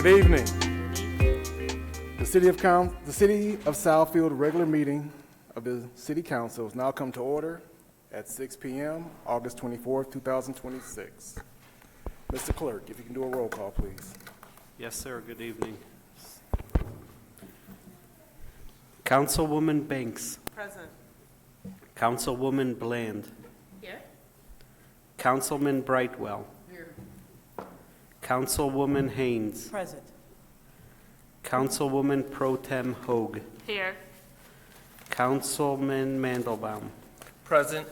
Good evening. The City of Southfield regular meeting of the City Council is now come to order at 6 p.m., August 24th, 2026. Mr. Clerk, if you can do a roll call, please. Yes, sir. Good evening. Councilwoman Banks. Present. Councilwoman Bland. Here. Councilman Brightwell. Here. Councilwoman Haynes. Present. Councilwoman Pro Tem Hoag. Here. Councilman Mandelbaum. Present.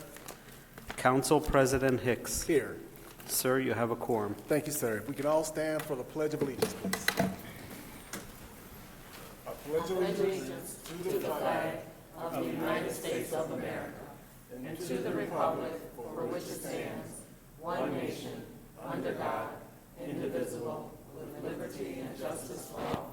Council President Hicks. Here. Sir, you have a quorum. Thank you, sir. If we can all stand for the Pledge of Allegiance, please. I pledge allegiance to the flag of the United States of America and to the republic for which it stands, one nation, under God, indivisible, with liberty and justice for all.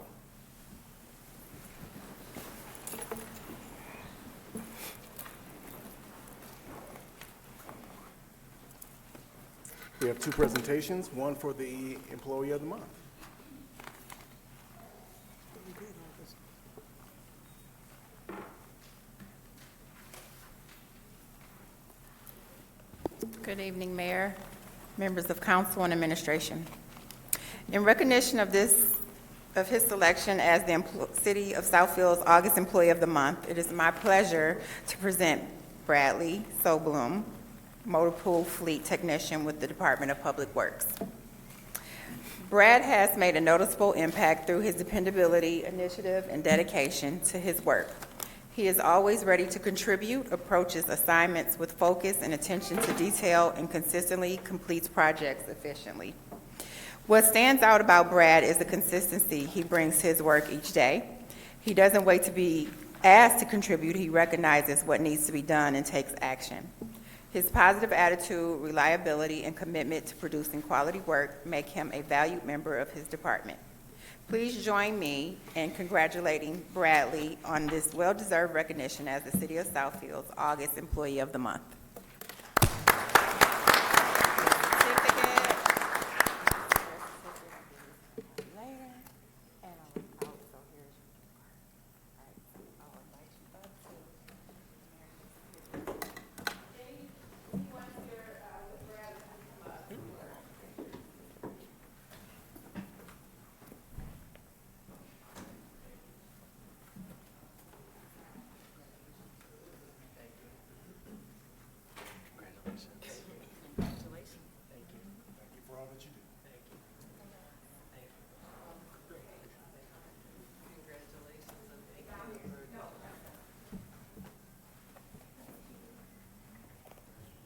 We have two presentations, one for the Employee of the Month. Good evening, Mayor, members of Council, and Administration. In recognition of his selection as the City of Southfield's August Employee of the Month, it is my pleasure to present Bradley Sobloom, Motor Pool Fleet Technician with the Department of Public Works. Brad has made a noticeable impact through his dependability, initiative, and dedication to his work. He is always ready to contribute, approaches assignments with focus and attention to detail, and consistently completes projects efficiently. What stands out about Brad is the consistency he brings to his work each day. He doesn't wait to be asked to contribute. He recognizes what needs to be done and takes action. His positive attitude, reliability, and commitment to producing quality work make him a valued member of his department. Please join me in congratulating Bradley on this well-deserved recognition as the City of Southfield's August Employee of the Month.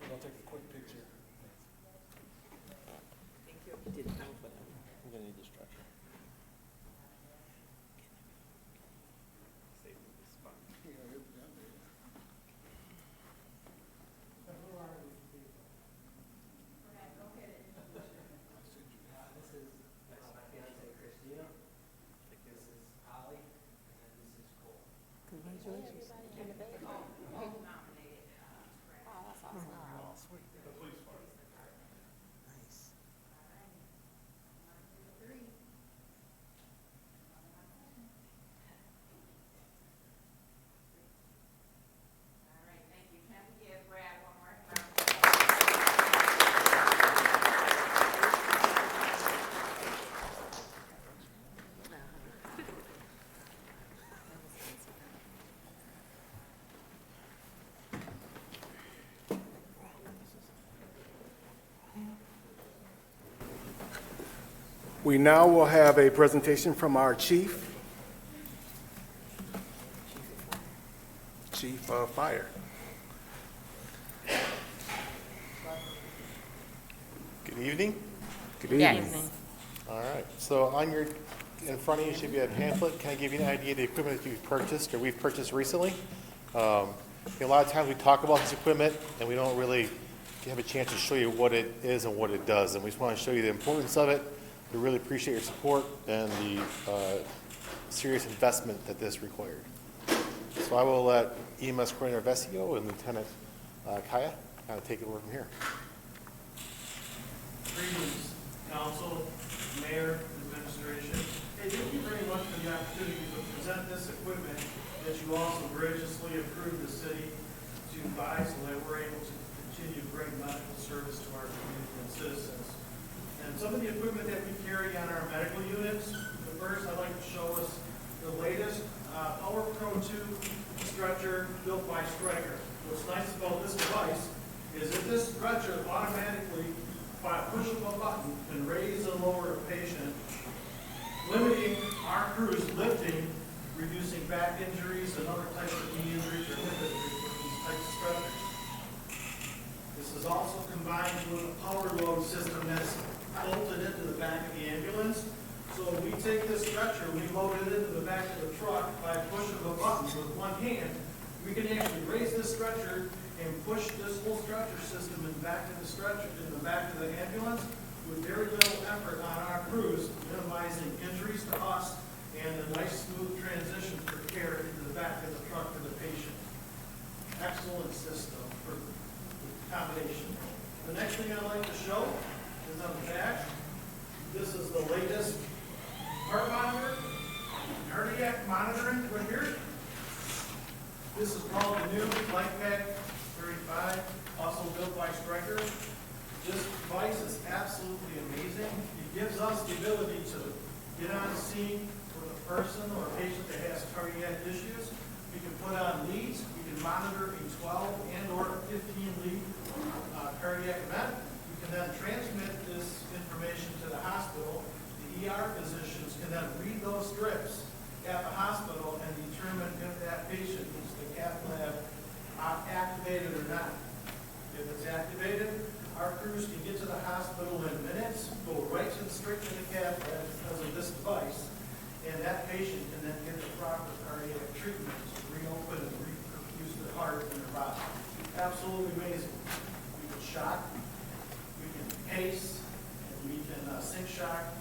I'll take a quick picture. I'm going to need this structure. We now will have a presentation from our Chief of Fire. Good evening. Good evening. All right, so in front of you should be a pamphlet. Can I give you an idea of the equipment that you've purchased or we've purchased recently? A lot of times we talk about this equipment and we don't really have a chance to show you what it is and what it does. And we just want to show you the importance of it. We really appreciate your support and the serious investment that this required. So I will let EMS Coordinator Vesio and Lieutenant Kaya kind of take it over from here. Greetings, Council, Mayor, Administration. equipment that you also graciously approved the city to buy so that we're able to continue to bring medical service to our community and citizens. And some of the equipment that we carry on our medical units, the first I'd like to show us the latest Power Pro 2 stretcher built by Stryker. What's nice about this device is that this stretcher automatically, by a push of a button, can raise and lower a patient, limiting our crews lifting, reducing back injuries and other types of knee injuries or hip injuries with these types of stretchers. This is also combined with a power load system that's bolted into the back of the ambulance. So we take this stretcher, we load it into the back of the truck by a push of a button with one hand. We can actually raise this stretcher and push this whole stretcher system in the back of the stretcher, in the back of the ambulance with very little effort on our crews, minimizing injuries to us and a nice smooth transition for care into the back of the truck for the patient. Excellent system for accommodation. The next thing I'd like to show is on the back. This is the latest heart monitor, cardiac monitoring right here. This is called the new LifePak 35, also built by Stryker. This device is absolutely amazing. It gives us the ability to get on the scene with a person or a patient that has cardiac issues. We can put on leads. We can monitor a 12 and or 15 lead cardiac event. We can then transmit this information to the hospital. The ER physicians can then read those strips at the hospital and determine if that patient needs the cath lab activated or not. If it's activated, our crews can get to the hospital in minutes, go right straight to the cath lab because of this device, and that patient can then get the proper cardiac treatment to reopen and reperfuse their heart and their body. Absolutely amazing. We can shock, we can pace, and we can sync shock,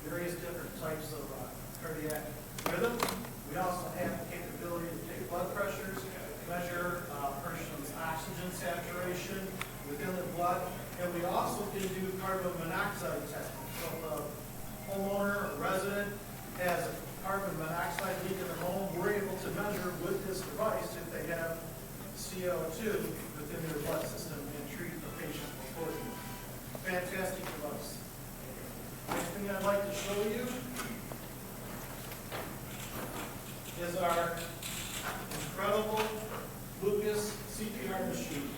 various different types of cardiac rhythm. We also have the capability to take blood pressures, measure a person's oxygen saturation within the blood, and we also can do carbon monoxide testing. So if a homeowner or resident has a carbon monoxide leak in their home, we're able to measure with this device if they have CO2 within their blood system and treat the patient accordingly. Fantastic device. Next thing I'd like to show you is our incredible Lucas CPR machine.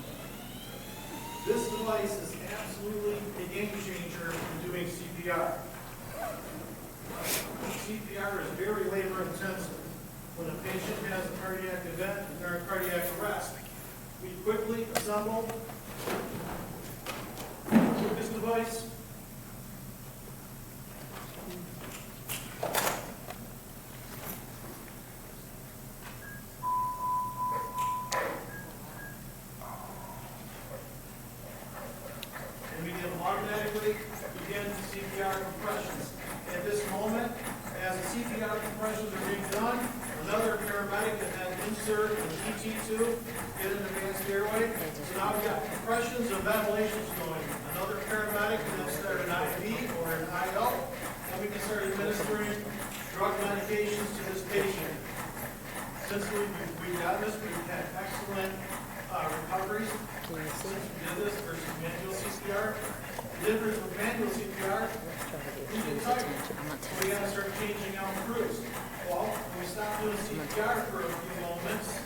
This device is absolutely a game changer in doing CPR. CPR is very labor intensive. When a patient has a cardiac event and they're in cardiac arrest, we quickly assemble the Lucas device. And we can automatically begin CPR compressions. At this moment, as the CPR compressions are being done, another paramedic can then insert an ET2, get an advanced airway. So now we've got compressions and ventilations going. Another paramedic can then start an IV or an IL, and we can start administering drug medications to this patient. Since we've done this, we've had excellent recoveries. Since we did this versus manual CPR. The difference with manual CPR, we get tired. We got to start changing out crews. Well, when we stop doing CPR for a few moments,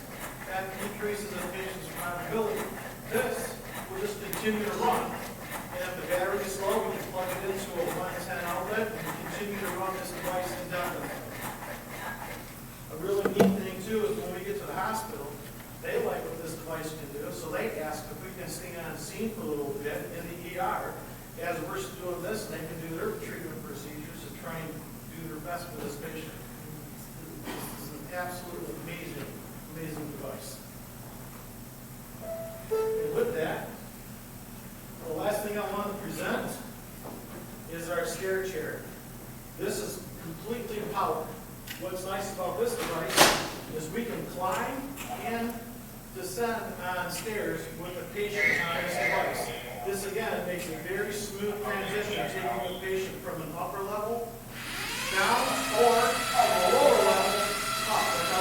that decreases the patient's survivability. This will just continue to run. And if the battery is slow, we can plug it into a 110 outlet and continue to run this device indefinitely. A really neat thing too is when we get to the hospital, they like what this device can do, so they ask if we can stay on scene for a little bit in the ER as we're doing this, and they can do their treatment procedures to try and do their best for this patient. This is an absolutely amazing, amazing device. And with that, the last thing I want to present is our stair chair. This is completely powered. What's nice about this device is we can climb and descend on stairs with the patient on this device. This again makes a very smooth transition, taking the patient from an upper level down or from a lower level up.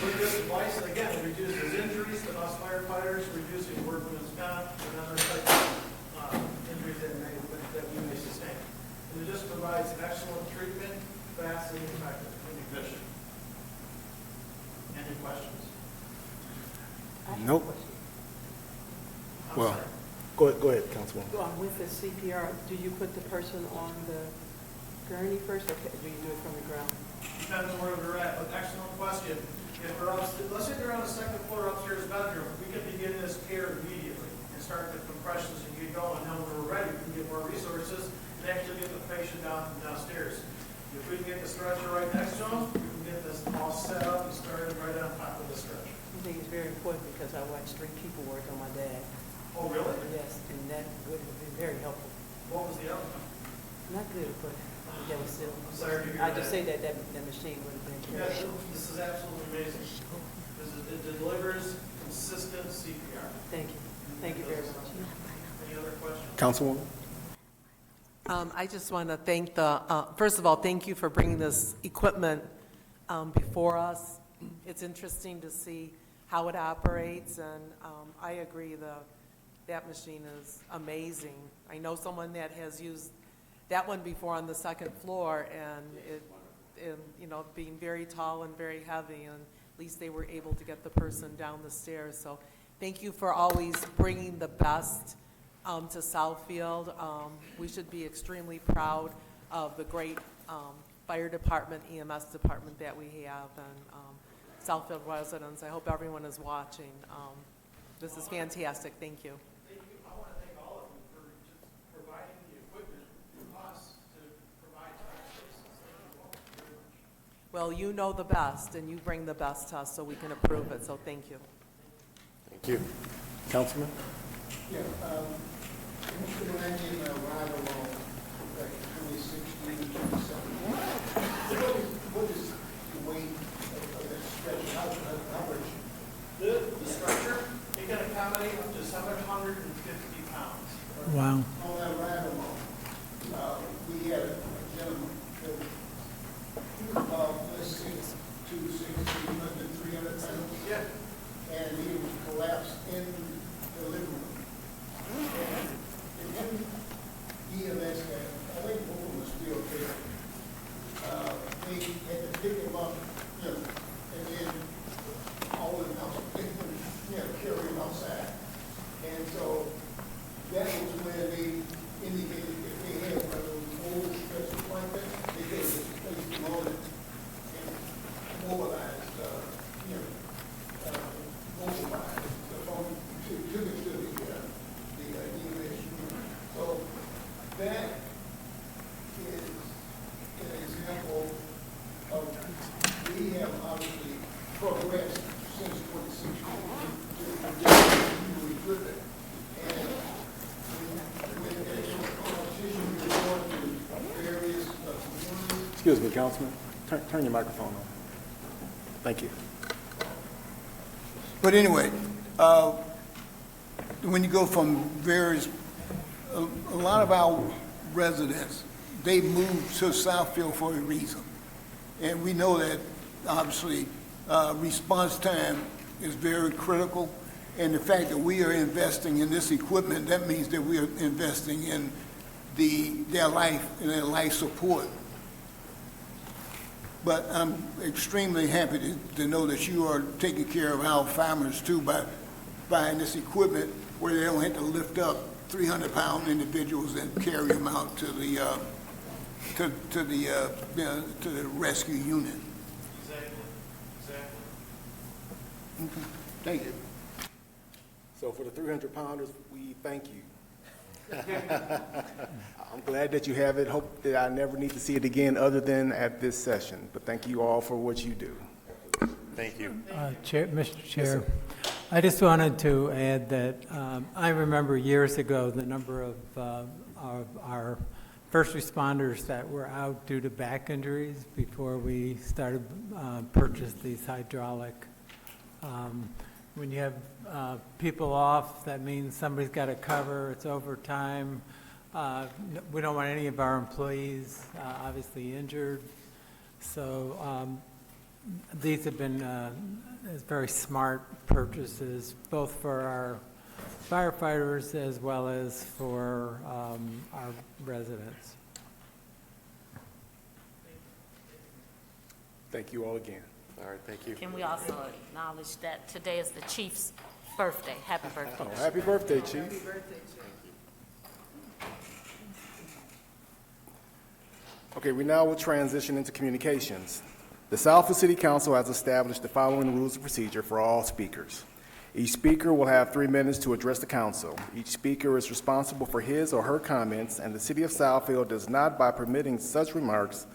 With this device, again, it reduces injuries to us firefighters, reducing workman's comp and other types of injuries that we may sustain. And it just provides excellent treatment, fast and effective and efficient. Any questions? Nope. I'm Well, sorry. go ahead, Councilwoman. With the CPR, do you put the person on the gurney first, or do you do it from the ground? Depends on where they're at, but excellent question. If they're let's say they're on the second floor upstairs bedroom, we can begin this care immediately and start the compressions and get going. Now when we're ready, we can get more resources and actually get the patient downstairs. If we can get the stretcher right next to them, we can get this all set up and started right on top of the stretcher. I think it's very important because I watched 3 people work on my dad. Oh, really? Yes, and that would have been very helpful. What was the outcome? Not good, but that was still. I'm sorry to hear I just that. say that machine would have been Yeah, very helpful. this is absolutely amazing. It delivers consistent CPR. Thank you. Thank you very much. Any other questions? Councilwoman? I just want to thank first of all, thank you for bringing this equipment before us. It's interesting to see how it operates, and I agree, that machine is amazing. I know someone that has used that one before on the second floor, and being very tall and very heavy, and at least they were able to get the person down the stairs. So thank you for always bringing the best to Southfield. We should be extremely proud of the great fire department, EMS department that we have, and Southfield residents. I hope everyone is watching. This is fantastic. Thank you. Thank you. I want to thank all of you for just providing the equipment for us to provide to our citizens. Thank you all very much. Well, you know the best, and you bring the best to us so we can approve it, so thank you. Thank you. Councilman? Yeah, Mr. Durante and I ride along back in 2016, 2017. What is the weight of that stretch? How much? The structure, it can accommodate up to 750 pounds. Wow. On that ride along, we had a gentleman that he was about, let's see, 260, 300 pounds. Yeah. And he was collapsed in the living room. And EMS, I think both of them are still there. They had to pick him up, and then all in the house, carry him outside. And so that was when they indicated if they had one of those old stretchers like that, they could have just placed him on it and mobilized, mobilized the phone to the EMS unit. So that is an example of, we have obviously progressed since 2016 to equipment. And with the competition, we're going to various communities. Excuse me, Councilman. Turn your microphone on. Thank you. But anyway, when you go from various, a lot of our residents, they move to Southfield for a reason. And we know that, obviously, response time is very critical. And the fact that we are investing in this equipment, that means that we are investing in their life and their life support. But I'm extremely happy to know that you are taking care of our farmers too by buying this equipment where they don't have to lift up 300-pound individuals and carry them out to the rescue unit. Exactly. Okay. Thank you. So for the 300-pounders, we thank you. I'm glad that you have it. Hope that I never need to see it again other than at this session. But thank you all for what you do. Thank you. Mr. Chair, I just wanted to add that I remember years ago the number of our first responders that were out due to back injuries before we started purchase these hydraulic. When you have people off, that means somebody's got to cover, it's overtime. We don't want any of our employees obviously injured. So these have been very smart purchases, both for our firefighters as well as for our residents. Thank you all again. All right, thank you. Can we also acknowledge that today is the chief's birthday? Happy birthday. Oh, happy birthday, Chief. Okay, we now will transition into communications. The Southfield City Council has established the following rules of procedure for all speakers. Each speaker will have 3 minutes to address the council. Each speaker is responsible for his or her comments, and the City of Southfield does not, by permitting such remarks,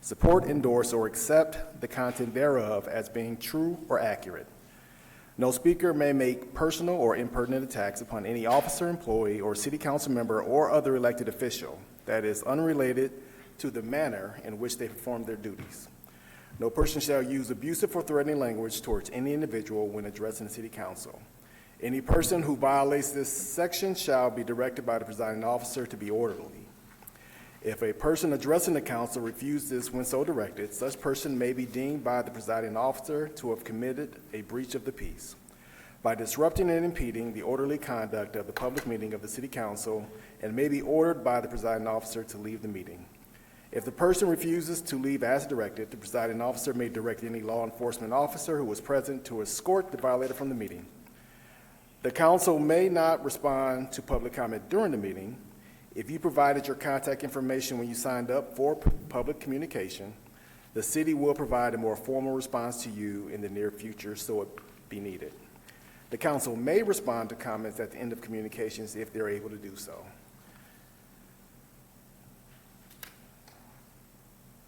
support, endorse, or accept the content thereof as being true or accurate. No speaker may make personal or impertinent attacks upon any officer, employee, or city council member or other elected official that is unrelated to the manner in which they perform their duties. No person shall use abusive or threatening language towards any individual when addressing the city council. Any person who violates this section shall be directed by the presiding officer to be orderly. If a person addressing the council refuses when so directed, such person may be deemed by the presiding officer to have committed a breach of the peace by disrupting and impeding the orderly conduct of the public meeting of the city council, and may be ordered by the presiding officer to leave the meeting. If the person refuses to leave as directed, the presiding officer may direct any law enforcement officer who was present to escort the violator from the meeting. The council may not respond to public comment during the meeting. If you provided your contact information when you signed up for public communication, the city will provide a more formal response to you in the near future, so it be needed. The council may respond to comments at the end of communications if they're able to do so.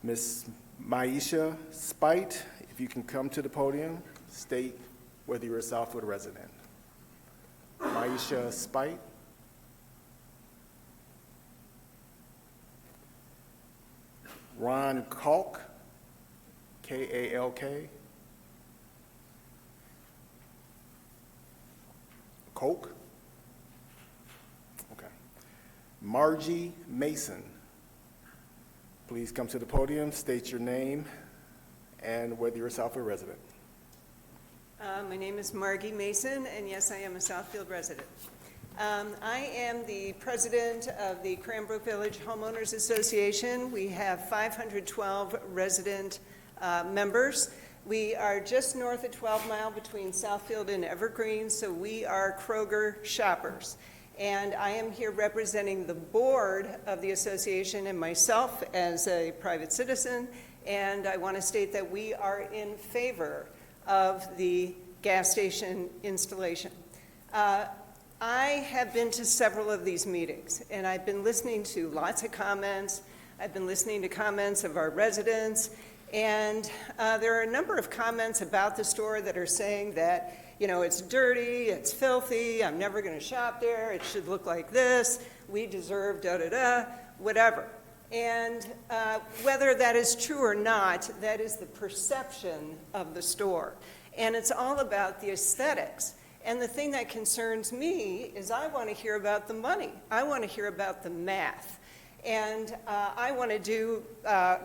Ms. Maisha Spite, if you can come to the podium, state whether you're a Southfield resident. Maisha Spite. Ron Kalk, K-A-L-K. Coke? Okay. Margie Mason. Please come to the podium, state your name, and whether you're a Southfield resident. My name is Margie Mason, and yes, I am a Southfield resident. I am the president of the Cranbrook Village Homeowners Association. We have 512 resident members. We are just north of 12 Mile between Southfield and Evergreen, so we are Kroger shoppers. And I am here representing the board of the association and myself as a private citizen, and I want to state that we are in favor of the gas station installation. I have been to several of these meetings, and I've been listening to lots of comments. I've been listening to comments of our residents, and there are a number of comments about the store that are saying that, you know, it's dirty, it's filthy, I'm never going to shop there, it should look like this, we deserve da-da-da, whatever. And whether that is true or not, that is the perception of the store. And it's all about the aesthetics. And the thing that concerns me is I want to hear about the money. I want to hear about the math. And I want to do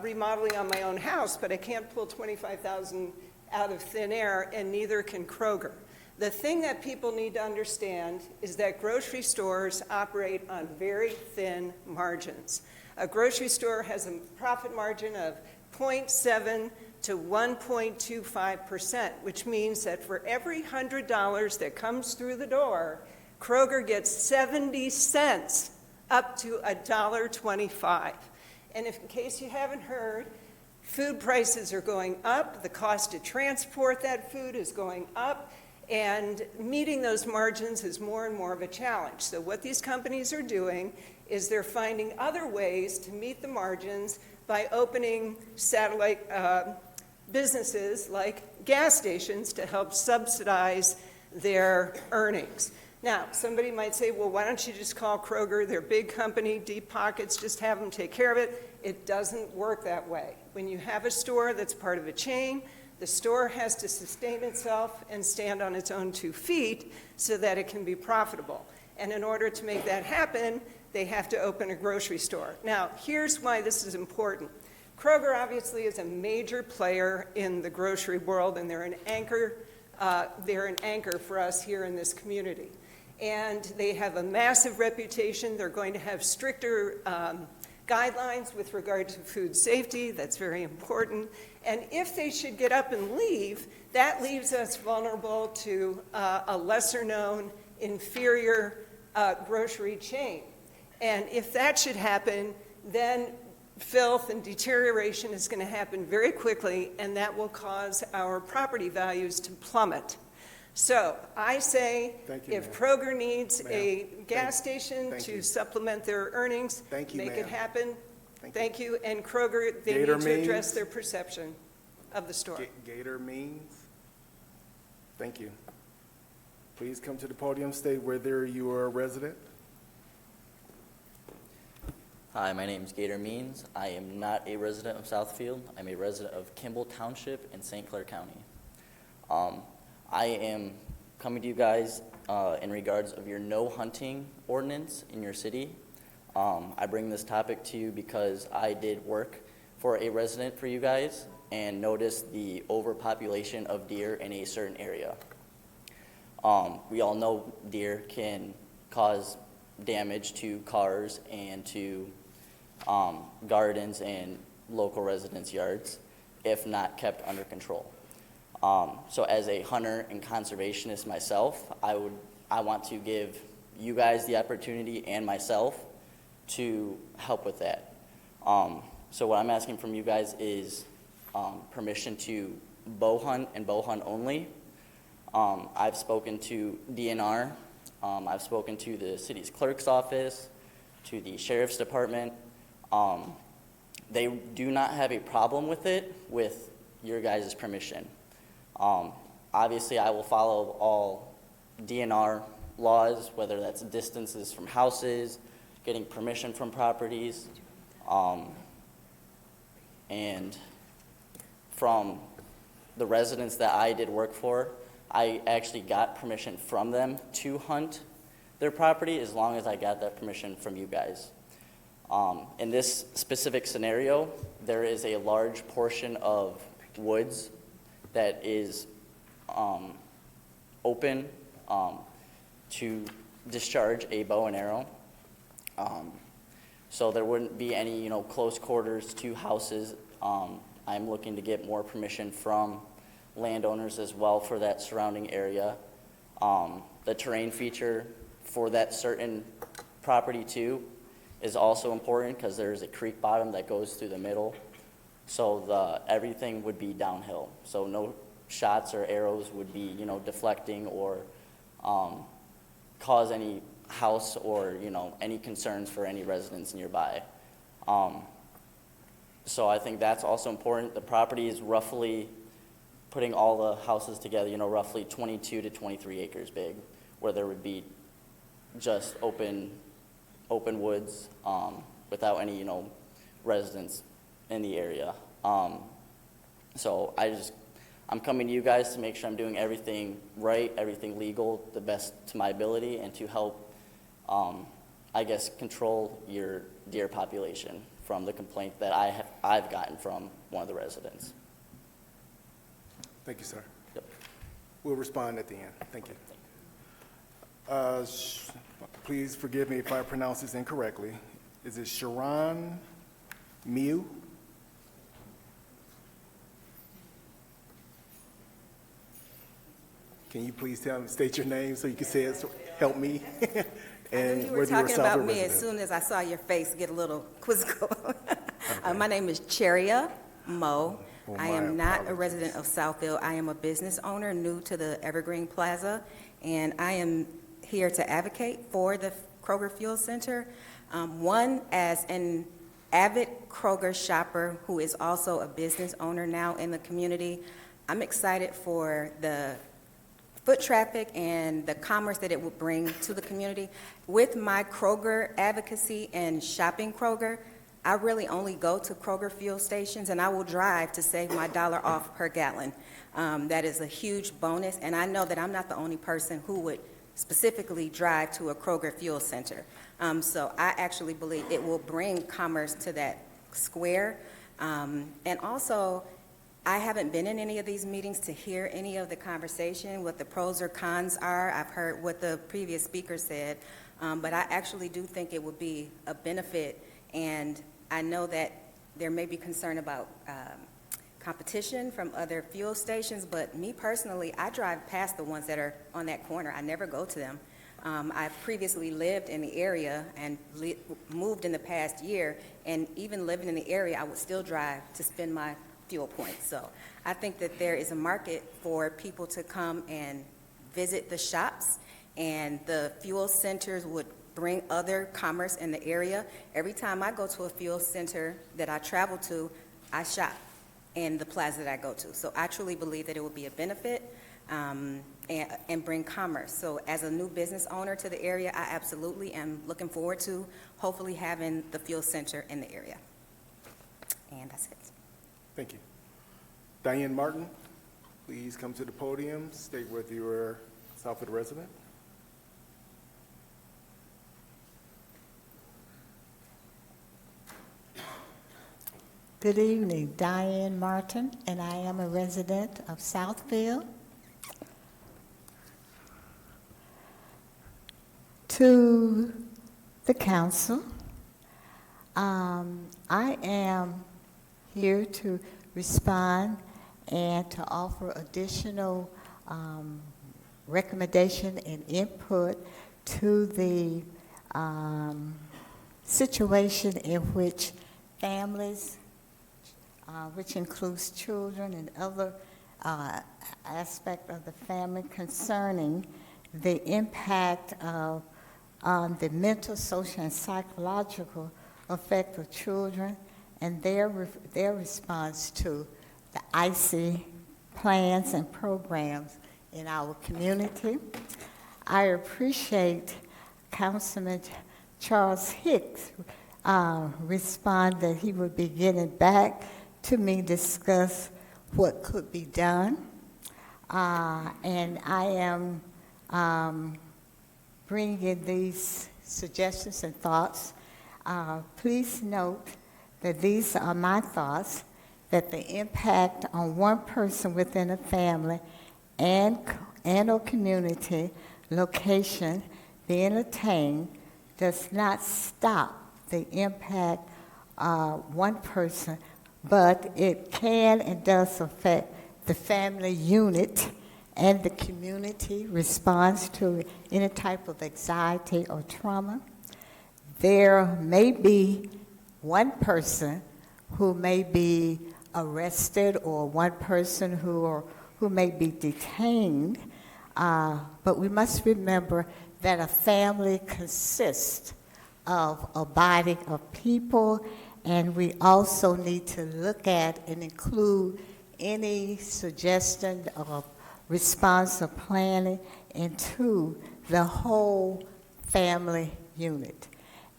remodeling on my own house, but I can't pull $25,000 out of thin air, and neither can Kroger. The thing that people need to understand is that grocery stores operate on very thin margins. A grocery store has a profit margin of 0.7 to 1.25%, which means that for every $100 that comes through the door, Kroger gets 70 cents up to $1.25. And if, in case you haven't heard, food prices are going up, the cost to transport that food is going up, and meeting those margins is more and more of a challenge. So what these companies are doing is they're finding other ways to meet the margins by opening satellite businesses like gas stations to help subsidize their earnings. Now, somebody might say, well, why don't you just call Kroger? They're a big company, deep pockets, just have them take care of it. It doesn't work that way. When you have a store that's part of a chain, the store has to sustain itself and stand on its own 2 feet so that it can be profitable. And in order to make that happen, they have to open a grocery store. Now, here's why this is important. Kroger obviously is a major player in the grocery world, and they're an anchor for us here in this community. And they have a massive reputation. They're going to have stricter guidelines with regard to food safety. That's very important. And if they should get up and leave, that leaves us vulnerable to a lesser-known, inferior grocery chain. And if that should happen, then filth and deterioration is going to happen very quickly, and that will cause our property values to plummet. So I say, Thank you, if ma'am. Kroger needs Ma'am. a gas station Thank to you. supplement their earnings, Thank you, make it ma'am. happen. Thank you. Thank you. And Kroger, they Gator need to address Means? their perception of the store. Gator Means. Thank you. Please come to the podium, state whether you are a resident. Hi, my name is Gator Means. I am not a resident of Southfield. I'm a resident of Kimball Township in St. Clair County. I am coming to you guys in regards of your no hunting ordinance in your city. I bring this topic to you because I did work for a resident for you guys and noticed the overpopulation of deer in a certain area. We all know deer can cause damage to cars and to gardens and local residents' yards if not kept under control. So as a hunter and conservationist myself, I want to give you guys the opportunity and myself to help with that. So what I'm asking from you guys is permission to bow hunt and bow hunt only. I've spoken to DNR. I've spoken to the city's clerk's office, to the sheriff's department. They do not have a problem with it with your guys' permission. Obviously, I will follow all DNR laws, whether that's distances from houses, getting permission from properties, and from the residents that I did work for, I actually got permission from them to hunt their property as long as I got that permission from you guys. In this specific scenario, there is a large portion of woods that is open to discharge a bow and arrow. So there wouldn't be any, close quarters to houses. I'm looking to get more permission from landowners as well for that surrounding area. The terrain feature for that certain property too is also important because there's a creek bottom that goes through the middle. So everything would be downhill. So no shots or arrows would be, deflecting or cause any house or, any concerns for any residents nearby. So I think that's also important. The property is roughly, putting all the houses together, roughly 22 to 23 acres big, where there would be just open woods without any, residents in the area. So I'm coming to you guys to make sure I'm doing everything right, everything legal, the best to my ability, and to help, control your deer population from the complaint that I've gotten from one of the residents. Thank you, sir. Yep. We'll respond at the end. Thank you. Please forgive me if I pronounce this incorrectly. Is it Sharon Miu? Can you please state your name so you can say it, help me? And You were whether you're a talking Southfield about me as resident. soon as I saw your face get a little quizzical. My name is Cheria Mo. Oh, I my am not a apologies. resident of Southfield. I am a business owner new to the Evergreen Plaza, and I am here to advocate for the Kroger Fuel Center. One, as an avid Kroger shopper who is also a business owner now in the community, I'm excited for the foot traffic and the commerce that it will bring to the community. With my Kroger advocacy and shopping Kroger, I really only go to Kroger fuel stations, and I will drive to save my $1 off per gallon. That is a huge bonus, and I know that I'm not the only person who would specifically drive to a Kroger fuel center. So I actually believe it will bring commerce to that square. And also, I haven't been in any of these meetings to hear any of the conversation, what the pros or cons are. I've heard what the previous speaker said, but I actually do think it would be a benefit, and I know that there may be concern about competition from other fuel stations, but me personally, I drive past the ones that are on that corner. I never go to them. I've previously lived in the area and moved in the past year, and even living in the area, I would still drive to spend my fuel points. So I think that there is a market for people to come and visit the shops, and the fuel centers would bring other commerce in the area. Every time I go to a fuel center that I travel to, I shop in the plaza that I go to. So I truly believe that it would be a benefit and bring commerce. So as a new business owner to the area, I absolutely am looking forward to hopefully having the fuel center in the area. And that's it. Thank you. Diane Martin, please come to the podium, state whether you are a Southfield resident. Good evening, Diane Martin, and I am a resident of Southfield. To the council, I am here to respond and to offer additional recommendation and input to the situation in which families, which includes children and other aspect of the family concerning the impact of on the mental, social, and psychological effect of children and their response to the ICE plans and programs in our community. I appreciate Councilman Charles Hicks respond that he would be getting back to me, discuss what could be done. And I am bringing these suggestions and thoughts. Please note that these are my thoughts, that the impact on one person within a family and or community location being attained does not stop the impact one person, but it can and does affect the family unit and the community responds to any type of anxiety or trauma. There may be one person who may be arrested or one person who may be detained, but we must remember that a family consists of a body of people, and we also need to look at and include any suggestion of response or planning into the whole family unit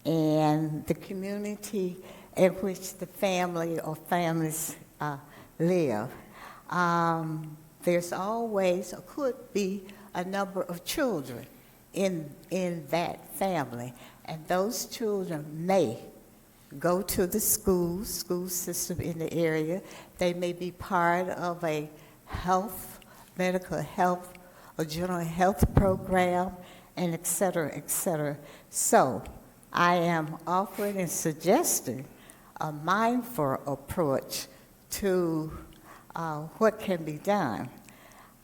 and the community in which the family or families live. There's always or could be a number of children in that family, and those children may go to the school system in the area. They may be part of a medical health, or general health program, and et cetera, et cetera. So I am offering and suggesting a mindful approach to what can be done.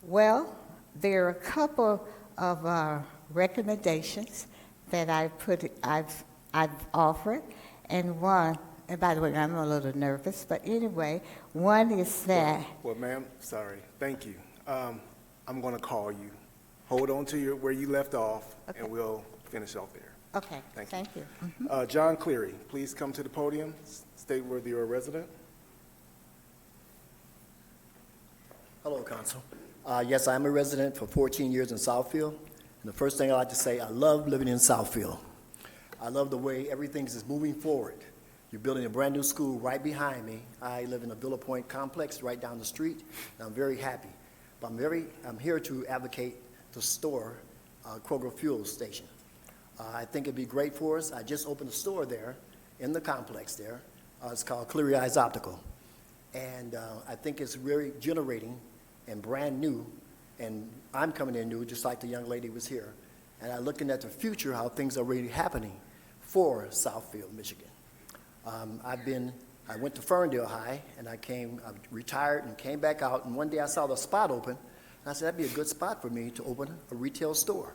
Well, there are a couple of recommendations that I've offered, and one, and by the way, I'm a little nervous, but anyway, one is that. Well, ma'am, sorry. Thank you. I'm going to call you. Hold on to where you left off, Okay. and we'll finish off there. Okay, thank you. Mhm. John Cleary, please come to the podium. State whether you're a resident. Hello, Council. Yes, I'm a resident for 14 years in Southfield. And the first thing I'd like to say, I love living in Southfield. I love the way everything is moving forward. You're building a brand-new school right behind me. I live in the Villa Point complex right down the street, and I'm very happy. But I'm here to advocate the store, Kroger Fuel Station. I think it'd be great for us. I just opened a store there in the complex there. It's called Cleary Eyes Optical. And I think it's really generating and brand new. And I'm coming in new, just like the young lady was here. And I'm looking at the future, how things are really happening for Southfield, Michigan. I went to Ferndale High, and I retired and came back out, and one day I saw the spot open, and I said, that'd be a good spot for me to open a retail store.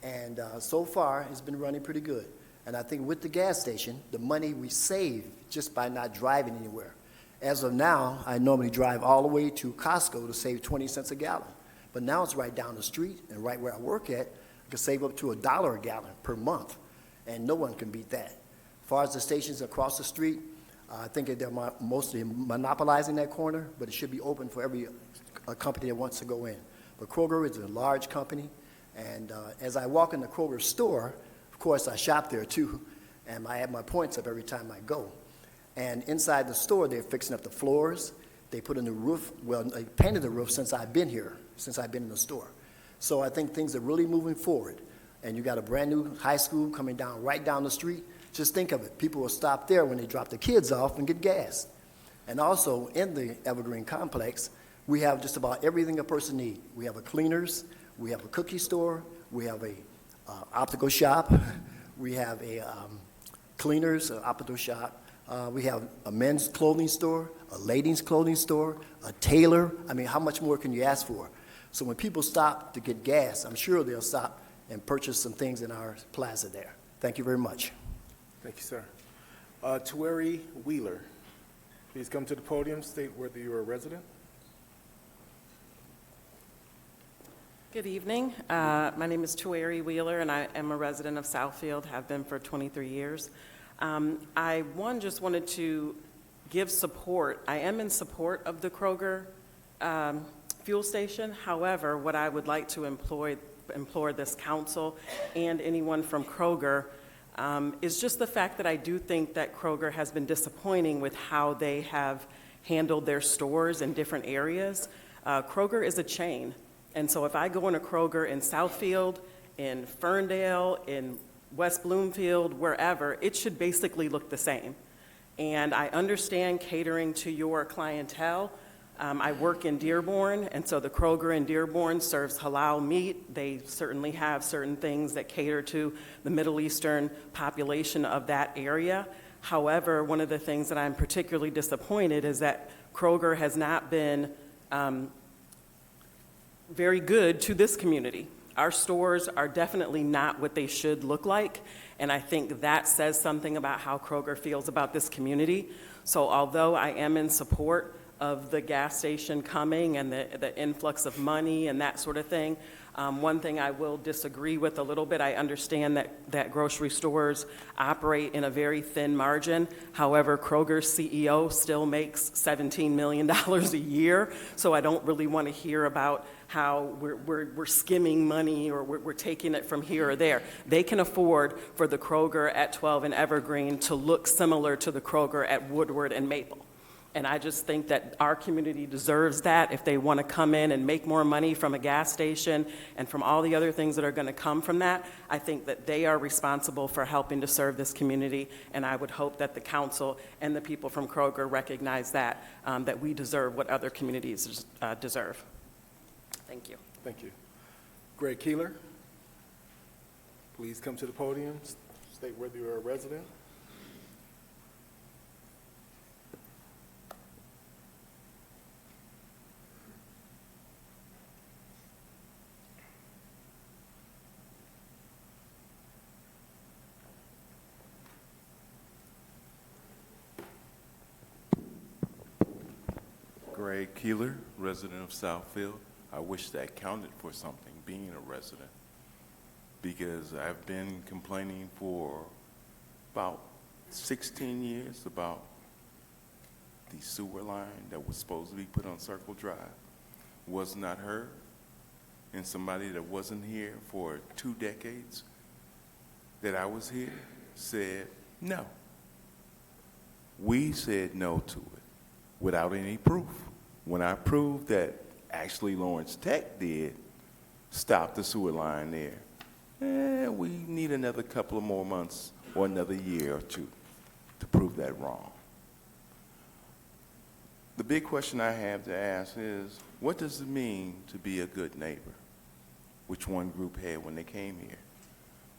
And so far, it's been running pretty good. And I think with the gas station, the money we save just by not driving anywhere. As of now, I normally drive all the way to Costco to save 20 cents a gallon. But now it's right down the street, and right where I work at, I can save up to $1 a gallon per month, and no one can beat that. As far as the stations across the street, I think that they're mostly monopolizing that corner, but it should be open for every company that wants to go in. But Kroger is a large company, and as I walk in the Kroger store, of course, I shop there too, and I add my points up every time I go. And inside the store, they're fixing up the floors. They put a new roof. Well, they painted the roof since I've been here, since I've been in the store. So I think things are really moving forward. And you got a brand new high school coming down right down the street. Just think of it. People will stop there when they drop the kids off and get gas. And also in the Evergreen complex, we have just about everything a person needs. We have a cleaners, we have a cookie store, we have a optical shop, we have a cleaners, an optical shop, we have a men's clothing store, a ladies' clothing store, a tailor. I mean, how much more can you ask for? So when people stop to get gas, I'm sure they'll stop and purchase some things in our plaza there. Thank you very much. Thank you, sir. Tueri Wheeler, please come to the podium, state whether you're a resident. Good evening. My name is Tueri Wheeler, and I am a resident of Southfield, have been for 23 years. I just wanted to give support. I am in support of the Kroger fuel station. However, what I would like to implore this council and anyone from Kroger is just the fact that I do think that Kroger has been disappointing with how they have handled their stores in different areas. Kroger is a chain, and so if I go in a Kroger in Southfield, in Ferndale, in West Bloomfield, wherever, it should basically look the same. And I understand catering to your clientele. I work in Dearborn, and so the Kroger in Dearborn serves halal meat. They certainly have certain things that cater to the Middle Eastern population of that area. However, one of the things that I'm particularly disappointed is that Kroger has not been very good to this community. Our stores are definitely not what they should look like, and I think that says something about how Kroger feels about this community. So although I am in support of the gas station coming and the influx of money and that sort of thing, one thing I will disagree with a little bit, I understand that grocery stores operate in a very thin margin. However, Kroger's CEO still makes $17 million a year, so I don't really want to hear about how we're skimming money or we're taking it from here or there. They can afford for the Kroger at 12 and Evergreen to look similar to the Kroger at Woodward and Maple. And I just think that our community deserves that if they want to come in and make more money from a gas station and from all the other things that are going to come from that. I think that they are responsible for helping to serve this community, and I would hope that the council and the people from Kroger recognize that we deserve what other communities deserve. Thank you. Thank you. Greg Keeler, please come to the podium, state whether you're a resident. Greg Keeler, resident of Southfield. I wish that counted for something, being a resident, because I've been complaining for about 16 years about the sewer line that was supposed to be put on Circle Drive. Was not heard, and somebody that wasn't here for 2 decades that I was here said no. We said no to it without any proof. When I proved that actually Lawrence Tech did stop the sewer line there, we need another couple of more months or another year or two to prove that wrong. The big question I have to ask is, what does it mean to be a good neighbor? Which one group had when they came here?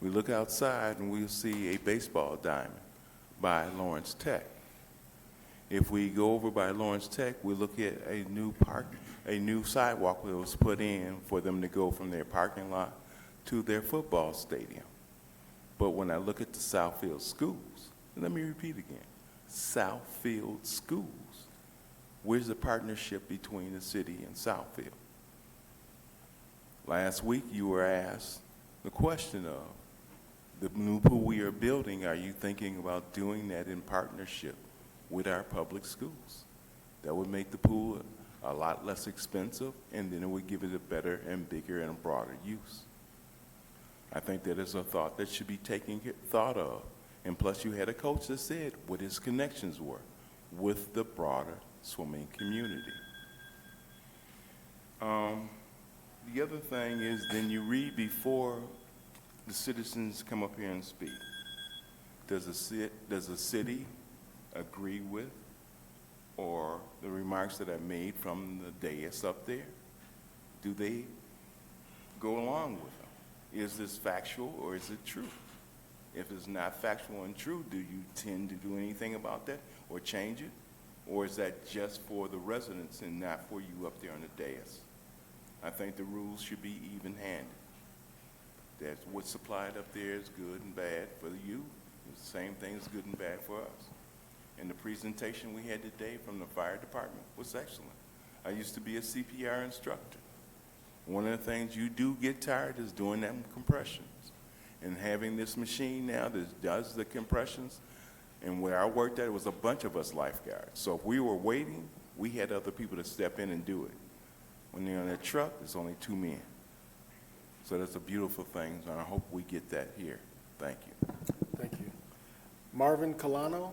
We look outside and we'll see a baseball diamond by Lawrence Tech. If we go over by Lawrence Tech, we look at a new sidewalk that was put in for them to go from their parking lot to their football stadium. But when I look at the Southfield schools, let me repeat again, Southfield schools, where's the partnership between the city and Southfield? Last week you were asked the question of the new pool we are building, are you thinking about doing that in partnership with our public schools? That would make the pool a lot less expensive, and then it would give it a better and bigger and broader use. I think that is a thought that should be taken thought of. And plus you had a coach that said what his connections were with the broader swimming community. The other thing is, then you read before the citizens come up here and speak. Does the city agree with or the remarks that I made from the dais up there? Do they go along with them? Is this factual or is it true? If it's not factual and true, do you tend to do anything about that or change it? Or is that just for the residents and not for you up there on the dais? I think the rules should be even-handed. That what's supplied up there is good and bad for you. The same thing is good and bad for us. And the presentation we had today from the fire department was excellent. I used to be a CPR instructor. One of the things you do get tired is doing them compressions. And having this machine now that does the compressions, and where I worked at, it was a bunch of us lifeguards. So if we were waiting, we had other people to step in and do it. When they're on that truck, it's only 2 men. So that's a beautiful thing, and I hope we get that here. Thank you. Thank you. Marvin Colano.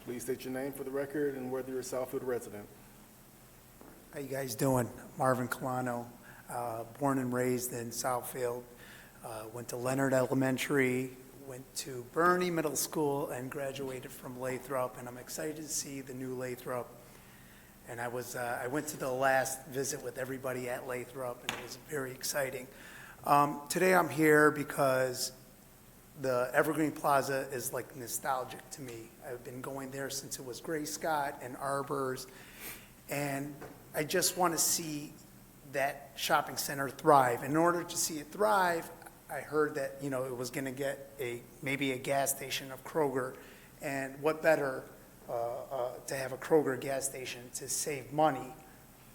Please state your name for the record and whether you're a Southfield resident. How you guys doing? Marvin Colano, born and raised in Southfield. Went to Leonard Elementary, went to Bernie Middle School, and graduated from Lathrop. And I'm excited to see the new Lathrop. And I went to the last visit with everybody at Lathrop, and it was very exciting. Today I'm here because the Evergreen Plaza is like nostalgic to me. I've been going there since it was Gray Scott and Arbors, and I just want to see that shopping center thrive. In order to see it thrive, I heard that, you know, it was going to get maybe a gas station of Kroger, and what better to have a Kroger gas station to save money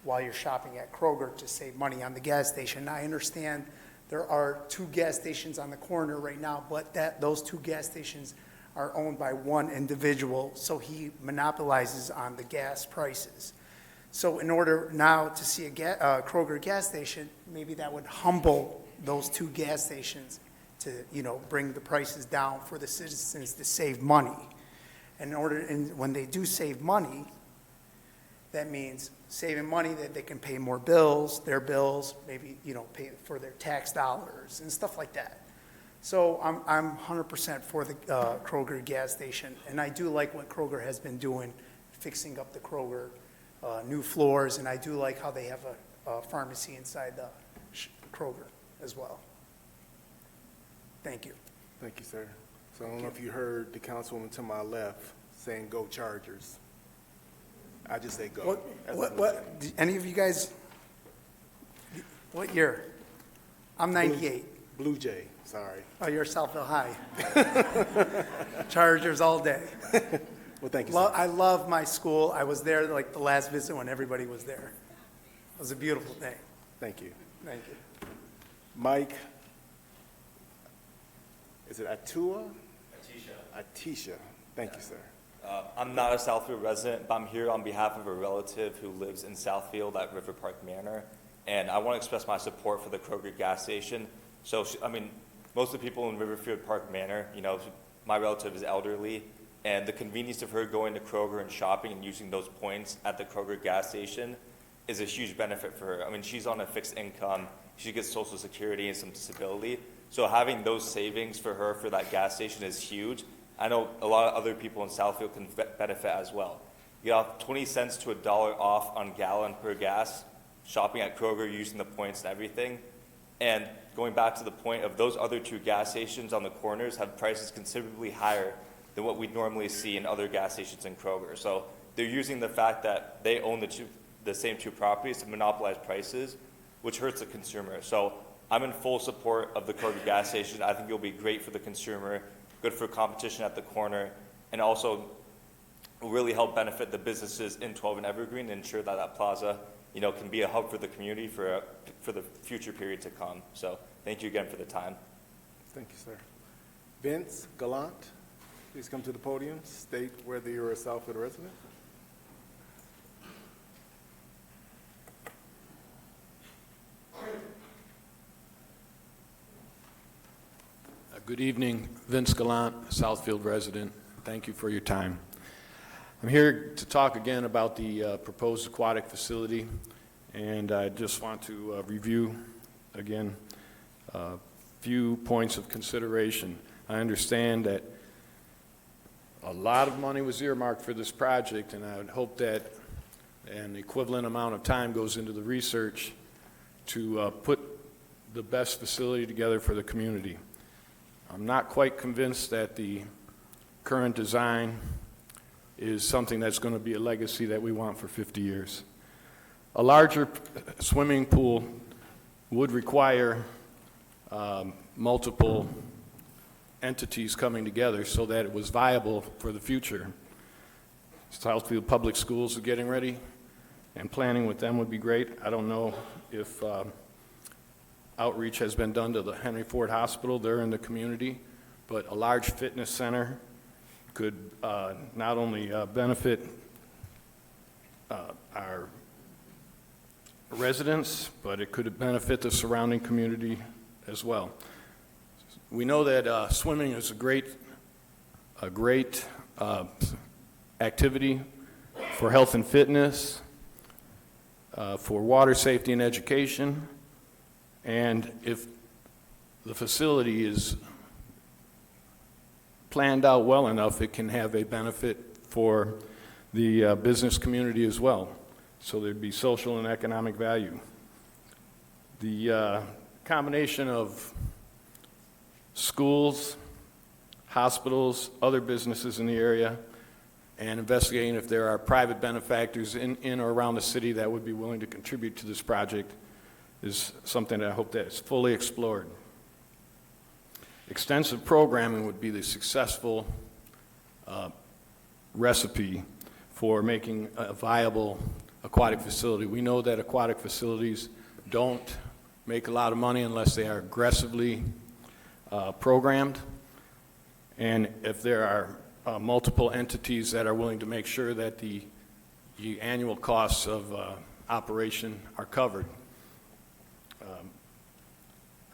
while you're shopping at Kroger, to save money on the gas station. I understand there are 2 gas stations on the corner right now, but those 2 gas stations are owned by one individual, so he monopolizes on the gas prices. So in order now to see a Kroger gas station, maybe that would humble those 2 gas stations to, you know, bring the prices down for the citizens to save money. And when they do save money, that means saving money that they can pay more bills, their bills, maybe, you know, pay for their tax dollars and stuff like that. So I'm 100% for the Kroger gas station, and I do like what Kroger has been doing, fixing up the Kroger, new floors, and I do like how they have a pharmacy inside the Kroger as well. Thank you. Thank you, sir. So I don't know if you heard the councilwoman to my left saying, "Go Chargers." I just say go. What, any of you guys, what year? I'm 98. Blue Jay, sorry. Oh, you're Southfield High. Chargers all day. Well, thank you, sir. I love my school. I was there like the last visit when everybody was there. It was a beautiful thing. Thank you. Thank you. Mike, is it Atua? Atisha. Thank you, sir. I'm not a Southfield resident, but I'm here on behalf of a relative who lives in Southfield at River Park Manor, and I want to express my support for the Kroger gas station. So, I mean, most of the people in Riverfield Park Manor, you know, my relative is elderly, and the convenience of her going to Kroger and shopping and using those points at the Kroger gas station is a huge benefit for her. I mean, she's on a fixed income, she gets Social Security and some disability, so having those savings for her for that gas station is huge. I know a lot of other people in Southfield can benefit as well. You have 20 cents to $1 off on gallon per gas, shopping at Kroger, using the points and everything. And going back to the point of those other 2 gas stations on the corners have prices considerably higher than what we normally see in other gas stations in Kroger. So they're using the fact that they own the same 2 properties to monopolize prices, which hurts the consumer. So I'm in full support of the Kroger gas station. I think it'll be great for the consumer, good for competition at the corner, and also will really help benefit the businesses in 12 and Evergreen and ensure that that plaza, can be a hub for the community for the future period to come. So thank you again for the time. Thank you, sir. Vince Gallant, please come to the podium. State whether you're a Southfield resident. Good evening, Vince Gallant, Southfield resident. Thank you for your time. I'm here to talk again about the proposed aquatic facility, and I just want to review again a few points of consideration. I understand that a lot of money was earmarked for this project, and I would hope that an equivalent amount of time goes into the research to put the best facility together for the community. I'm not quite convinced that the current design is something that's going to be a legacy that we want for 50 years. A larger swimming pool would require multiple entities coming together so that it was viable for the future. Southfield Public Schools are getting ready, and planning with them would be great. I don't know if outreach has been done to the Henry Ford Hospital. They're in the community, but a large fitness center could not only benefit our residents, but it could benefit the surrounding community as well. We know that swimming is a great activity for health and fitness, for water safety and education, and if the facility is planned out well enough, it can have a benefit for the business community as well. So there'd be social and economic value. The combination of schools, hospitals, other businesses in the area, and investigating if there are private benefactors in or around the city that would be willing to contribute to this project is something that I hope that is fully explored. Extensive programming would be the successful recipe for making a viable aquatic facility. We know that aquatic facilities don't make a lot of money unless they are aggressively programmed, and if there are multiple entities that are willing to make sure that the annual costs of operation are covered.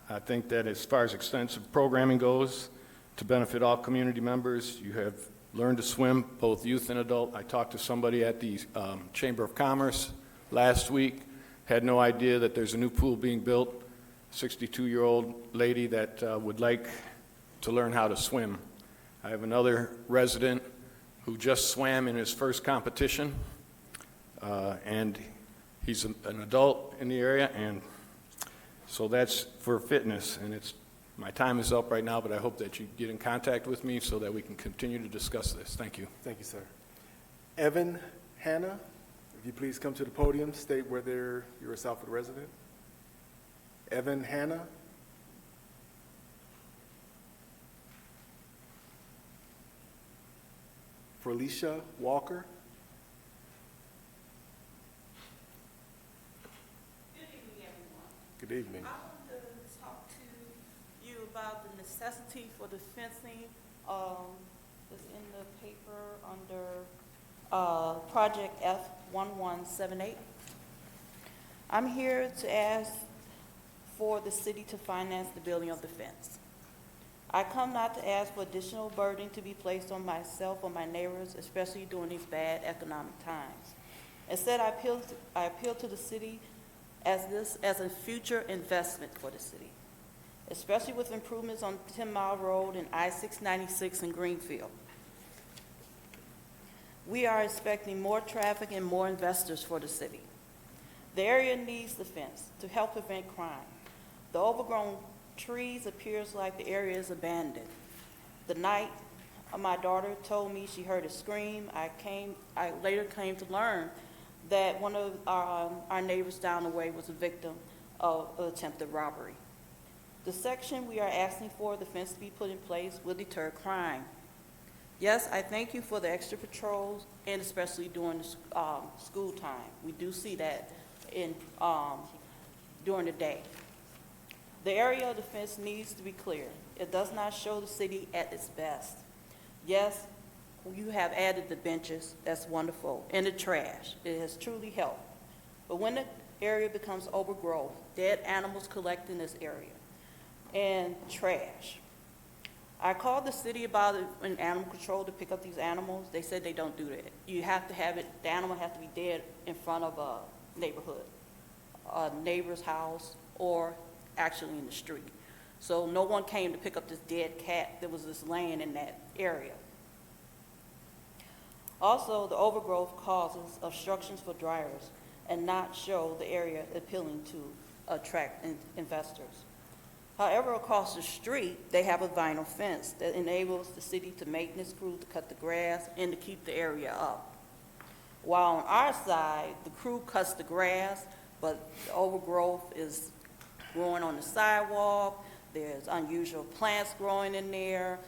I think that as far as extensive programming goes, to benefit all community members, you have learned to swim, both youth and adult. I talked to somebody at the Chamber of Commerce last week, had no idea that there's a new pool being built, 62-year-old lady that would like to learn how to swim. I have another resident who just swam in his first competition, and he's an adult in the area, and so that's for fitness, and my time is up right now, but I hope that you get in contact with me so that we can continue to discuss this. Thank you. Thank you, sir. Evan Hanna, if you please come to the podium, state whether you're a Southfield resident. Evan Hanna. Felicia Walker. Good evening. I want to talk to you about the necessity for the fencing that's in the paper under Project F1178. I'm here to ask for the city to finance the building of the fence. I come not to ask for additional burden to be placed on myself or my neighbors, especially during these bad economic times. Instead, I appeal to the city as a future investment for the city. especially with improvements on 10 Mile Road and I-696 in Greenfield. We are expecting more traffic and more investors for the city. The area needs the fence to help prevent crime. The overgrown trees appears like the area is abandoned. The night my daughter told me she heard a scream, I later came to learn that one of our neighbors down the way was a victim of attempted robbery. The section we are asking for the fence to be put in place will deter crime. Yes, I thank you for the extra patrols, and especially during the school time. We do see that during the day. The area of the fence needs to be clear. It does not show the city at its best. Yes, you have added the benches, that's wonderful, and the trash. It has truly helped. But when the area becomes overgrown, dead animals collect in this area, and trash. I called the city about it in animal control to pick up these animals. They said they don't do that. You have to have it, the animal has to be dead in front of a neighborhood, a neighbor's house, or actually in the street. So no one came to pick up this dead cat that was just laying in that area. Also, the overgrowth causes obstructions for drivers and not show the area appealing to attract investors. However, across the street, they have a vinyl fence that enables the city to maintenance crew to cut the grass and to keep the area up. While on our side, the crew cuts the grass, but the overgrowth is growing on the sidewalk. There's unusual plants growing in there.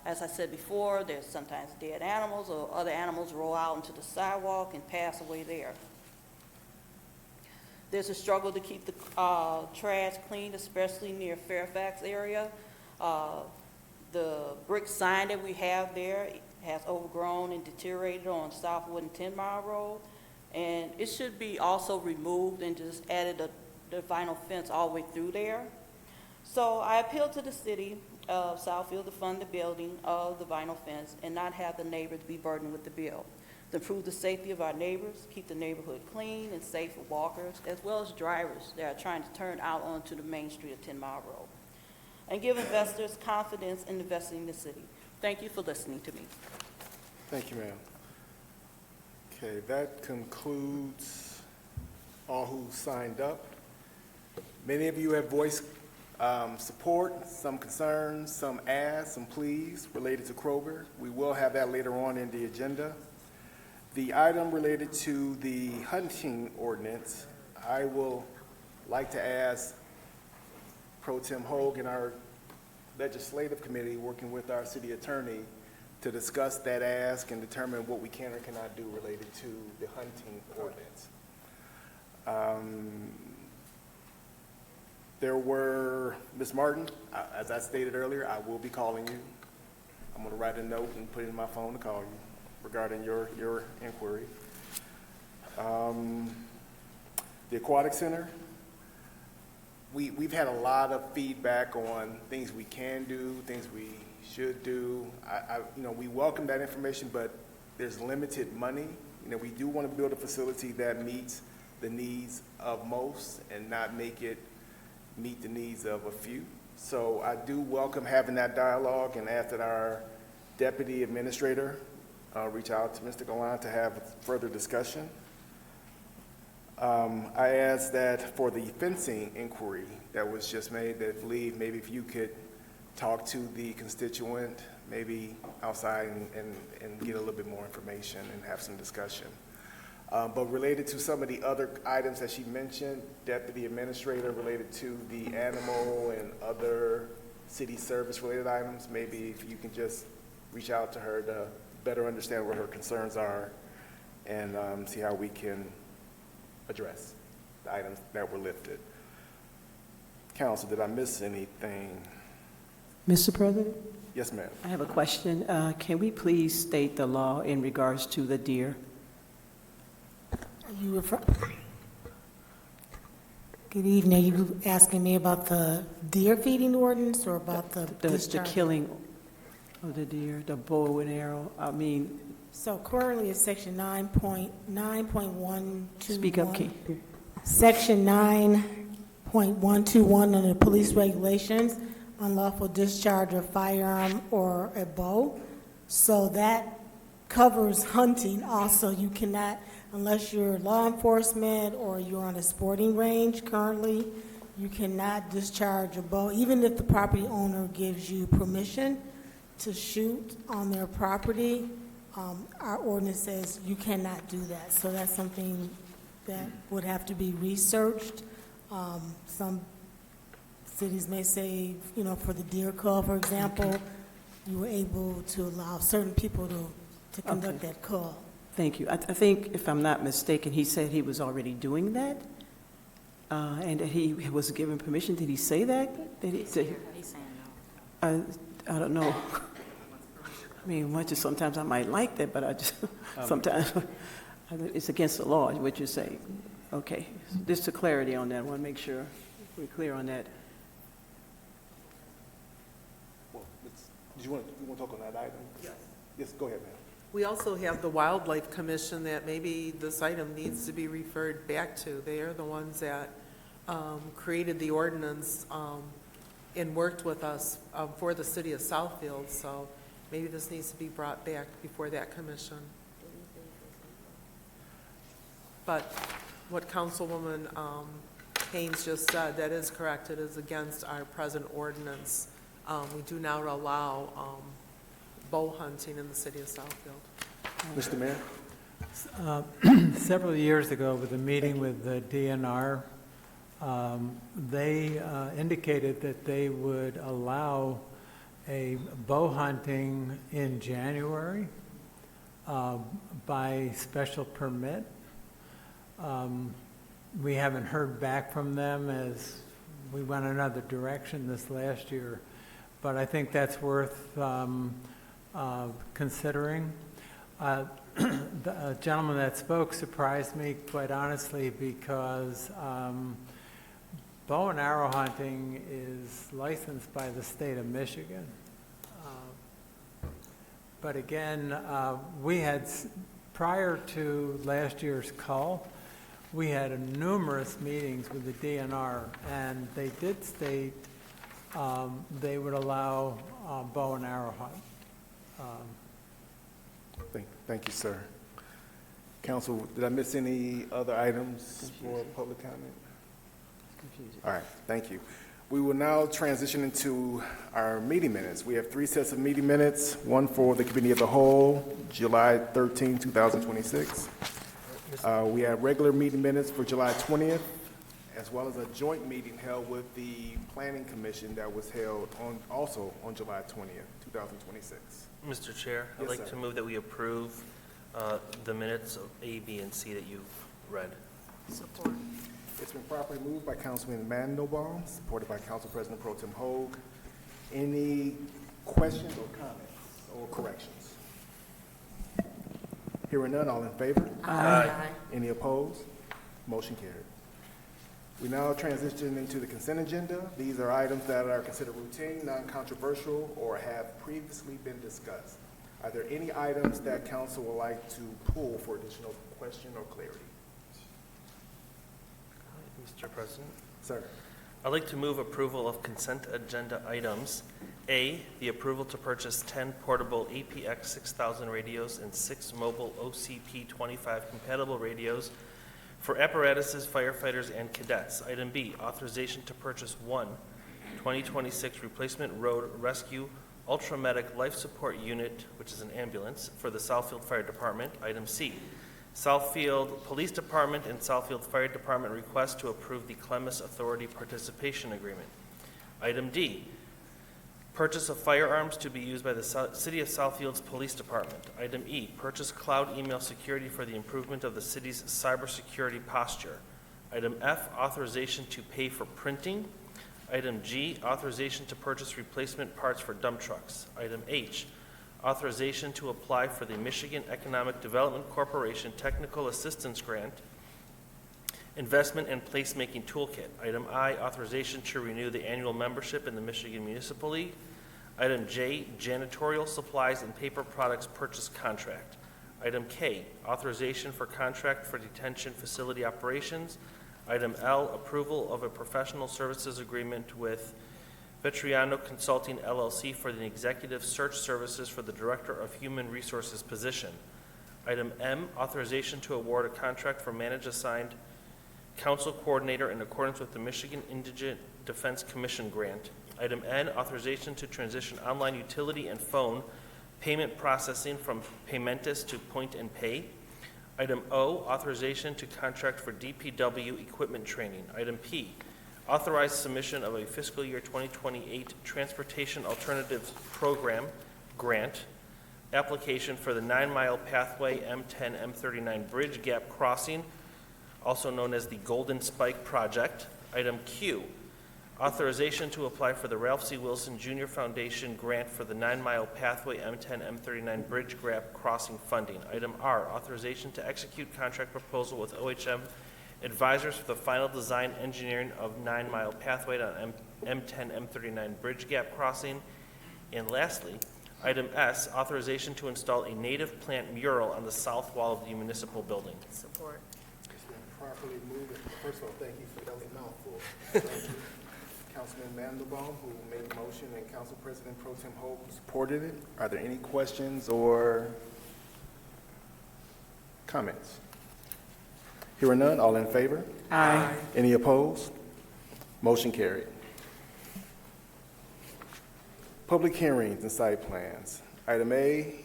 As I said before, there's sometimes dead animals or other animals roll out into the sidewalk and pass away there. There's a struggle to keep the trash clean, especially near Fairfax area. The brick sign that we have there has overgrown and deteriorated on Southwood and 10 Mile Road. And it should be also removed and just added the vinyl fence all the way through there. So I appeal to the city of Southfield to fund the building of the vinyl fence and not have the neighbors be burdened with the bill. To improve the safety of our neighbors, keep the neighborhood clean and safe for walkers, as well as drivers that are trying to turn out onto the main street of 10 Mile Road, and give investors confidence in investing in the city. Thank you for listening to me. Thank you, ma'am. Okay, that concludes all who signed up. Many of you have voiced support, some concerns, some asks, some pleas related to Kroger. We will have that later on in the agenda. The item related to the hunting ordinance, I will like to ask Pro Tem Hogue and our legislative committee, working with our city attorney, to discuss that ask and determine what we can or cannot do related to the hunting ordinance. There were, Ms. Martin, as I stated earlier, I will be calling you. I'm going to write a note and put it in my phone to call you regarding your inquiry. The Aquatic Center, we've had a lot of feedback on things we can do, things we should do. We welcome that information, but there's limited money. We do want to build a facility that meets the needs of most and not make it meet the needs of a few. So I do welcome having that dialogue and ask that our deputy administrator reach out to Mr. Gallant to have further discussion. I asked that for the fencing inquiry that was just made, that Lee, maybe if you could talk to the constituent, maybe outside and get a little bit more information and have some discussion. But related to some of the other items that she mentioned, deputy administrator, related to the animal and other city service related items, maybe if you can just reach out to her to better understand what her concerns are and see how we can address the items that were lifted. Council, did I miss anything? Mr. President? Yes, ma'am. I have a question. Can we please state the law in regards to the deer? Good evening. Are you asking me about the deer feeding ordinance or about the killing of the deer, the bow and arrow? So currently it's section 9.9.121. Speak up, Kate. Section .121 under police regulations, unlawful discharge of firearm or a bow. So that covers hunting also. You cannot, unless you're law enforcement or you're on a sporting range currently, you cannot discharge a bow, even if the property owner gives you permission to shoot on their property. Our ordinance says you cannot do that. So that's something that would have to be researched. Some cities may say, you know, for the deer call, for example, you were able to allow certain people to conduct that call. Thank you. I think, if I'm not mistaken, he said he was already doing that, and that he was given permission. Did he say that? Did he say? I don't know. I mean, much as sometimes I might like that, but I just, sometimes it's against the law, what you're saying. Okay, just for clarity on that, I want to make sure we're clear on that. Well, do you want to talk on that item? Yes. Yes, go ahead, ma'am. We also have the Wildlife Commission that maybe this item needs to be referred back to. They are the ones that created the ordinance and worked with us for the city of Southfield, so maybe this needs to be brought back before that commission. But what Councilwoman Haynes just said, that is correct. It is against our present ordinance. We do not allow bow hunting in the city of Southfield. Mr. Mayor? Several years ago, with a meeting with the DNR, they indicated that they would allow a bow hunting in January by special permit. We haven't heard back from them as we went another direction this last year, but I think that's worth considering. The gentleman that spoke surprised me, quite honestly, because bow and arrow hunting is licensed by the state of Michigan. But again, we had, prior to last year's call, we had numerous meetings with the DNR, and they did state they would allow bow and arrow hunt. Thank you, sir. Council, did I miss any other items for public comment? All right, thank you. We will now transition into our meeting minutes. We have 3 sets of meeting minutes, one for the Committee of the Whole, July 13, 2026. We have regular meeting minutes for July 20th, as well as a joint meeting held with the Planning Commission that was held also on July 20th, 2026. Mr. Chair, I'd Yes, like sir. to move that we approve the minutes of A, B, and C that you've read. Support. It's been properly moved by Councilman Mandelbaum, supported by Council President Pro Tem Hoag. Any questions or comments or corrections? Hearing none, all in favor? Aye. Any opposed? Motion carried. We now transition into the consent agenda. These are items that are considered routine, non-controversial, or have previously been discussed. Are there any items that council would like to pull for additional question or clarity? Mr. President? Sir. I'd like to move approval of consent agenda items. A, the approval to purchase 10 portable APX 6000 radios and 6 mobile OCP 25 compatible radios for apparatuses, firefighters, and cadets. Item B, authorization to purchase 1 2026 replacement road rescue ultramedic life support unit, which is an ambulance, for the Southfield Fire Department. Item C, Southfield Police Department and Southfield Fire Department request to approve the Clemis Authority Participation Agreement. Item D, purchase of firearms to be used by the City of Southfield's Police Department. Item E, purchase cloud email security for the improvement of the city's cybersecurity posture. Item F, authorization to pay for printing. Item G, authorization to purchase replacement parts for dump trucks. Item H, authorization to apply for the Michigan Economic Development Corporation Technical Assistance Grant, Investment and Placemaking Toolkit. Item I, authorization to renew the annual membership in the Michigan Municipal League. Item J, janitorial supplies and paper products purchase contract. Item K, authorization for contract for detention facility operations. Item L, approval of a professional services agreement with Vetriano Consulting LLC for the executive search services for the Director of Human Resources position. Item M, authorization to award a contract for managed assigned council coordinator in accordance with the Michigan Indigent Defense Commission grant. Item N, authorization to transition online utility and phone payment processing from Paymentus to Point and Pay. Item O, authorization to contract for DPW equipment training. Item P, authorized submission of a fiscal year 2028 Transportation Alternatives Program grant application for the 9-mile pathway M10 M39 Bridge Gap Crossing, also known as the Golden Spike Project. Item Q, authorization to apply for the Ralph C. Wilson Jr. Foundation grant for the 9-mile pathway M10 M39 Bridge Gap Crossing funding. Item R, authorization to execute contract proposal with OHM Advisors for the final design engineering of 9-mile pathway on M10 M39 Bridge Gap Crossing. And lastly, item S, authorization to install a native plant mural on the south wall of the municipal building. Support. It's been properly moved. First of all, thank you for that mouthful. Thank you. Councilman Mandelbaum, who made the motion, and Council President Pro Tem Hope supported it. Are there any questions or comments? Hearing none, all in favor? Aye. Any opposed? Motion carried. Public hearings and site plans. Item A,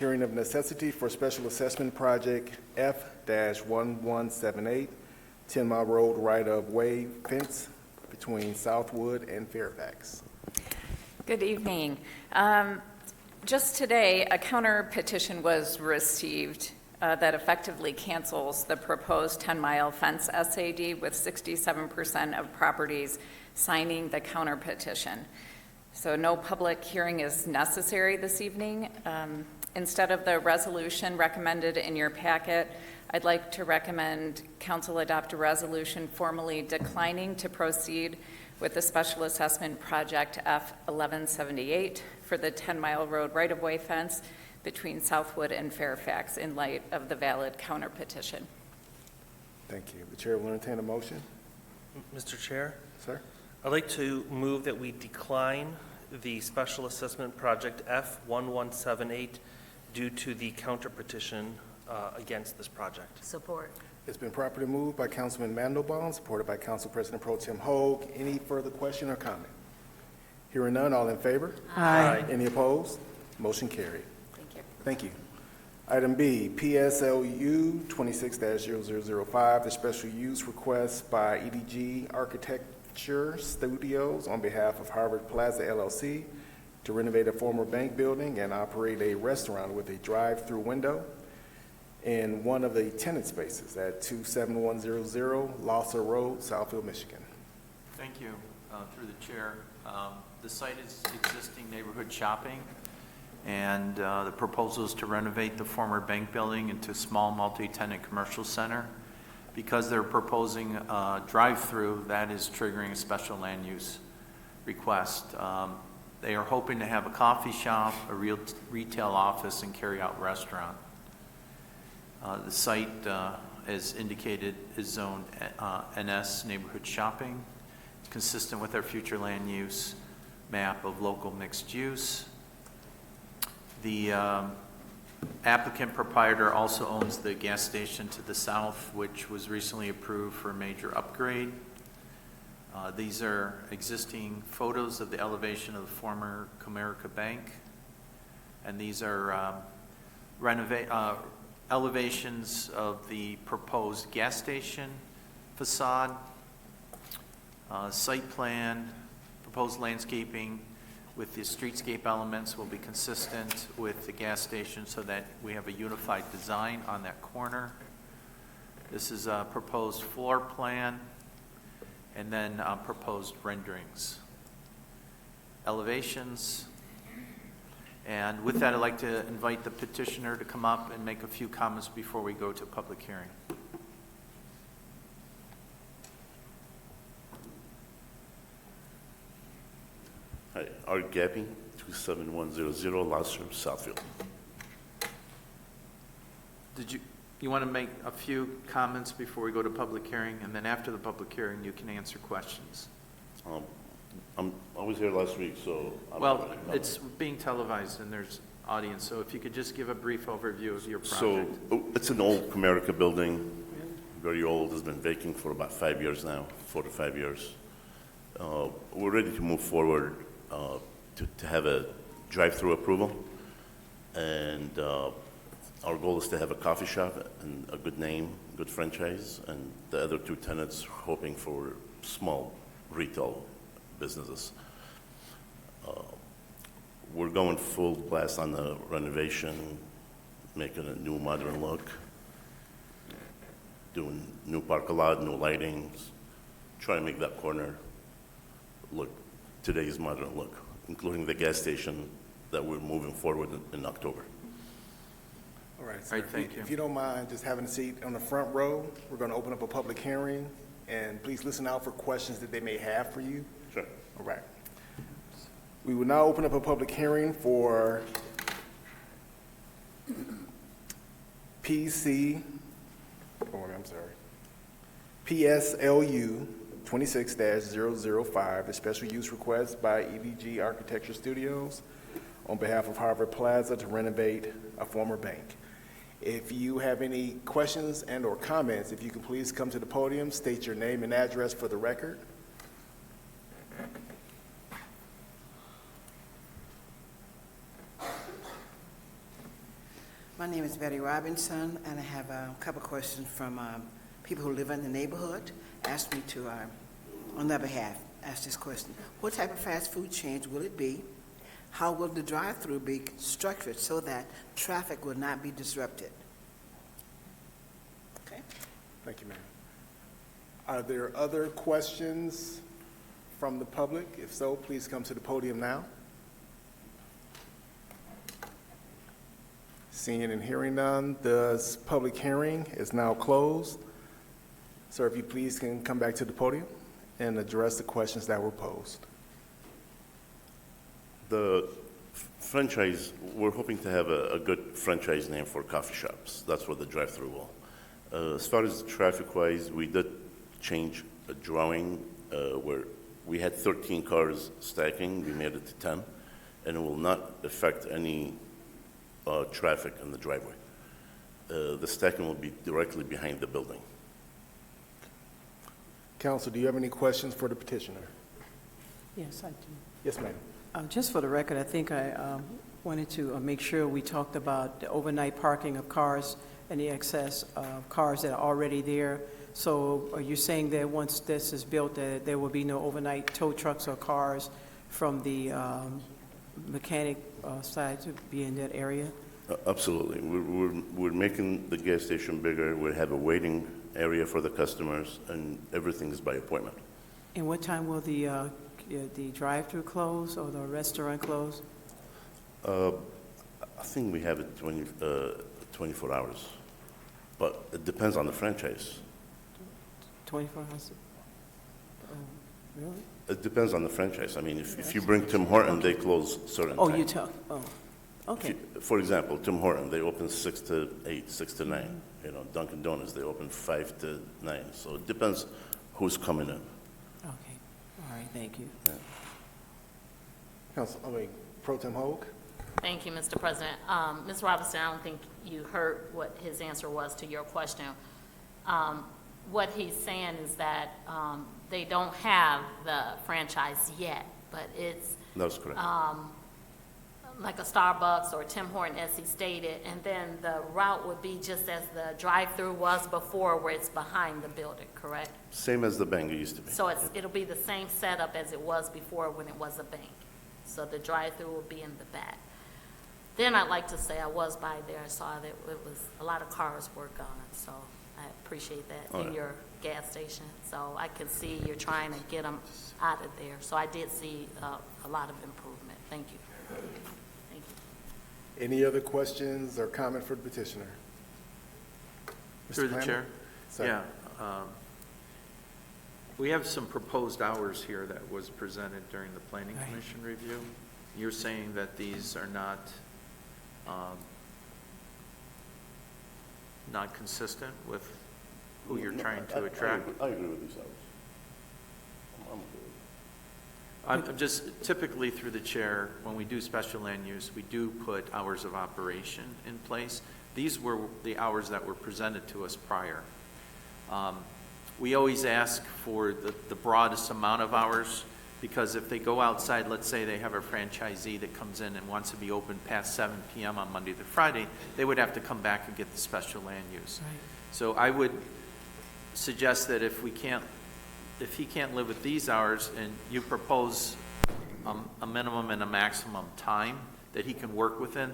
hearing of necessity for special assessment project F-1178, 10-mile road right-of-way fence between Southwood and Fairfax. Good evening. Just today, a counter petition was received that effectively cancels the proposed 10-mile fence SAD, with 67% of properties signing the counter petition. So no public hearing is necessary this evening. Instead of the resolution recommended in your packet, I'd like to recommend council adopt a resolution formally declining to proceed with the special assessment project F-1178 for the 10-mile road right-of-way fence between Southwood and Fairfax in light of the valid counter petition. Thank you. The chair will entertain a motion. Mr. Chair? Sir? I'd like to move that we decline the special assessment project F-1178 due to the counter petition against this project. Support. It's been properly moved by Councilman Mandelbaum, supported by Council President Pro Tem Hogue. Any further question or comment? Hearing none, all in favor? Aye. Any opposed? Motion carried. Thank you. Thank you. Item B, PSLU 26-0005, the special use request by EDG Architecture Studios on behalf of Harvard Plaza LLC to renovate a former bank building and operate a restaurant with a drive-through window in one of the tenant spaces at 27100 Losser Road, Southfield, Michigan. Thank you. Through the chair. The site is existing neighborhood shopping, and the proposal is to renovate the former bank building into a small multi-tenant commercial center. Because they're proposing a drive-through, that is triggering a special land use request. They are hoping to have a coffee shop, a retail office, and carry-out restaurant. The site, as indicated, is zoned NS neighborhood shopping. It's consistent with our future land use map of local mixed use. The applicant proprietor also owns the gas station to the south, which was recently approved for a major upgrade. These are existing photos of the elevation of the former Comerica Bank, and these are elevations of the proposed gas station facade, site plan, proposed landscaping with the streetscape elements will be consistent with the gas station so that we have a unified design on that corner. This is a proposed floor plan and then proposed renderings. Elevations. And with that, I'd like to invite the petitioner to come up and make a few comments before we go to public hearing. Hi, Art Gappy, 27100 Losser, Southfield. You want to make a few comments before we go to public hearing, and then after the public hearing, you can answer questions. I was here last week, so. I don't Well, really know. it's being televised and there's audience, so if you could just give a brief overview of your So, project. it's an old Comerica building, very old, has been vacant for about 5 years now, 4 to 5 years. We're ready to move forward to have a drive-through approval, and our goal is to have a coffee shop and a good name, good franchise, and the other 2 tenants hoping for small retail businesses. We're going full blast on the renovation, making a new modern look, doing new parking lot, new lighting, trying to make that corner look today's modern look, including the gas station that we're moving forward in October. All right, All sir. right, thank you. If you don't mind just having a seat on the front row, we're going to open up a public hearing, and please listen out for questions that they may have for you. Sure. All right. We will now open up a public hearing for PSLU 26-005, the special use request by EVG Architecture Studios on behalf of Harvard Plaza to renovate a former bank. If you have any questions and/or comments, if you could please come to the podium, state your name and address for the record. My name is Betty Robinson, and I have a couple questions from people who live in the neighborhood. Asked me to, on their behalf, ask this question. What type of fast food chains will it be? How will the drive-through be structured so that traffic will not be disrupted? Okay. Thank you, ma'am. Are there other questions from the public? If so, please come to the podium now. Seeing and hearing none, the public hearing is now closed. Sir, if you please can come back to the podium and address the questions that were posed. The franchise, we're hoping to have a good franchise name for coffee shops. That's what the drive-through will. As far as traffic-wise, we did change a drawing where we had 13 cars stacking. We made it to 10, and it will not affect any traffic in the driveway. The stacking will be directly behind the building. Counsel, do you have any questions for the petitioner? Yes, I do. Yes, ma'am. Just for the record, I think I wanted to make sure we talked about the overnight parking of cars and the excess of cars that are already there. So are you saying that once this is built, that there will be no overnight tow trucks or cars from the mechanic side to be in that area? Absolutely. We're making the gas station bigger. We have a waiting area for the customers, and everything is by appointment. And what time will the drive-through close or the restaurant close? I think we have it 24 hours, but it depends on the franchise. 24 hours? Really? It depends on the franchise. I mean, if you bring Tim Horton, they close certain Oh, times. you talk, oh, okay. For example, Tim Horton, they open 6 to 8, 6 to 9. You know, Dunkin' Donuts, they open 5 to 9. So it depends who's coming in. Okay, all right, thank you. Yeah. Counsel, Pro Tem Hogue? Thank you, Mr. President. Ms. Robinson, I don't think you heard what his answer was to your question. What he's saying is that they don't have the franchise yet, but it's That's correct. like a Starbucks or Tim Horton, as he stated, and then the route would be just as the drive-through was before, where it's behind the building, correct? Same as the bank used to be. So it'll be the same setup as it was before when it was a bank. So the drive-through will be in the back. Then I'd like to say I was by there and saw that it was, a lot of cars were gone, so I appreciate that in your gas station. So I can see you're trying to get them out of there. So I did see a lot of improvement. Thank you. Thank you. Any other questions or comment for the petitioner? Mr. Through the Planner? chair? Sir. Yeah. We have some proposed hours here that was presented during the Planning Commission review. You're saying that these are not not consistent with who you're trying to attract? I agree with these hours. I'm okay with it. I'm just, typically through the chair, when we do special land use, we do put hours of operation in place. These were the hours that were presented to us prior. We always ask for the broadest amount of hours, because if they go outside, let's say they have a franchisee that comes in and wants to be open past 7 p.m. on Monday through Friday, they would have to come back and get the special land use. Right. So I would suggest that if he can't live with these hours, and you propose a minimum and a maximum time that he can work within,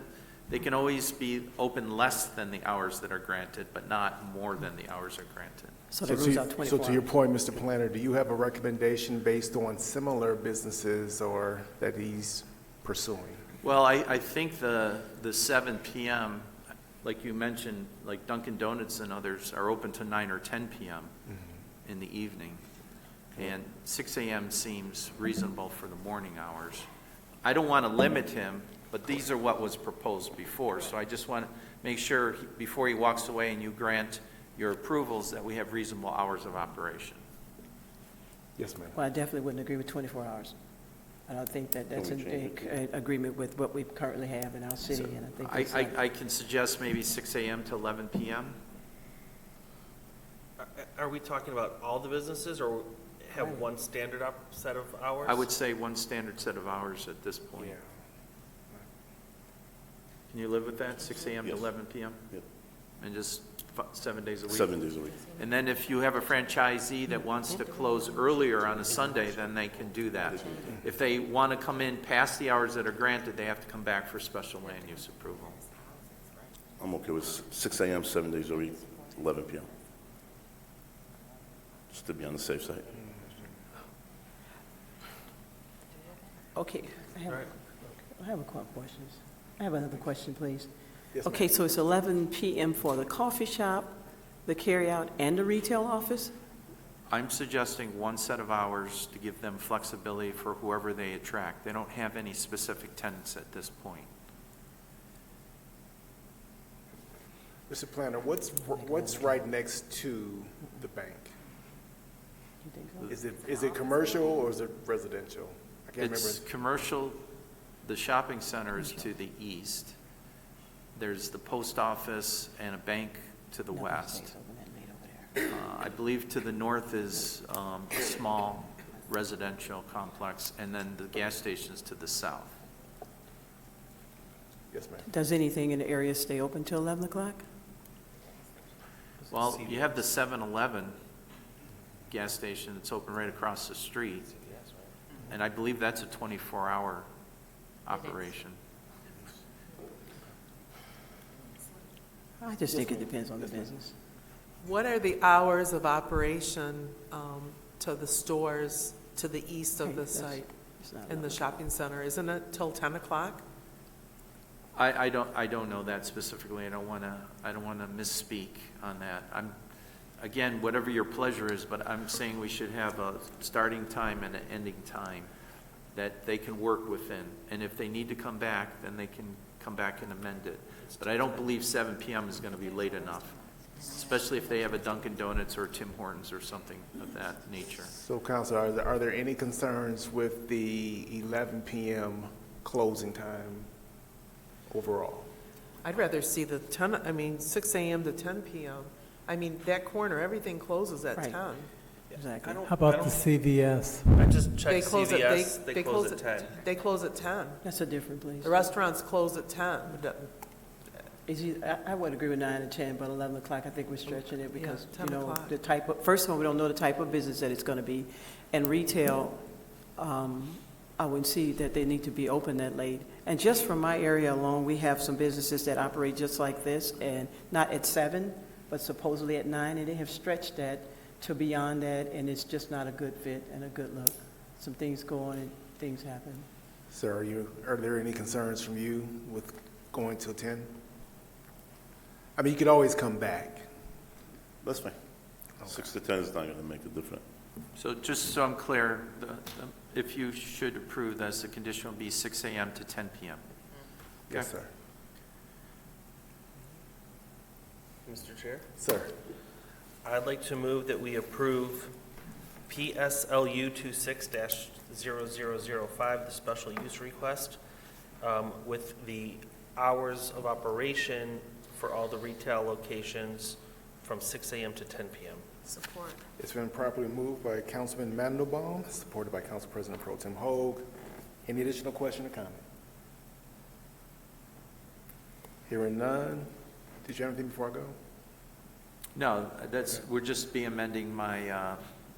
they can always be open less than the hours that are granted, but not more than the hours are granted. So that rules out 24 So to your point, Mr. Planner, do you have a recommendation based on similar businesses or that he's pursuing? Well, I think the 7 p.m., like you mentioned, like Dunkin' Donuts and others are open to 9 or 10 p.m. in the evening. And 6 a.m. seems reasonable for the morning hours. I don't want to limit him, but these are what was proposed before. So I just want to make sure before he walks away and you grant your approvals that we have reasonable hours of operation. Yes, ma'am. Well, I definitely wouldn't agree with 24 hours. I don't think that that's in agreement with what we currently have in our city, and I think I can suggest maybe 6 a.m. to 11 p.m. Are we talking about all the businesses, or have one standard set of hours? I would say one standard set of hours at this point. Yeah. Can you live with that, 6 a.m. to Yes. 11 p.m.? Yep. And just 7 days a week? 7 days a week. And then if you have a franchisee that wants to close earlier on a Sunday, then they can do that. If they want to come in past the hours that are granted, they have to come back for special land use approval. I'm okay with 6 a.m., 7 days a week, 11 p.m. Just to be on the safe side. Okay, I have a couple questions. I have another question, please. Yes, Okay, so it's 11 p.m. for the coffee shop, the carryout, and the retail office? I'm suggesting one set of hours to give them flexibility for whoever they attract. They don't have any specific tenants at this point. Mr. Planner, what's right next to the bank? Is it commercial or is it residential? I can't It's remember. commercial. The shopping center is to the east. There's the post office and a bank to the west. I believe to the north is a small residential complex, and then the gas station's to the south. Yes, ma'am. Does anything in the area stay open till 11 o'clock? Well, you have the 7-Eleven gas station that's open right across the street, and I believe that's a 24-hour operation. I just think it depends on the business. What are the hours of operation to the stores to the east of the site in the shopping center? Isn't it till 10 o'clock? I don't know that specifically. I don't want to misspeak on that. Again, whatever your pleasure is, but I'm saying we should have a starting time and an ending time that they can work within. And if they need to come back, then they can come back and amend it. But I don't believe 7 p.m. is going to be late enough, especially if they have a Dunkin' Donuts or Tim Hortons or something of that nature. So, Counselor, are there any concerns with the 11 p.m. closing time overall? I'd rather see the 6 a.m. to 10 p.m. I mean, that corner, everything closes at 10. Exactly. How about the CVS? I just checked They close at- CVS, they they close at close 10. They close at 10. That's a different place. The restaurants close at 10. I would agree with 9 and 10, but 11 o'clock, I think we're stretching it because, 10 o'clock. the type of, first of all, we don't know the type of business that it's going to be. And retail, I wouldn't see that they need to be open that late. And just from my area alone, we have some businesses that operate just like this, and not at 7, but supposedly at 9, and they have stretched that to beyond that, and it's just not a good fit and a good look. Some things go on and things happen. Sir, are there any concerns from you with going till 10? I mean, you could always come back. That's fine. 6 to 10 is not going to make a difference. So just so I'm clear, if you should approve this, the condition will be 6 a.m. to 10 p.m. Yes, sir. Mr. Chair. Sir. I'd like to move that we approve PSLU 26-0005, the special use request, with the hours of operation for all the retail locations from 6 a.m. to 10 p.m. Support. It's been properly moved by Councilman Mandelbaum, supported by Council President Pro Tem Hoag. Any additional question or comment? Hearing none. Did you have anything before I go? No, we're just be amending my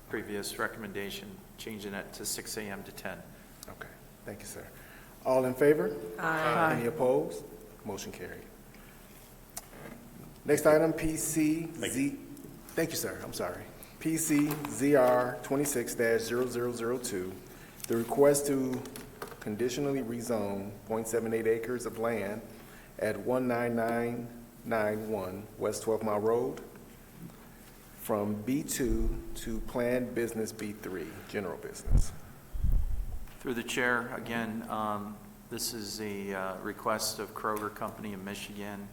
previous recommendation, changing it to 6 a.m. to 10. Okay, thank you, sir. All in favor? Aye. Any opposed? Motion carried. Next item, PCZ. Thank you, sir. I'm sorry. PCZR 26-0002. The request to conditionally rezone 0.78 acres of land at 19991 West 12 Mile Road from B2 to Planned Business B3, General Business. Through the chair, again, this is a request of Kroger Company of Michigan.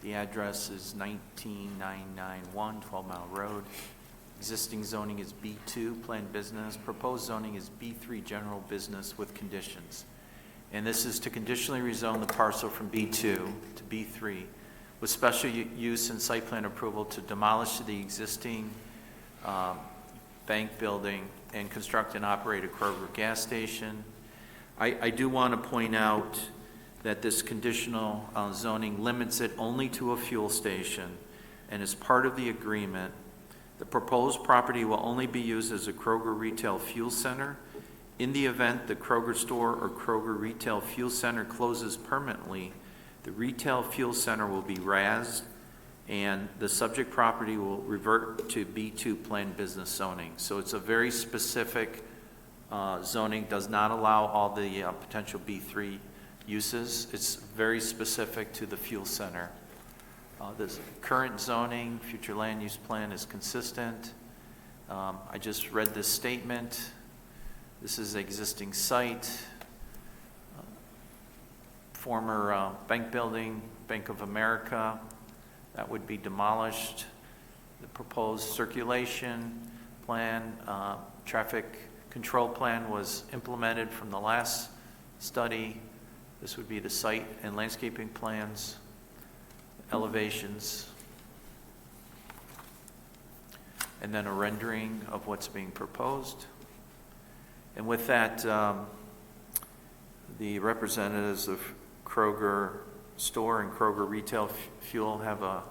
The address is 19991 12 Mile Road. Existing zoning is B2, Planned Business. Proposed zoning is B3, General Business with conditions. And this is to conditionally rezone the parcel from B2 to B3 with special use and site plan approval to demolish the existing bank building and construct and operate a Kroger gas station. I do want to point out that this conditional zoning limits it only to a fuel station, and as part of the agreement, the proposed property will only be used as a Kroger retail fuel center. In the event the Kroger store or Kroger retail fuel center closes permanently, the retail fuel center will be razed and the subject property will revert to B2 Planned Business zoning. So it's a very specific zoning, does not allow all the potential B3 uses. It's very specific to the fuel center. The current zoning, future land use plan is consistent. I just read this statement. This is the existing site. Former bank building, Bank of America, that would be demolished. The proposed circulation plan, traffic control plan was implemented from the last study. This would be the site and landscaping plans, elevations, and then a rendering of what's being proposed. And with that, the representatives of Kroger Store and Kroger Retail Fuel have a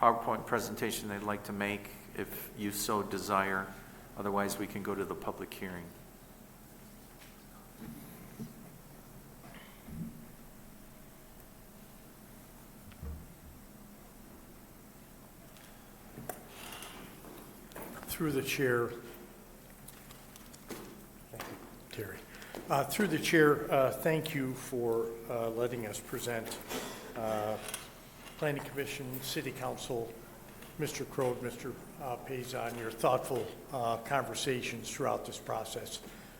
PowerPoint presentation they'd like to make if you so desire. Otherwise, we can go to the public hearing. Through the chair, thank you, Terry. Through the chair, thank you for letting us present Planning Commission, City Council, Mr. Crode, Mr. Pazon, your thoughtful conversations throughout this process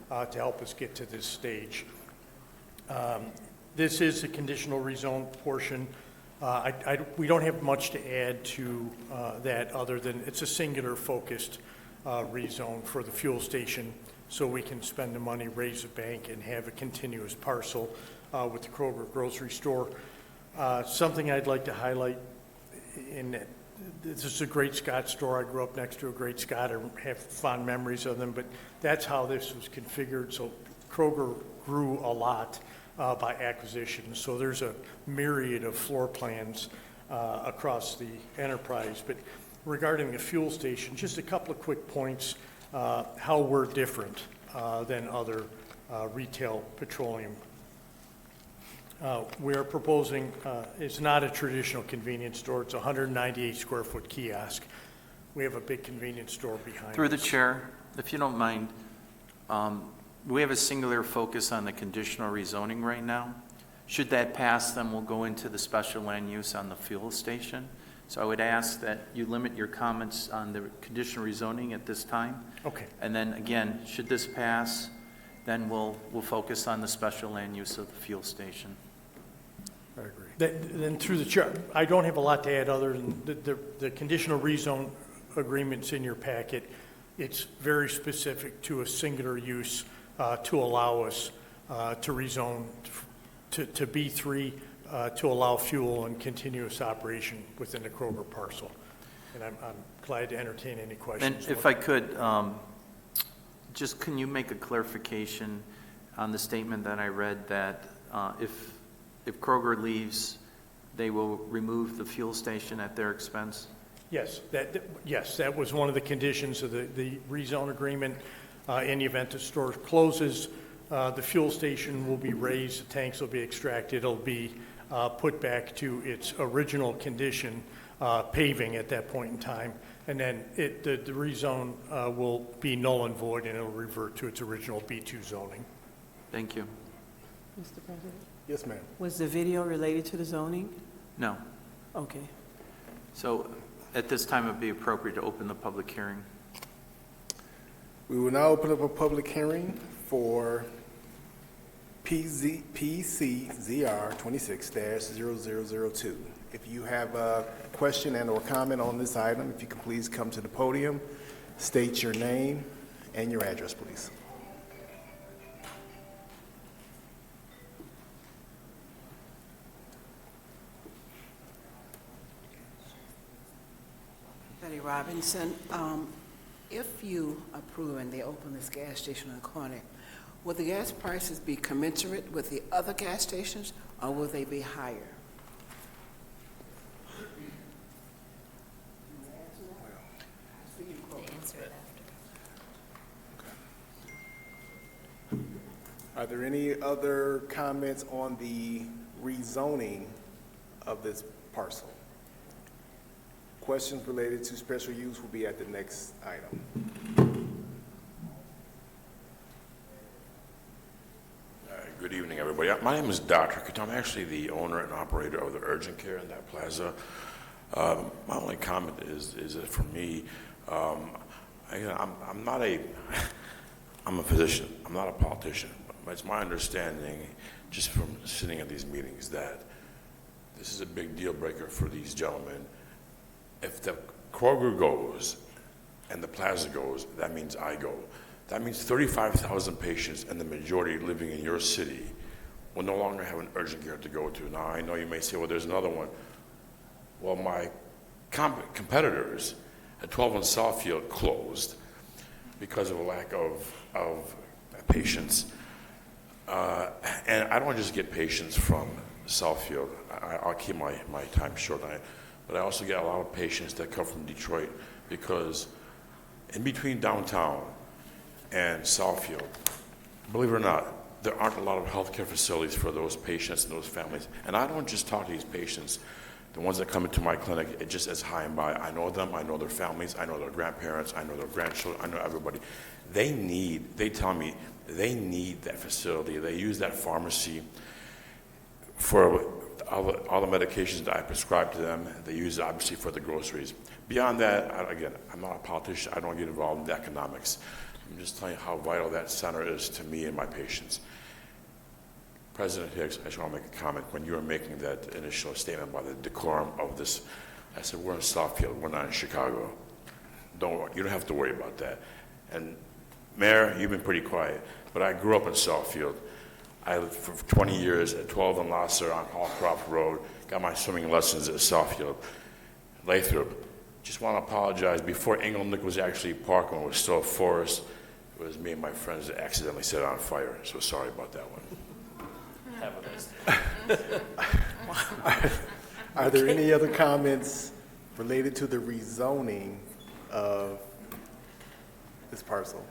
to help us get to this stage. This is the conditional rezone portion. We don't have much to add to that other than it's a singular focused rezone for the fuel station so we can spend the money, raise a bank, and have a continuous parcel with the Kroger grocery store. Something I'd like to highlight in that this is a Great Scott store. I grew up next to a Great Scott. I have fond memories of them, but that's how this was configured. So Kroger grew a lot by acquisition. So there's a myriad of floor plans across the enterprise. But regarding the fuel station, just a couple of quick points how we're different than other retail petroleum. We are proposing, it's not a traditional convenience store. It's a 198 square foot kiosk. We have a big convenience store behind Through the us. chair, if you don't mind, we have a singular focus on the conditional rezoning right now. Should that pass, then we'll go into the special land use on the fuel station. So I would ask that you limit your comments on the conditional rezoning at this time. Okay. And then again, should this pass, then we'll focus on the special land use of the fuel station. I agree. Then through the chair, I don't have a lot to add other than the conditional rezone agreements in your packet. It's very specific to a singular use to allow us to rezone to B3 to allow fuel and continuous operation within the Kroger parcel. And I'm glad to entertain any questions. And if I could, just can you make a clarification on the statement that I read that if Kroger leaves, they will remove the fuel station at their expense? Yes, that was one of the conditions of the rezone agreement. In the event the store closes, the fuel station will be raised, the tanks will be extracted, it'll be put back to its original condition, paving at that point in time, and then the rezone will be null and void, and it'll revert to its original B2 zoning. Thank you. Mr. President? Yes, ma'am. Was the video related to the zoning? No. Okay. So at this time, it would be appropriate to open the public hearing. We will now open up a public hearing for PCZR 26-0002. If you have a question and/or comment on this item, if you can please come to the podium, state your name and your address, please. Betty Robinson, if you approve and they open this gas station on the corner, will the gas prices be commensurate with the other gas stations, or will they be higher? Are there any other comments on the rezoning of this parcel? Questions related to special use will be at the next item. Good evening, everybody. My name is Dr. Kuta. I'm actually the owner and operator of the urgent care in that plaza. My only comment is that for me, I'm a physician. I'm not a politician. But it's my understanding, just from sitting at these meetings, that this is a big deal breaker for these gentlemen. If the Kroger goes and the plaza goes, that means I go. That means 35,000 patients, and the majority living in your city, will no longer have an urgent care to go to. Now, I know you may say, well, there's another one. Well, my competitors at 12 on Southfield closed because of a lack of patients. And I don't just get patients from Southfield. I'll keep my time short on it. But I also get a lot of patients that come from Detroit, because in between downtown and Southfield, believe it or not, there aren't a lot of healthcare facilities for those patients and those families. And I don't just talk to these patients, the ones that come into my clinic, it just as high and by. I know them, I know their families, I know their grandparents, I know their grandchildren, I know everybody. They tell me they need that facility. They use that pharmacy for all the medications that I prescribe to them. They use it obviously for the groceries. Beyond that, again, I'm not a politician. I don't get involved in the economics. I'm just telling you how vital that center is to me and my patients. President Hicks, I just want to make a comment. When you were making that initial statement about the decorum of this, I said, we're in Southfield, we're not in Chicago. Don't worry, you don't have to worry about that. And Mayor, you've been pretty quiet, but I grew up in Southfield. I lived for 20 years at 12 and Lasser on Hallcroft Road, got my swimming lessons at Southfield, Lathrop. Just want to apologize. Before Inglenook was actually park, when it was still a forest, it was me and my friends that accidentally set it on fire, so sorry about that one. Have a nice day. Are there any other comments related to the rezoning of this parcel?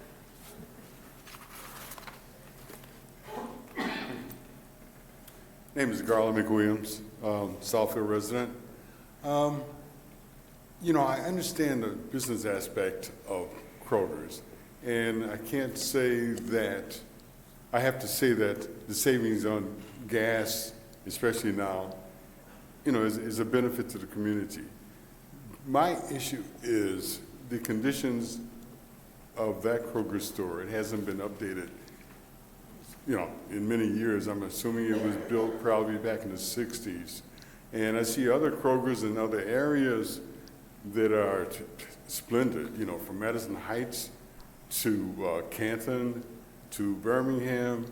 Name is Garland McWilliams, Southfield resident. I understand the business aspect of Kroger's, and I can't say that, I have to say that the savings on gas, especially now, is a benefit to the community. My issue is the conditions of that Kroger store. It hasn't been updated you know, in many years. I'm assuming it was built probably back in the 60s. And I see other Krogers in other areas that are splendid, you know, from Madison Heights to Canton to Birmingham.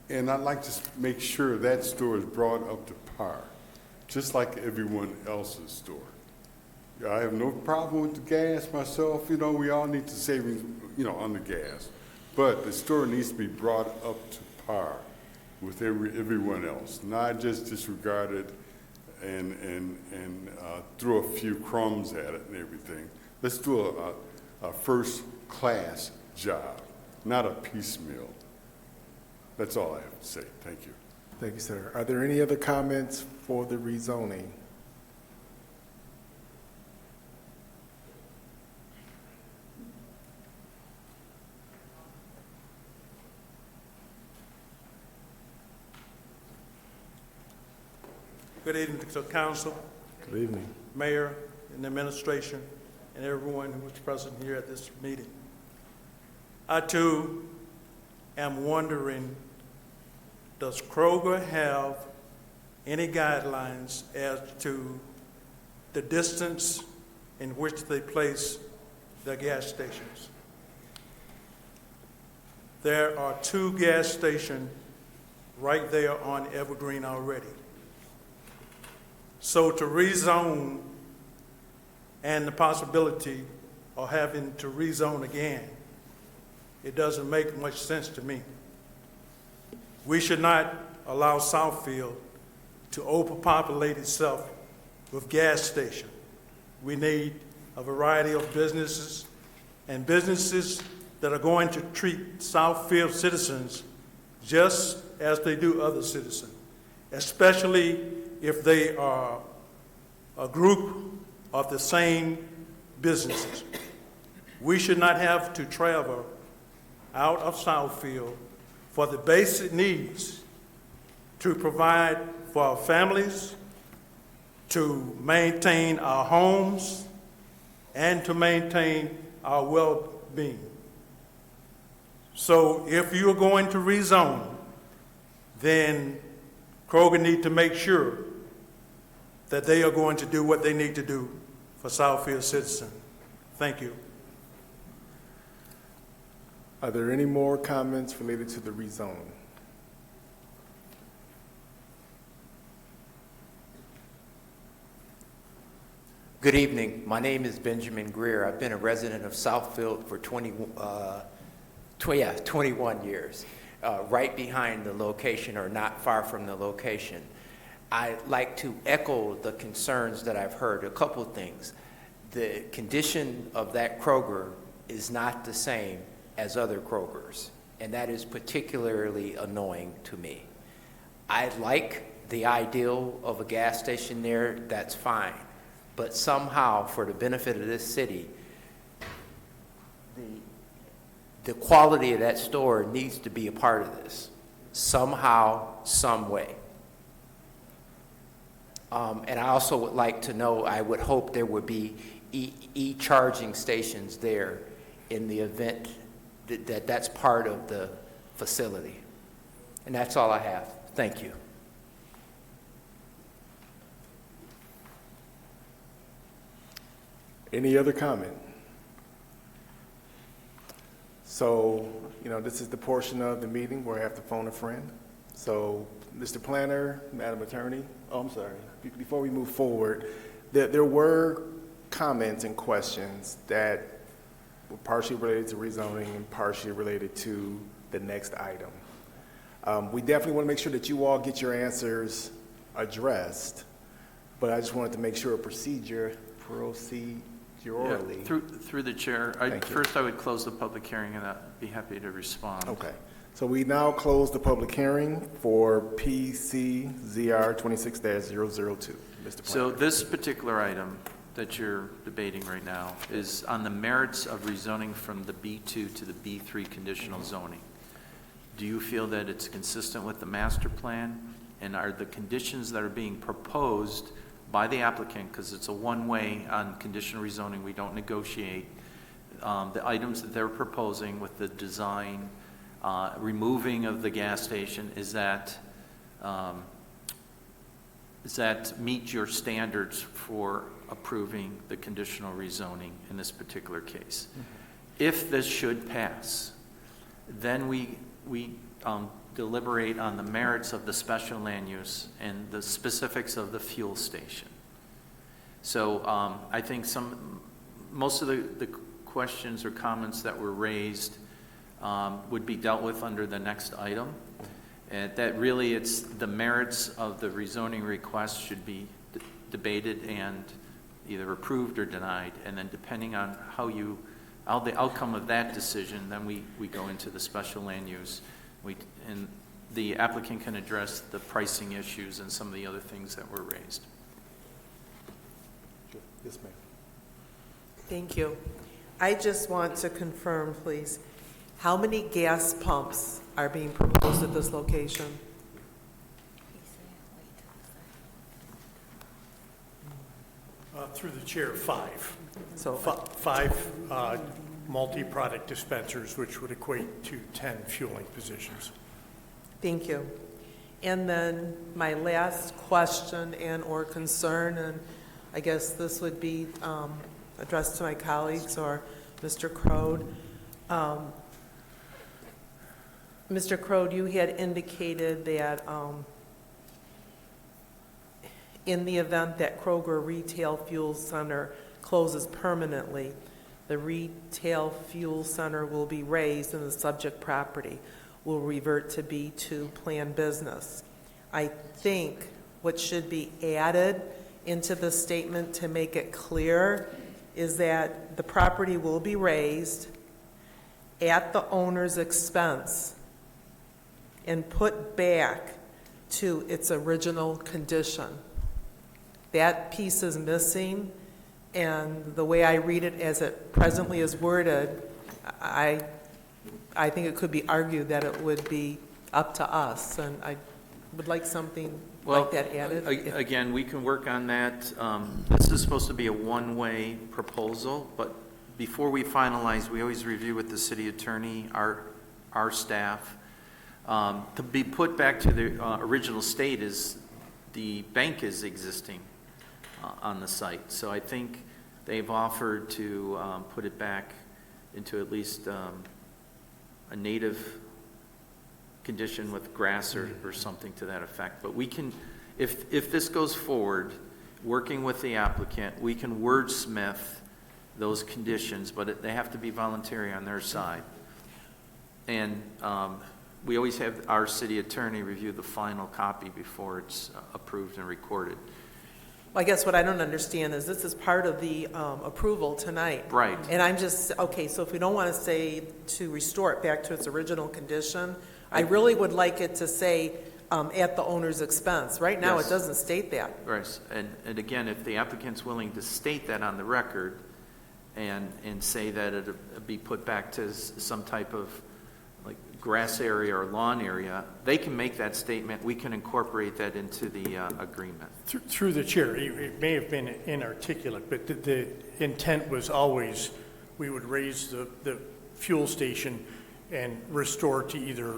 And I'd like to make sure that store is brought up to par, just like everyone else's store. I have no problem with the gas myself. You know, we all need to save, you know, on the gas. But the store needs to be brought up to par with everyone else, not just disregarded and throw a few crumbs at it and everything. Let's do a first-class job, not a piecemeal. That's all I have to say. Thank you. Thank you, sir. Are there any other comments for the rezoning? Good evening to the council, Good evening. mayor, and the administration, and everyone who was present here at this meeting. I too am wondering, does Kroger have any guidelines as to the distance in which they place their gas stations? There are 2 gas stations right there on Evergreen already. So to rezone and the possibility of having to rezone again, it doesn't make much sense to me. We should not allow Southfield to overpopulate itself with gas stations. We need a variety of businesses and businesses that are going to treat Southfield citizens just as they do other citizens, especially if they are a group of the same businesses. We should not have to travel out of Southfield for the basic needs to provide for our families, to maintain our homes, and to maintain our well-being. So if you're going to rezone, then Kroger need to make sure that they are going to do what they need to do for Southfield citizens. Thank you. Are there any more comments related to the rezone? Good evening. My name is Benjamin Greer. I've been a resident of Southfield for 21 years, right behind the location or not far from the location. I'd like to echo the concerns that I've heard. A couple of things. The condition of that Kroger is not the same as other Krogers, and that is particularly annoying to me. I like the ideal of a gas station there, that's fine. But somehow, for the benefit of this city, the quality of that store needs to be a part of this, somehow, some way. And I also would like to know, I would hope there would be e-charging stations there in the event that that's part of the facility. And that's all I have. Thank you. Any other comment? So, you know, this is the portion of the meeting where I have to phone a friend. So, Mr. Planner, Madam Attorney, I'm sorry, before we move forward, there were comments and questions that were partially related to rezoning and partially related to the next item. We definitely want to make sure that you all get your answers addressed, but I just wanted to make sure a procedurally. Through the chair, first I would close the public hearing and I'd be happy to respond. Okay. So we now close the public hearing for PCZR 26-002. Mr. So this particular item that you're debating right now is on the merits of rezoning from the B2 to the B3 conditional zoning. Do you feel that it's consistent with the master plan? And are the conditions that are being proposed by the applicant, because it's a one-way on conditional rezoning, we don't negotiate, the items that they're proposing with the design removing of the gas station, is that meet your standards for approving the conditional rezoning in this particular case? If this should pass, then we deliberate on the merits of the special land use and the specifics of the fuel station. So I think most of the questions or comments that were raised would be dealt with under the next item. And that really, it's the merits of the rezoning request should be debated and either approved or denied. And then depending on how the outcome of that decision, then we go into the special land use. And the applicant can address the pricing issues and some of the other things that were raised. Yes, ma'am. Thank you. I just want to confirm, please, how many gas pumps are being proposed at this location? Through the chair, 5. So 5 multi-product dispensers, which would equate to 10 fueling positions. Thank you. And then my last question and/or concern, and I guess this would be addressed to my colleagues or Mr. Crode. Mr. Crode, you had indicated that in the event that Kroger Retail Fuel Center closes permanently, the retail fuel center will be raised and the subject property will revert to B2 planned business. I think what should be added into the statement to make it clear is that the property will be raised at the owner's expense and put back to its original condition. That piece is missing, and the way I read it as it presently is worded, I think it could be argued that it would be up to us, and I would like something like that added. Again, we can work on that. This is supposed to be a one-way proposal, but before we finalize, we always review with the city attorney, our staff. To be put back to the original state is the bank is existing on the site. So I think they've offered to put it back into at least a native condition with grass or something to that effect. But we can, if this goes forward, working with the applicant, we can wordsmith those conditions, but they have to be voluntary on their side. And we always have our city attorney review the final copy before it's approved and recorded. Well, I guess what I don't understand is this is part of the approval tonight. Right. And I'm just, okay, so if we don't want to say to restore it back to its original condition, I really would like it to say at the owner's expense. Right now, Yes. it doesn't state that. Right. And again, if the applicant's willing to state that on the record and say that it be put back to some type of like grass area or lawn area, they can make that statement. We can incorporate that into the agreement. Through the chair, it may have been inarticulate, but the intent was always we would raise the fuel station and restore to either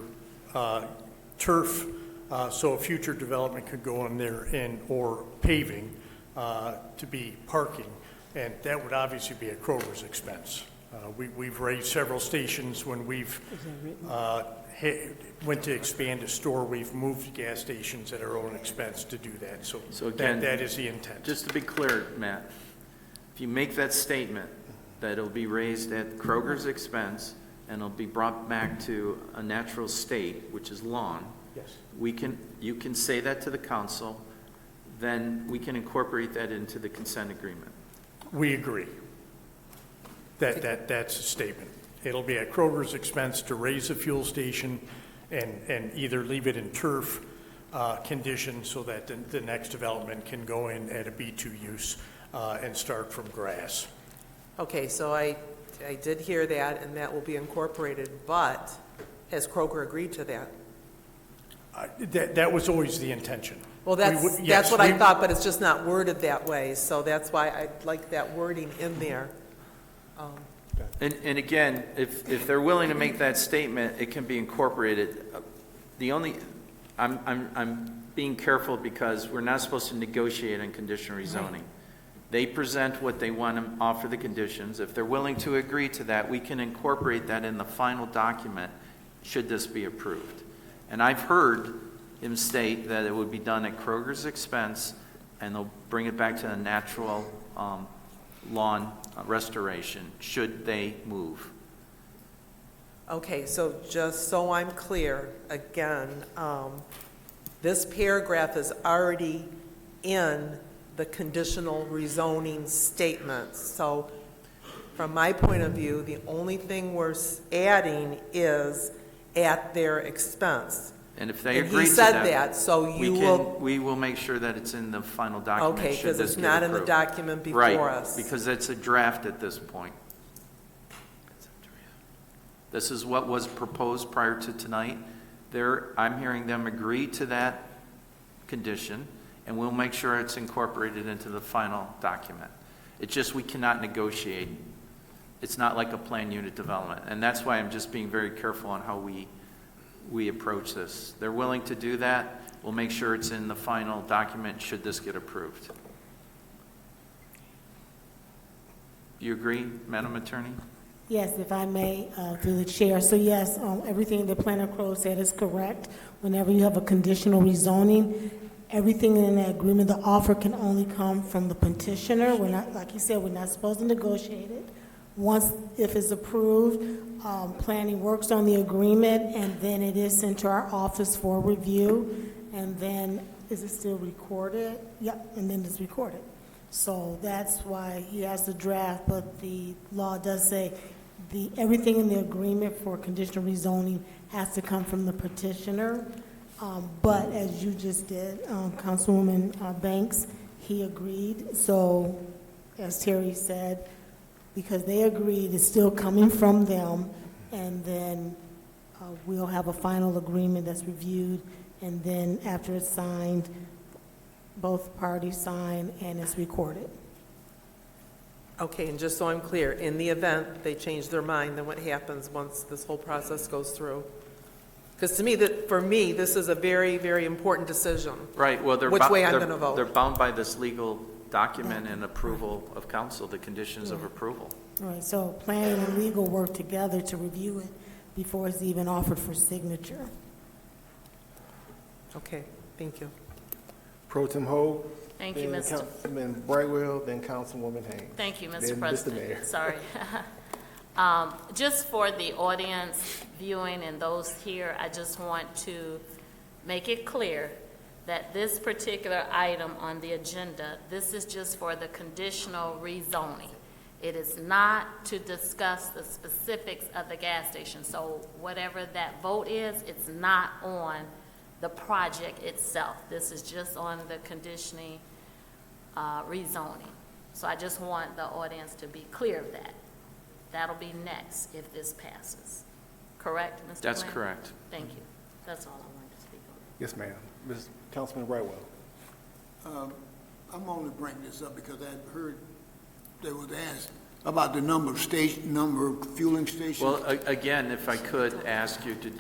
turf, so a future development could go in there, or paving to be parking, and that would obviously be at Kroger's expense. We've raised several stations when we've went to expand a store. We've moved gas stations at our own expense to do that. So again, that is the intent. Just to be clear, Matt, if you make that statement that it'll be raised at Kroger's expense and it'll be brought back to a natural state, which is lawn, yes, you can say that to the council, then we can incorporate that into the consent agreement. We agree. That's a statement. It'll be at Kroger's expense to raise a fuel station and either leave it in turf condition so that the next development can go in at a B2 use and start from grass. Okay, so I did hear that, and that will be incorporated, but has Kroger agreed to that? That was always the intention. Well, that's what I thought, but it's just not worded that way, so that's why I'd like that wording in there. And again, if they're willing to make that statement, it can be incorporated. The only, I'm being careful because we're not supposed to negotiate on conditional rezoning. They present what they want to offer the conditions. If they're willing to agree to that, we can incorporate that in the final document, should this be approved. And I've heard him state that it would be done at Kroger's expense, and they'll bring it back to the natural lawn restoration, should they move. Okay, so just so I'm clear, again, this paragraph is already in the conditional rezoning statements. So from my point of view, the only thing we're adding is at their expense. And if they And agree he to said that, that, so you will. we will make sure that it's in the final document. Okay, should because this it's get not in the approved. document before Right, us. because it's a draft at this point. This is what was proposed prior to tonight. I'm hearing them agree to that condition, and we'll make sure it's incorporated into the final document. It's just we cannot negotiate. It's not like a planned unit development, and that's why I'm just being very careful on how we approach this. They're willing to do that. We'll make sure it's in the final document should this get approved. Do you agree, Madam Attorney? Yes, if I may, through the chair. So yes, everything the planner Crowe said is correct. Whenever you have a conditional rezoning, everything in that agreement, the offer can only come from the petitioner. We're not, like you said, we're not supposed to negotiate it. Once, if it's approved, planning works on the agreement, and then it is sent to our office for review. And then, is it still recorded? Yep, and then it's recorded. So that's why he has the draft, but the law does say everything in the agreement for conditional rezoning has to come from the petitioner. But as you just did, Councilwoman Banks, he agreed. So as Terry said, because they agreed, it's still coming from them, and then we'll have a final agreement that's reviewed, and then after it's signed, both parties sign and it's recorded. Okay, and just so I'm clear, in the event they change their mind, then what happens once this whole process goes through? Because to me, for me, this is a very, very important decision. Right, well, Which way I'm going to vote. They're bound by this legal document and approval of council, the conditions of approval. All right, so planning and legal work together to review it before it's even offered for signature. Okay, thank you. Pro Tem Ho. Thank you, then Mr. Councilman Brightwell, then Councilwoman Haynes. Thank you, then Mr. President. Mr. Mayor. Sorry. Just for the audience viewing and those here, I just want to make it clear that this particular item on the agenda, this is just for the conditional rezoning. It is not to discuss the specifics of the gas station. So whatever that vote is, it's not on the project itself. This is just on the conditioning rezoning. So I just want the audience to be clear of that. That'll be next if this passes. Correct, Mr. That's Glenn? correct. Thank you. That's all I wanted to speak on. Yes, ma'am. Councilman Brightwell. I'm only bringing this up because I heard they was asked about the number of fueling stations. Well, again, if I could ask you to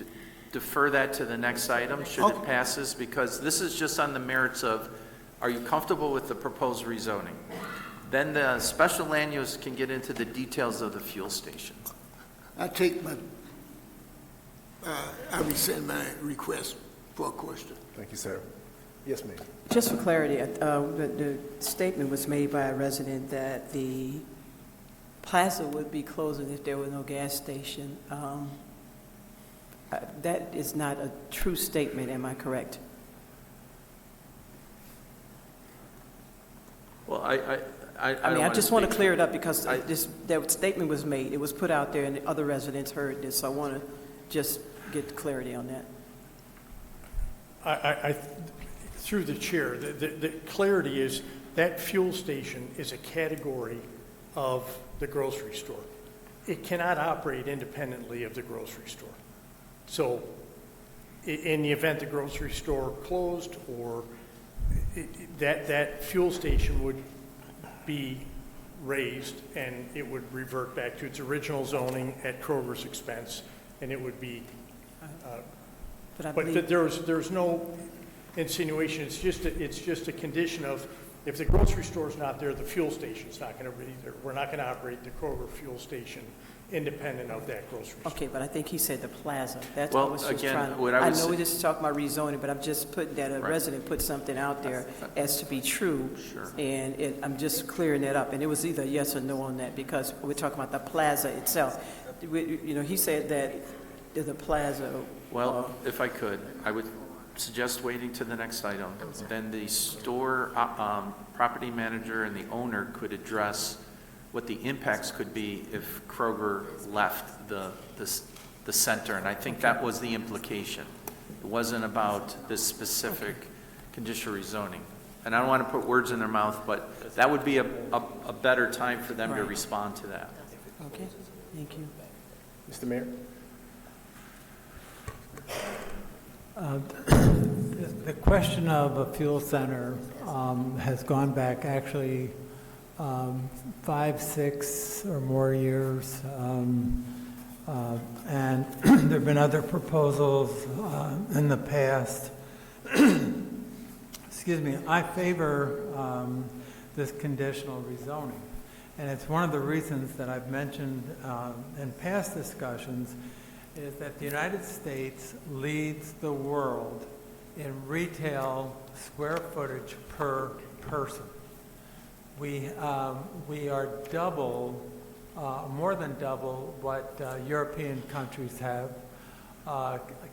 defer that to the next item, should it passes, because this is just on the merits of, are you comfortable with the proposed rezoning? Then the special land use can get into the details of the fuel station. I rescind my request for a question. Thank you, sir. Yes, ma'am. Just for clarity, the statement was made by a resident that the plaza would be closing if there was no gas station. That is not a true statement, am I correct? Well, I just want to clear it up because that statement was made. It was put out there and the other residents heard this, so I want to just get clarity on that. Through the chair, the clarity is that fuel station is a category of the grocery store. It cannot operate independently of the grocery store. So in the event the grocery store closed, or that fuel station would be raised, and it would revert back to its original zoning at Kroger's expense, and it would be, But I but believe, there's no insinuation, it's just a condition of, if the grocery store's not there, the fuel station's not gonna be there. We're not gonna operate the Kroger fuel station independent of that grocery store. okay, but I think he said the plaza. That's Well, what I was just again, trying to. what I was know sa- we just talked about rezoning, but I'm just putting that a Right. resident put something out there as to be true. Sure. And I'm just clearing that up. And it was either yes or no on that, because we're talking about the plaza itself. You know, he said that the plaza. Well, if I could, I would suggest waiting to the next item. Then the store property manager and the owner could address what the impacts could be if Kroger left the center. And I think that was the implication. It wasn't about this specific conditional rezoning. And I don't want to put words in their mouth, but that would be a better time for them to Right. respond to that. Okay, thank you. Mr. Mayor? The question of a fuel center has gone back actually 5, 6 or more years. And there have been other proposals in the past. Excuse me, I favor this conditional rezoning. And it's one of the reasons that I've mentioned in past discussions is that the United States leads the world in retail square footage per person. We are double, more than double what European countries have.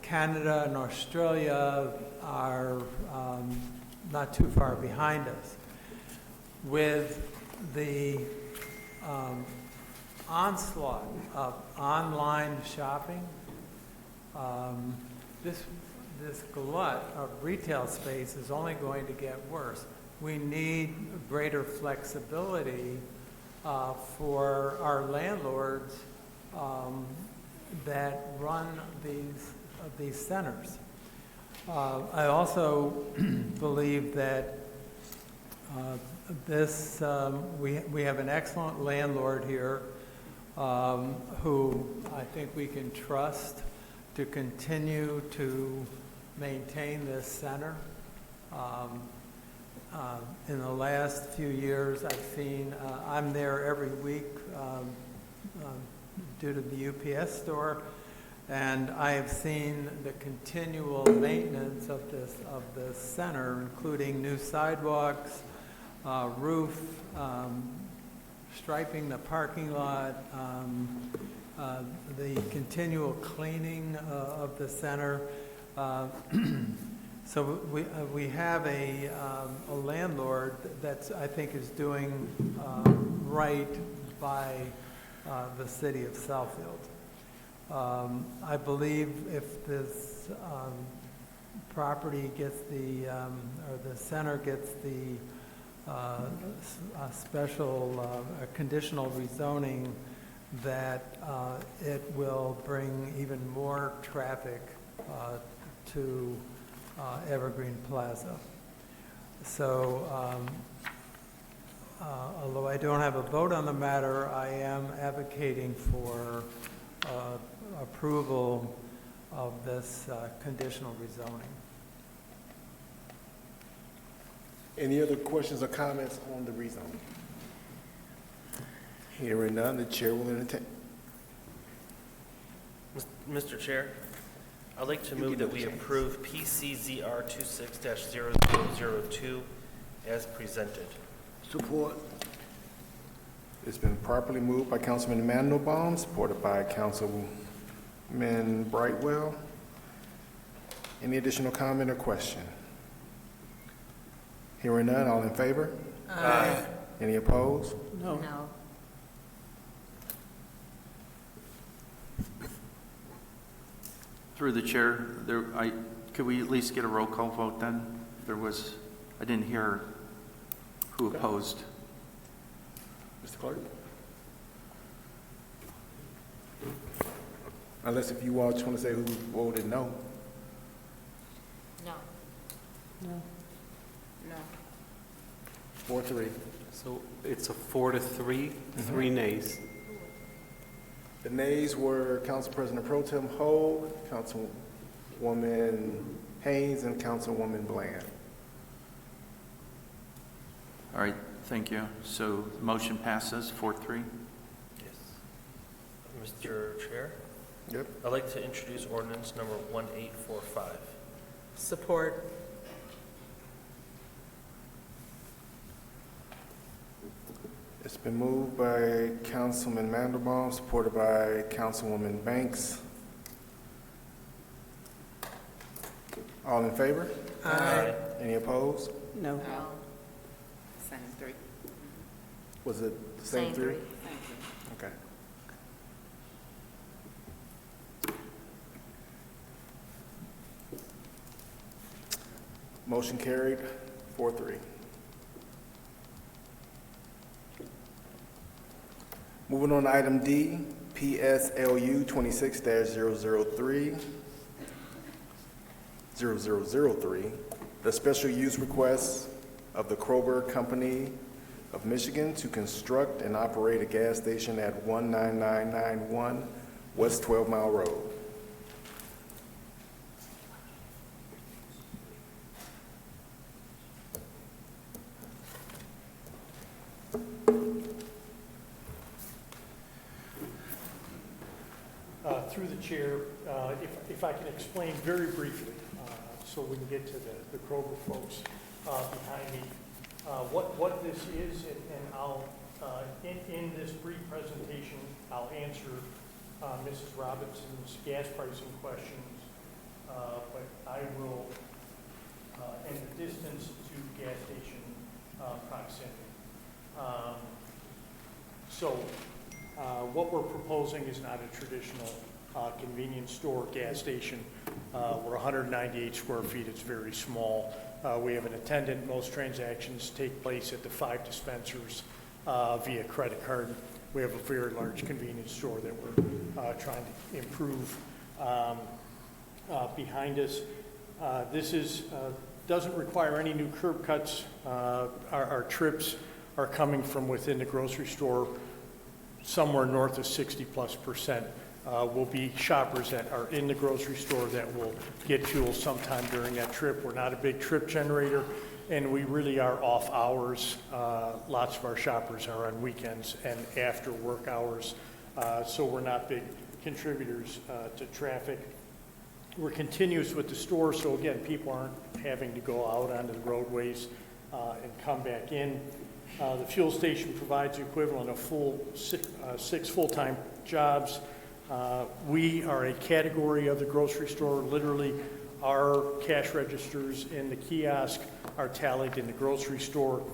Canada and Australia are not too far behind us. With the onslaught of online shopping, this glut of retail space is only going to get worse. We need greater flexibility for our landlords that run these centers. I also believe that we have an excellent landlord here who I think we can trust to continue to maintain this center. In the last few years, I've seen, I'm there every week due to the UPS store, and I have seen the continual maintenance of this center, including new sidewalks, roof, striping the parking lot, the continual cleaning of the center. So we have a landlord that I think is doing right by the city of Southfield. I believe if this property gets or the center gets the special conditional rezoning, that it will bring even more traffic to Evergreen Plaza. So although I don't have a vote on the matter, I am advocating for approval of this conditional rezoning. Any other questions or comments on the rezoning? Hearing none, the chair will entertain. Mr. Chair, I'd like to move that we approve PCZR 26-0002 as presented. Support. It's been properly moved by Councilman Mandelbaum, supported by Councilman Brightwell. Any additional comment or question? Hearing none, all in favor? Aye. Any opposed? No. No. Through the chair, could we at least get a roll call vote then? I didn't hear who opposed. Mr. Clerk? Unless if you all just want to say who voted no. No. No. No. 4-3. So it's a 4-3, 3 nays. The nays were Council President Pro Tem Ho, Councilwoman Haynes, and Councilwoman Bland. All right, thank you. So motion passes 4-3. Yes. Mr. Chair? Yep. I'd like to introduce ordinance number 1845. Support. It's been moved by Councilman Mandelbaum, supported by Councilwoman Banks. All in favor? Aye. Any opposed? No. Same three. Was it the same three? Okay. Motion carried, 4-3. Moving on to item D, PSLU 26-003, the special use request of the Kroger Company of Michigan to construct and operate a gas station at 19991 West 12 Mile Road. Through the chair, if I can explain very briefly, so we can get to the Kroger folks behind me, what this is, and I'll, in this brief presentation, I'll answer Mrs. Robinson's gas pricing questions, but I will, and the distance to gas station proximity. What we're proposing is not a traditional convenience store gas station. We're 198 square feet. It's very small. We have an attendant. Most transactions take place at the 5 dispensers via credit card. We have a very large convenience store that we're trying to improve behind us. This doesn't require any new curb cuts. Our trips are coming from within the grocery store. Somewhere north of 60+% will be shoppers that are in the grocery store that will get fuel sometime during that trip. We're not a big trip generator, and we really are off hours. Lots of our shoppers are on weekends and after work hours, so we're not big contributors to traffic. We're continuous with the store, so again, people aren't having to go out onto the roadways and come back in. The fuel station provides the equivalent of 6 full-time jobs. We are a category of the grocery store. Literally, our cash registers in the kiosk are tallied in the grocery store,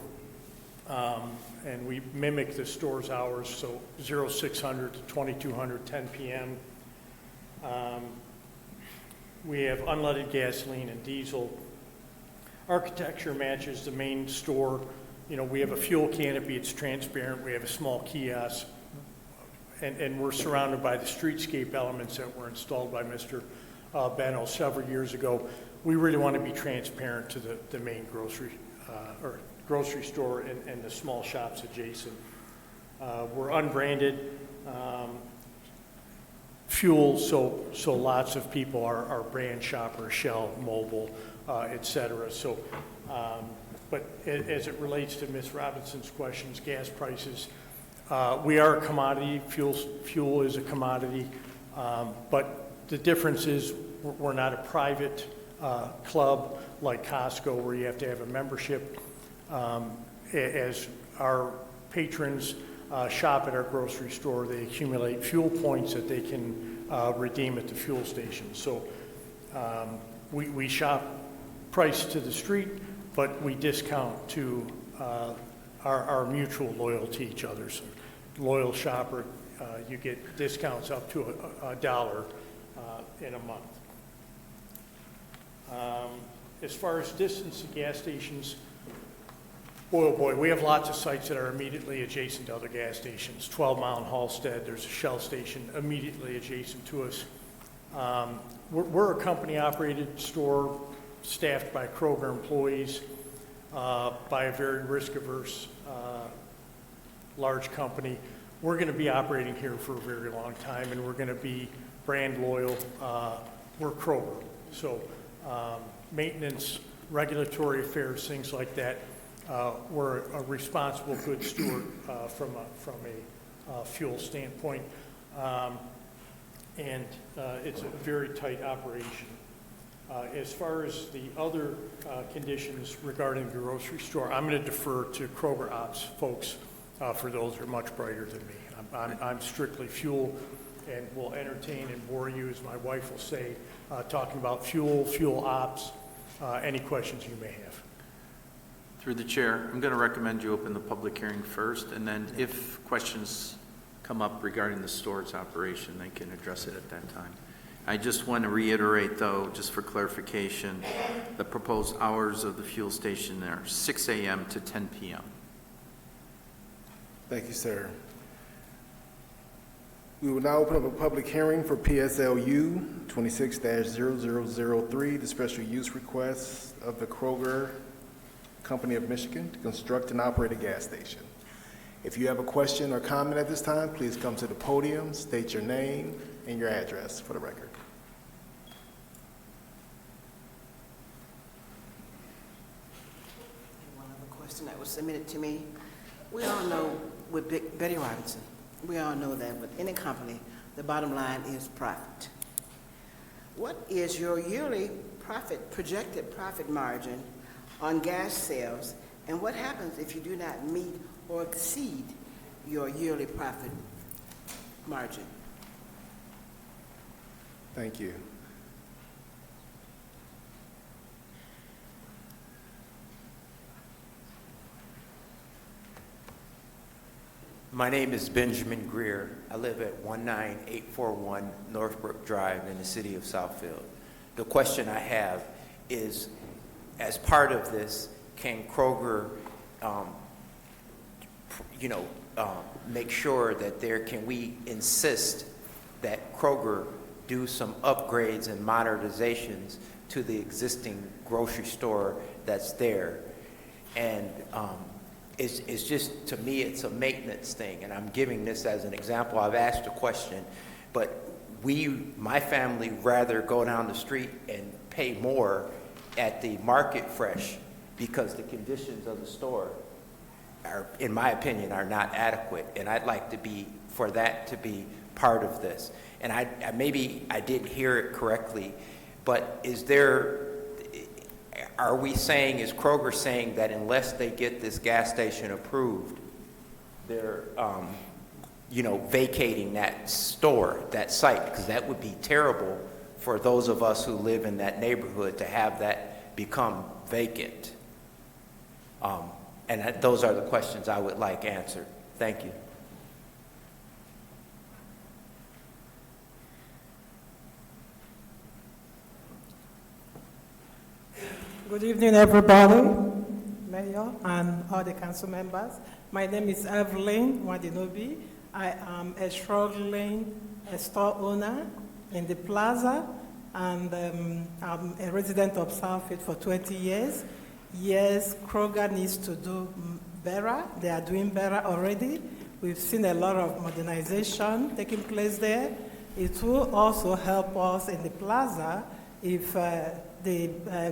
and we mimic the store's hours, so 0600 to 2200, 10 p.m. We have unleaded gasoline and diesel. Architecture matches the main store. You know, we have a fuel canopy, it's transparent, we have a small kiosk, and we're surrounded by the streetscape elements that were installed by Mr. Benno several years ago. We really want to be transparent to the main grocery store and the small shops adjacent. We're unbranded fuel, so lots of people are brand shoppers, Shell, Mobil, et cetera. So. But as it relates to Ms. Robinson's questions, gas prices, we are a commodity. Fuel is a commodity. But the difference is we're not a private club like Costco where you have to have a membership. As our patrons shop at our grocery store, they accumulate fuel points that they can redeem at the fuel station. So we shop price to the street, but we discount to our mutual loyalty to each other. So loyal shopper, you get discounts up to $1 in a month. As far as distance to gas stations, boy, we have lots of sites that are immediately adjacent to other gas stations. 12 Mile in Halstead, there's a Shell station immediately adjacent to us. We're a company-operated store staffed by Kroger employees. by a very risk-averse large company. We're going to be operating here for a very long time, and we're going to be brand loyal. We're Kroger. So maintenance, regulatory affairs, things like that, we're a responsible good steward from a fuel standpoint. And it's a very tight operation. As far as the other conditions regarding the grocery store, I'm going to defer to Kroger Ops folks, for those who are much brighter than me. I'm strictly fuel, and will entertain and bore you, as my wife will say, talking about fuel ops, any questions you may have. Through the chair, I'm going to recommend you open the public hearing first, and then if questions come up regarding the store's operation, they can address it at that time. I just want to reiterate, though, just for clarification, the proposed hours of the fuel station are 6 a.m. to 10 p.m. Thank you, sir. We will now open up a public hearing for PSLU 26-0003, the special use request of the Kroger Company of Michigan to construct and operate a gas station. If you have a question or comment at this time, please come to the podium, state your name and your address for the record. One other question that was submitted to me. We all know with Betty Robinson, we all know that with any company, the bottom line is profit. What is your yearly projected profit margin on gas sales, and what happens if you do not meet or exceed your yearly profit margin? Thank you. My name is Benjamin Greer. I live at 19841 Northbrook Drive in the city of Southfield. The question I have is, as part of this, can Kroger, make sure that can we insist that Kroger do some upgrades and modernizations to the existing grocery store that's there? And it's just, to me, it's a maintenance thing, and I'm giving this as an example. I've asked a question, but my family, rather go down the street and pay more at the Market Fresh because the conditions of the store are, in my opinion, are not adequate, and I'd like for that to be part of this. And maybe I didn't hear it correctly, but is Kroger saying that unless they get this gas station approved, they're, vacating that store, that site? Because that would be terrible for those of us who live in that neighborhood to have that become vacant. And those are the questions I would like answered. Thank you. Good evening, everybody, Mayor and all the council members. My name is Evelyn Wadinobi. I am a struggling store owner in the plaza, and I'm a resident of Southfield for 20 years. Yes, Kroger needs to do better. They are doing better already. We've seen a lot of modernization taking place there. It will also help us in the plaza if the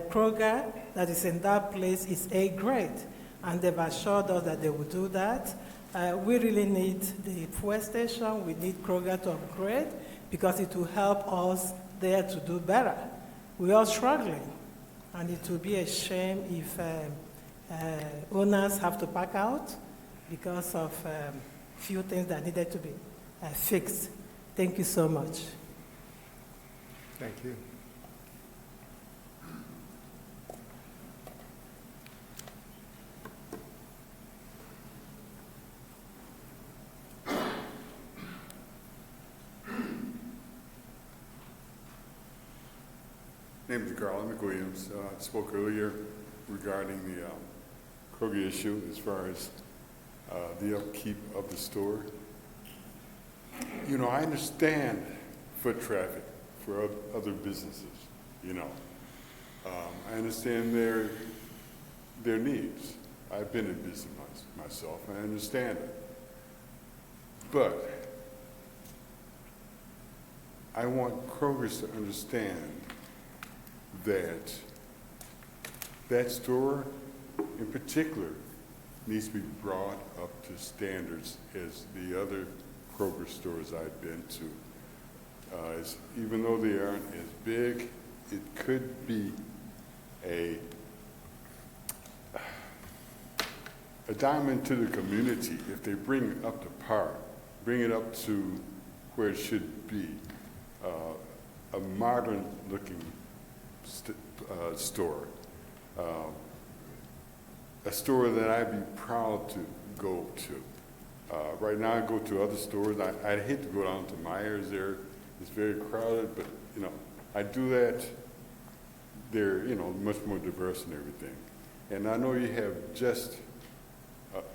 Kroger that is in that place is A grade, and they've assured us that they will do that. We really need the fuel station. We need Kroger to upgrade because it will help us there to do better. We are struggling, and it will be a shame if owners have to back out because of few things that needed to be fixed. Thank you so much. Thank you. My name is Garland McWilliams. I spoke earlier regarding the Kroger issue as far as the upkeep of the store. I understand foot traffic for other businesses, I understand their needs. I've been in business myself, and I understand it. But I want Kroger's to understand that that store in particular needs to be brought up to standards as the other Kroger stores I've been to. Even though they aren't as big, it could be a diamond to the community if they bring it up to par, bring it up to where it should be, a modern-looking store, a store that I'd be proud to go to. Right now, I go to other stores. I'd hate to go down to Myers there. It's very crowded, but, you know, I do that. They're, you know, much more diverse and everything. And I know you have just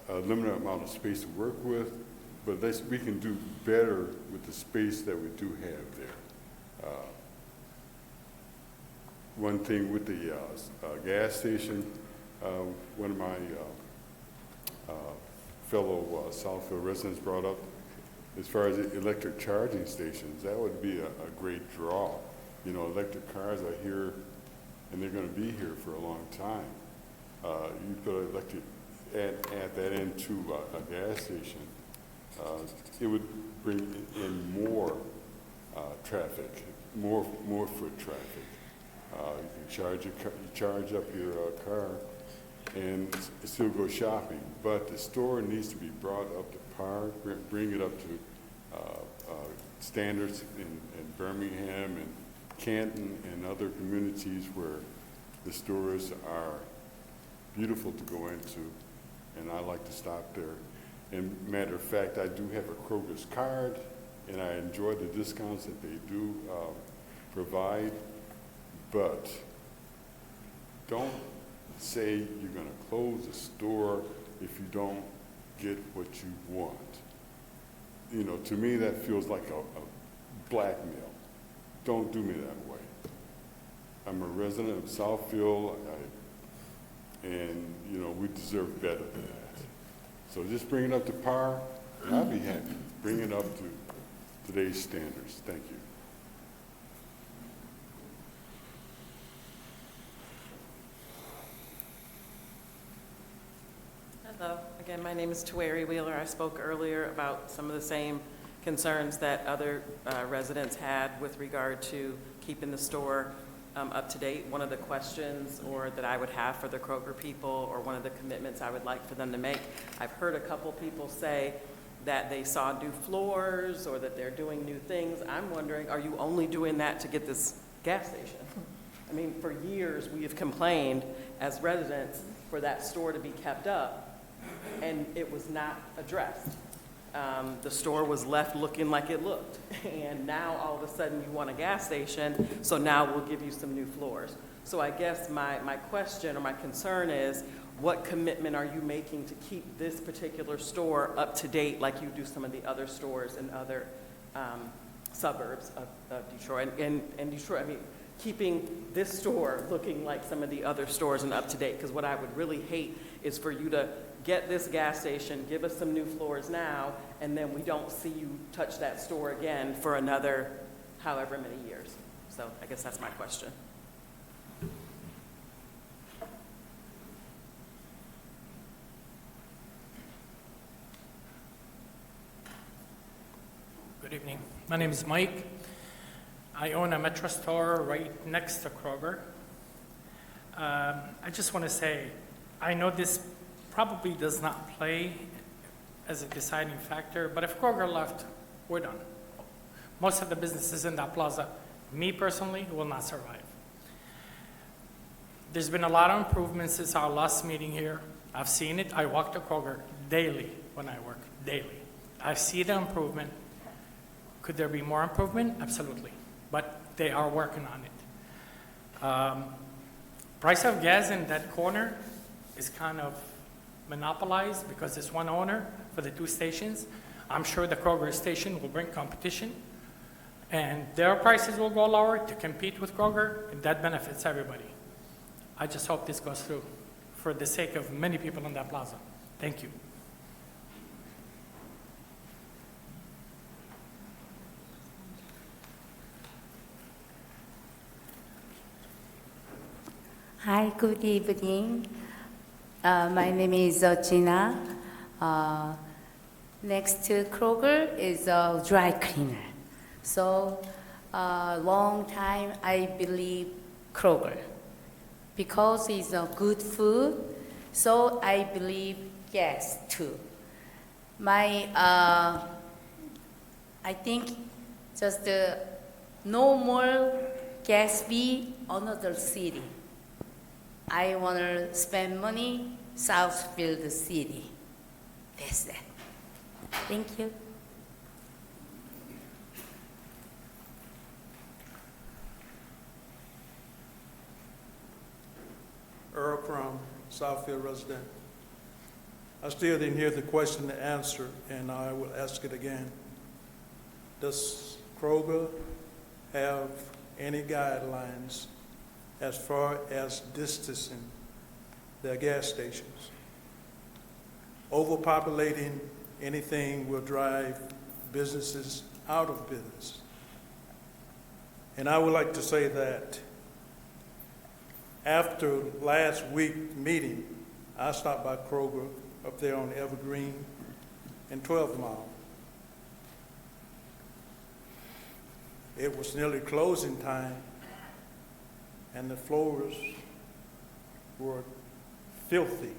a limited amount of space to work with, but we can do better with the space that we do have there. One thing with the gas station, one of my fellow Southfield residents brought up, as far as the electric charging stations, that would be a great draw. You know, electric cars are here, and they're going to be here for a long time. You put electric, add that into a gas station, it would bring in more traffic, more foot traffic. You can charge up your car and still go shopping, but the store needs to be brought up to par, bring it up to standards in Birmingham and Canton and other communities where the stores are beautiful to go into, and I like to stop there. And matter of fact, I do have a Kroger's card, and I enjoy the discounts that they do provide, but don't say you're going to close the store if you don't get what you want. You know, to me, that feels like a blackmail. Don't do me that way. I'm a resident of Southfield, and, you know, we deserve better than that. So just bring it up to par, and I'll be happy. Bring it up to today's standards. Thank you. Hello, again, my name is Tueri Wheeler. I spoke earlier about some of the same concerns that other residents had with regard to keeping the store up to date. One of the questions that I would have for the Kroger people, or one of the commitments I would like for them to make, I've heard a couple people say that they saw new floors or that they're doing new things. I'm wondering, are you only doing that to get this gas station? I mean, for years we have complained as residents for that store to be kept up, and it was not addressed. The store was left looking like it looked, and now all of a sudden you want a gas station, so now we'll give you some new floors. So I guess my question or my concern is, what commitment are you making to keep this particular store up to date like you do some of the other stores in other suburbs of Detroit? And Detroit, I mean, keeping this store looking like some of the other stores and up to date, because what I would really hate is for you to get this gas station, give us some new floors now, and then we don't see you touch that store again for another however many years. So I guess that's my question. Good evening. My name is Mike. I own a Metro store right next to Kroger. I just want to say, I know this probably does not play as a deciding factor, but if Kroger left, we're done. Most of the businesses in that plaza, me personally, will not survive. There's been a lot of improvements since our last meeting here. I've seen it. I walk to Kroger daily when I work, daily. I see the improvement. Could there be more improvement? Absolutely. But they are working on it. Price of gas in that corner is kind of monopolized because it's one owner for the two stations. I'm sure the Kroger station will bring competition, and their prices will go lower to compete with Kroger, and that benefits everybody. I just hope this goes through for the sake of many people in that plaza. Thank you. Hi, good evening. My name is Gina. Next to Kroger is a dry cleaner. So, long time I believe Kroger because it's a good food. So I believe yes too. I think just no more gas fee another city. I want to spend money Southfield City. That's that. Thank you. Earl Crum, Southfield resident. I still didn't hear the question and answer, and I will ask it again. Does Kroger have any guidelines as far as distancing their gas stations? Overpopulating anything will drive businesses out of business. And I would like to say that after last week's meeting, I stopped by Kroger up there on Evergreen and 12 Mile. It was nearly closing time, and the floors were filthy.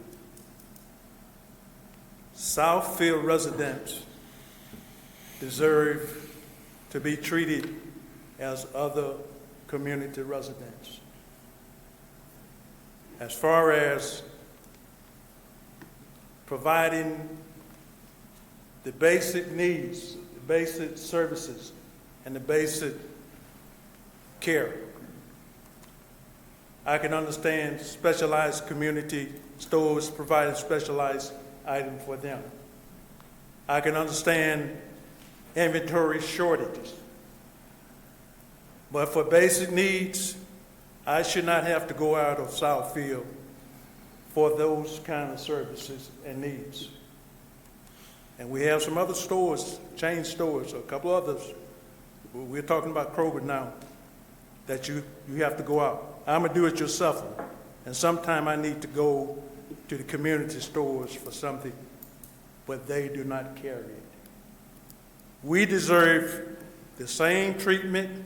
Southfield residents deserve to be treated as other community residents. As far as providing the basic needs, the basic services, and the basic care, I can understand specialized community stores providing specialized items for them. I can understand inventory shortages. But for basic needs, I should not have to go out of Southfield for those kind of services and needs. And we have some other stores, chain stores, a couple others. We're talking about Kroger now, that you have to go out. I'm a do-it-yourselfer, and sometime I need to go to the community stores for something, but they do not carry it. We deserve the same treatment.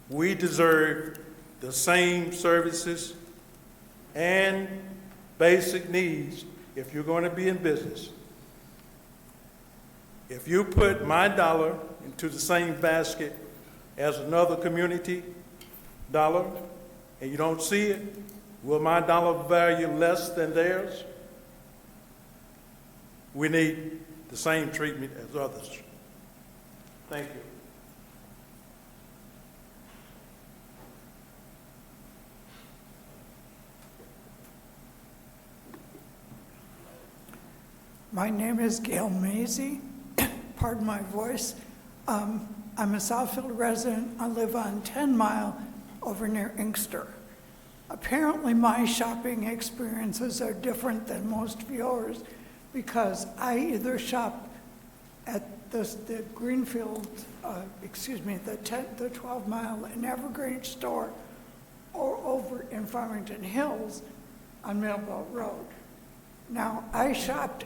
We deserve the same services and basic needs if you're going to be in business. If you put my dollar into the same basket as another community dollar and you don't see it, will my dollar value less than theirs? We need the same treatment as others. Thank you. My name is Gail Mazie. Pardon my voice. I'm a Southfield resident. I live on 10 Mile over near Inkster. Apparently my shopping experiences are different than most viewers because I either shop at the Greenfield, the 12 Mile and Evergreen store or over in Farmington Hills on Middlebelt Road. Now, I shopped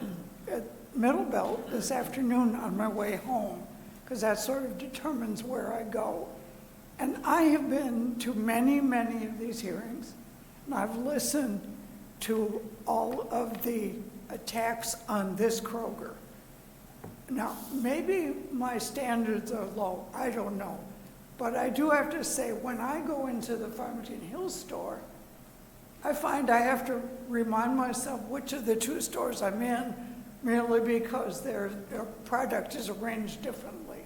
at Middlebelt this afternoon on my way home because that sort of determines where I go. And I have been to many, many of these hearings, and I've listened to all of the attacks on this Kroger. Now, maybe my standards are low, I don't know. But I do have to say, when I go into the Farmington Hills store, I find I have to remind myself which of the two stores I'm in, merely because their product is arranged differently.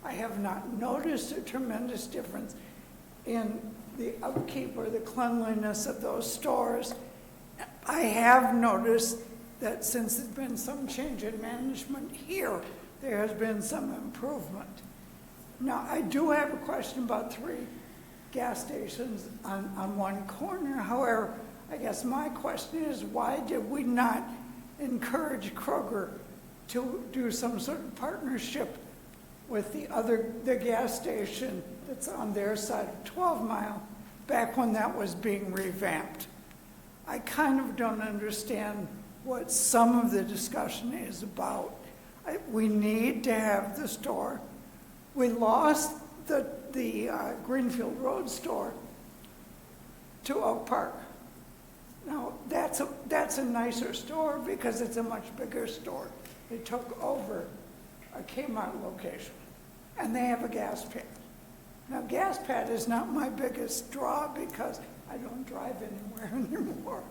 I have not noticed a tremendous difference in the upkeep or the cleanliness of those stores. I have noticed that since there's been some change in management here, there has been some improvement. Now, I do have a question about 3 gas stations on one corner. However, I guess my question is, why did we not encourage Kroger to do some sort of partnership with the gas station that's on their side of 12 Mile, back when that was being revamped? I kind of don't understand what some of the discussion is about. We need to have the store. We lost the Greenfield Road store to Oak Park. Now, that's a nicer store because it's a much bigger store. They took over a Kmart location, and they have a gas pad. Now, gas pad is not my biggest draw because I don't drive anywhere anymore.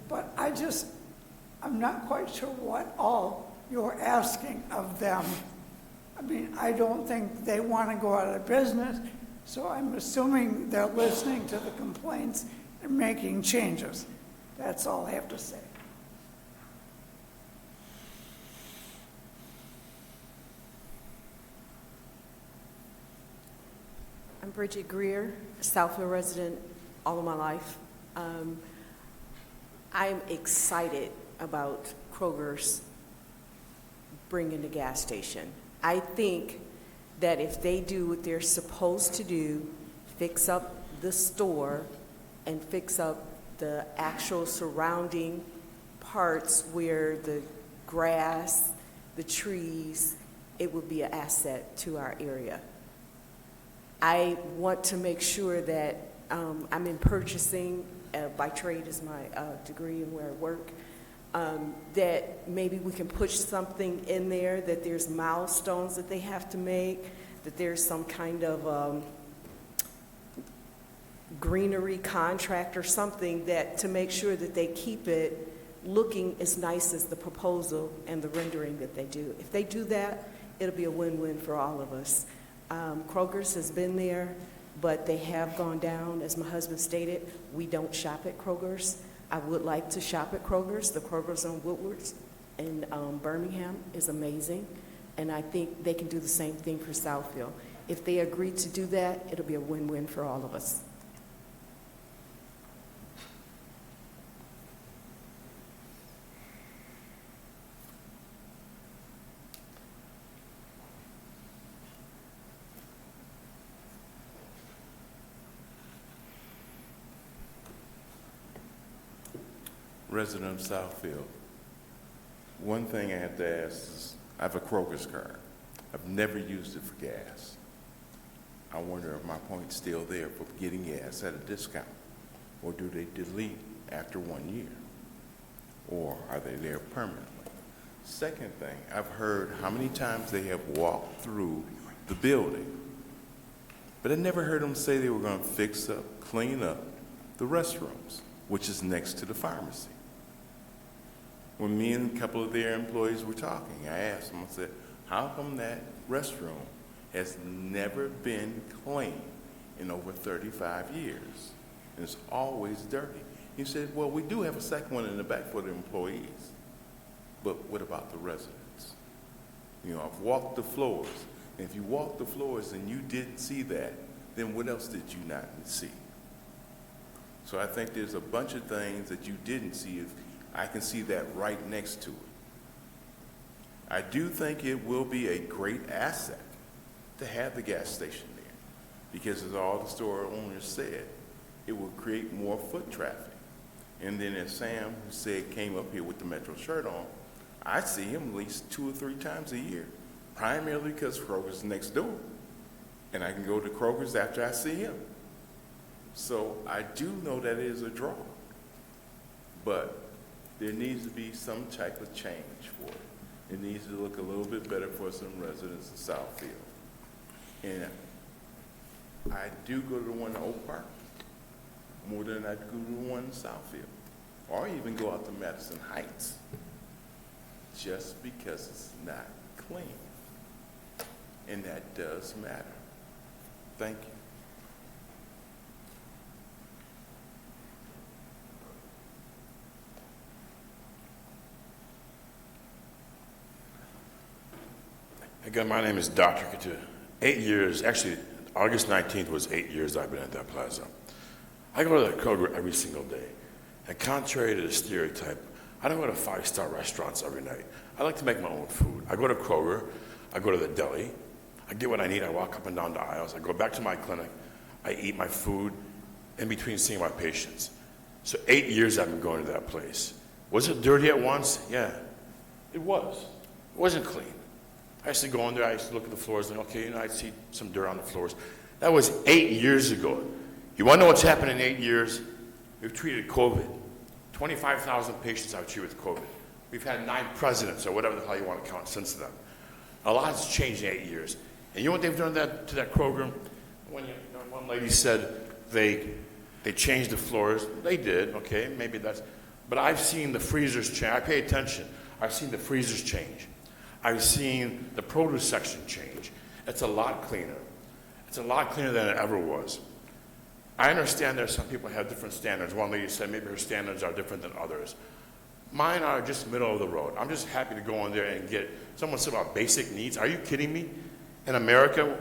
But I'm not quite sure what all you're asking of them. I mean, I don't think they want to go out of business, so I'm assuming they're listening to the complaints and making changes. That's all I have to say. I'm Bridget Greer, Southfield resident all of my life. I'm excited about Kroger's bringing the gas station. I think that if they do what they're supposed to do, fix up the store and fix up the actual surrounding parts where the grass, the trees, it would be an asset to our area. I want to make sure that I'm in purchasing, by trade is my degree and where I work, that maybe we can push something in there, that there's milestones that they have to make, that there's some kind of greenery contract or something that to make sure that they keep it looking as nice as the proposal and the rendering that they do. If they do that, it'll be a win-win for all of us. Kroger's has been there, but they have gone down. As my husband stated, we don't shop at Kroger's. I would like to shop at Kroger's. The Kroger's on Woodwards in Birmingham is amazing, and I think they can do the same thing for Southfield. If they agree to do that, it'll be a win-win for all of us. Resident of Southfield. One thing I have to ask is, I have a Kroger's card. I've never used it for gas. I wonder if my point's still there for getting gas at a discount, or do they delete after 1 year? Or are they there permanently? Second thing, I've heard how many times they have walked through the building, but I never heard them say they were going to fix up, clean up the restrooms, which is next to the pharmacy. When me and a couple of their employees were talking, I asked them, I said, how come that restroom has never been cleaned in over 35 years? And it's always dirty. He said, well, we do have a second one in the back for the employees, but what about the residents? You know, I've walked the floors, and if you walked the floors and you didn't see that, then what else did you not see? So I think there's a bunch of things that you didn't see. If I can see that right next to it. I do think it will be a great asset to have the gas station there, because as all the store owners said, it will create more foot traffic. And then as Sam, who said, came up here with the Metro shirt on, I see him at least 2 or 3 times a year, primarily because Kroger's next door. And I can go to Kroger's after I see him. So I do know that it is a draw, but there needs to be some type of change for it. It needs to look a little bit better for some residents of Southfield. And I do go to the one in Oak Park more than I go to the one in Southfield, or even go out to Madison Heights, just because it's not clean. And that does matter. Thank you. Again, my name is Dr. Couture. 8 years, actually, August 19th was 8 years I've been at that plaza. I go to that Kroger every single day. And contrary to the stereotype, I don't go to five-star restaurants every night. I like to make my own food. I go to Kroger, I go to the deli, I get what I need, I walk up and down the aisles, I go back to my clinic, I eat my food in between seeing my patients. So 8 years I've been going to that place. Was it dirty at once? Yeah, it was. It wasn't clean. I used to go in there, I used to look at the floors, and okay, I'd see some dirt on the floors. That was 8 years ago. You want to know what's happened in 8 years? We've treated COVID. 25,000 patients I've treated with COVID. We've had 9 presidents, or whatever the hell you want to count, since then. A lot has changed in 8 years. And you know what they've done to that Kroger? When one lady said they changed the floors. They did, okay, maybe that's... But I've seen the freezers change. I pay attention. I've seen the freezers change. I've seen the produce section change. It's a lot cleaner. It's a lot cleaner than it ever was. I understand there's some people who have different standards. One lady said maybe her standards are different than others. Mine are just middle of the road. I'm just happy to go in there and get, someone said about basic needs. Are you kidding me? In America,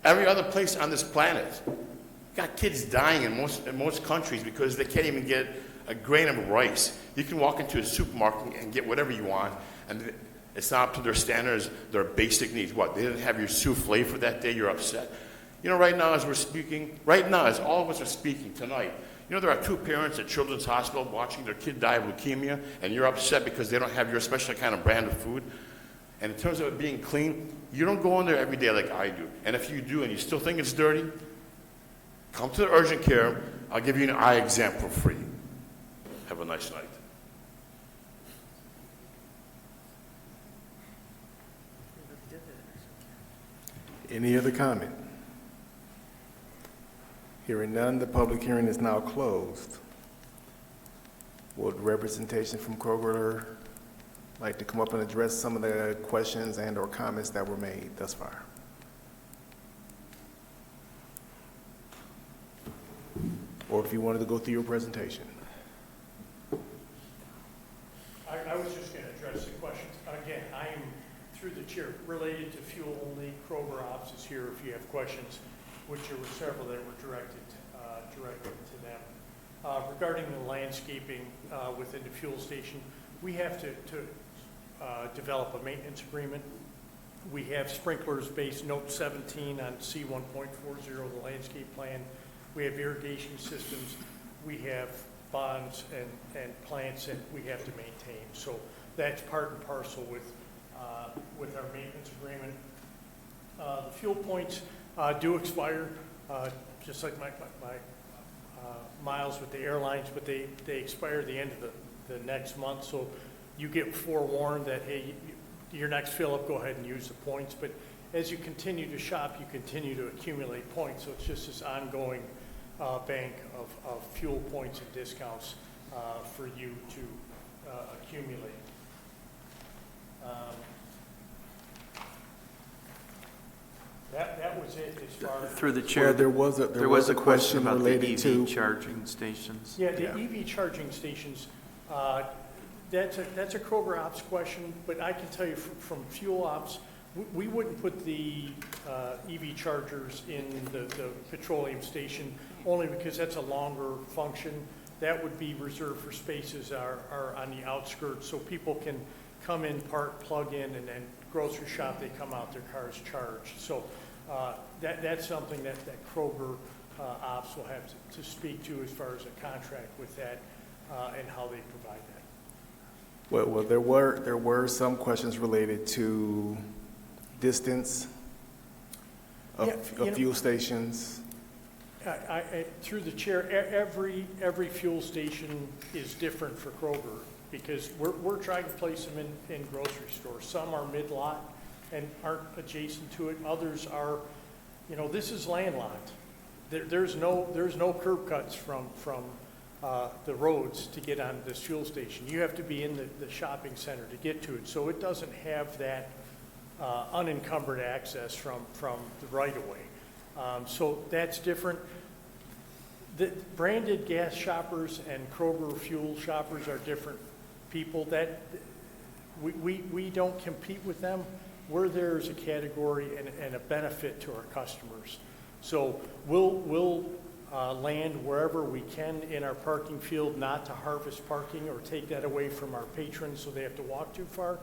every other place on this planet, got kids dying in most countries because they can't even get a grain of rice. You can walk into a supermarket and get whatever you want, and it's not up to their standards, their basic needs. What, they didn't have your souffle for that day, you're upset? You know, right now as we're speaking, right now as all of us are speaking tonight, you know there are 2 parents at Children's Hospital watching their kid die of leukemia, and you're upset because they don't have your special kind of brand of food? And in terms of it being clean, you don't go in there every day like I do. And if you do and you still think it's dirty, come to the urgent care. I'll give you an eye exam for free. Have a nice night. Any other comment? Hearing none, the public hearing is now closed. Would representation from Kroger like to come up and address some of the questions and/or comments that were made thus far? Or if you wanted to go through your presentation. I was just going to address the questions. Again, I am, through the chair, related to fuel only. Kroger Ops is here if you have questions, which there were several that were directed to them. Regarding the landscaping within the fuel station, we have to develop a maintenance agreement. We have sprinklers based note 17 on C1.40, the landscape plan. We have irrigation systems. We have bonds and plants that we have to maintain. So that's part and parcel with our maintenance agreement. The fuel points do expire, just like my miles with the airlines, but they expire at the end of the next month. So you get forewarned that, hey, your next fill up, go ahead and use the points. But as you continue to shop, you continue to accumulate points. So it's just this ongoing bank of fuel points and discounts for you to accumulate. That was it as far as... Through the chair, Well, there was a question about the related to... EV charging stations. Yeah, the EV charging stations, that's a Kroger Ops question, but I can tell you from Fuel Ops, we wouldn't put the EV chargers in the petroleum station only because that's a longer function. That would be reserved for spaces are on the outskirts, so people can come in, park, plug in, and then grocery shop, they come out, their car's charged. So that's something that Kroger Ops will have to speak to as far as a contract with that and how they provide that. Well, there were some questions related to distance of fuel stations. Through the chair, every fuel station is different for Kroger because we're trying to place them in grocery stores. Some are mid-lot and aren't adjacent to it. Others are, this is landlocked. There's no curb cuts from the roads to get onto this fuel station. You have to be in the shopping center to get to it. So it doesn't have that unencumbered access from the right-of-way. So that's different. The branded gas shoppers and Kroger fuel shoppers are different people. That we don't compete with them. We're there as a category and a benefit to our customers. So we'll land wherever we can in our parking field, not to harvest parking or take that away from our patrons so they have to walk too far.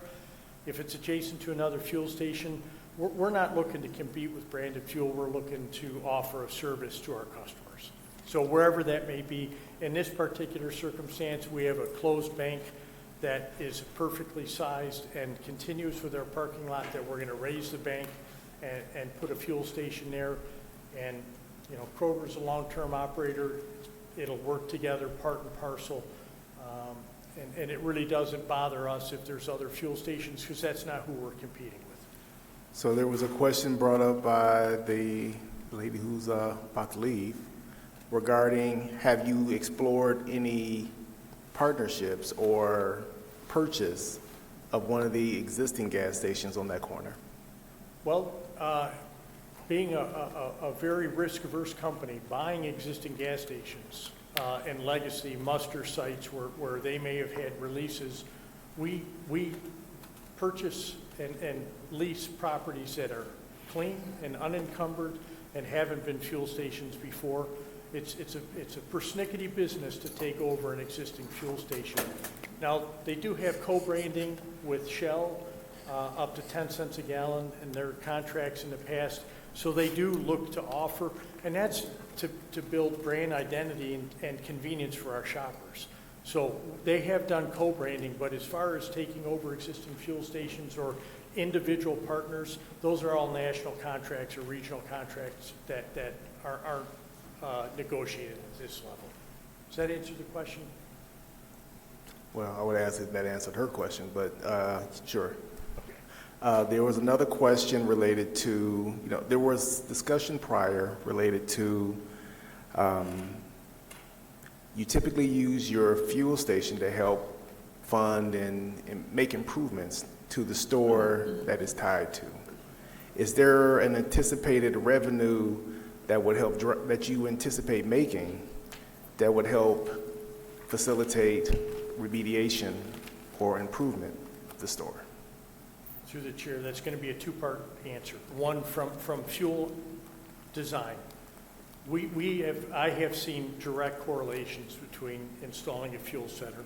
If it's adjacent to another fuel station, we're not looking to compete with branded fuel. We're looking to offer a service to our customers. So wherever that may be, in this particular circumstance, we have a closed bank that is perfectly sized and continuous with our parking lot, that we're going to raise the bank and put a fuel station there. And, you know, Kroger's a long-term operator. It'll work together, part and parcel. And it really doesn't bother us if there's other fuel stations, because that's not who we're competing with. So there was a question brought up by the lady who's about to leave regarding, have you explored any partnerships or purchase of one of the existing gas stations on that corner? Well, being a very risk-averse company, buying existing gas stations and legacy muster sites where they may have had releases, we purchase and lease properties that are clean and unencumbered and haven't been fuel stations before. It's a persnickety business to take over an existing fuel station. Now, they do have co-branding with Shell, up to 10 cents a gallon in their contracts in the past. So they do look to offer, and that's to build brand identity and convenience for our shoppers. So they have done co-branding, but as far as taking over existing fuel stations or individual partners, those are all national contracts or regional contracts that are negotiated at this level. Does that answer the question? Well, I would ask if that answered her question, but sure. There was another question related to, there was discussion prior related to, you typically use your fuel station to help fund and make improvements to the store that is tied to. Is there an anticipated revenue that would help, that you anticipate making, that would help facilitate remediation or improvement of the store? Through the chair, that's going to be a two-part answer. One from fuel design. I have seen direct correlations between installing a fuel center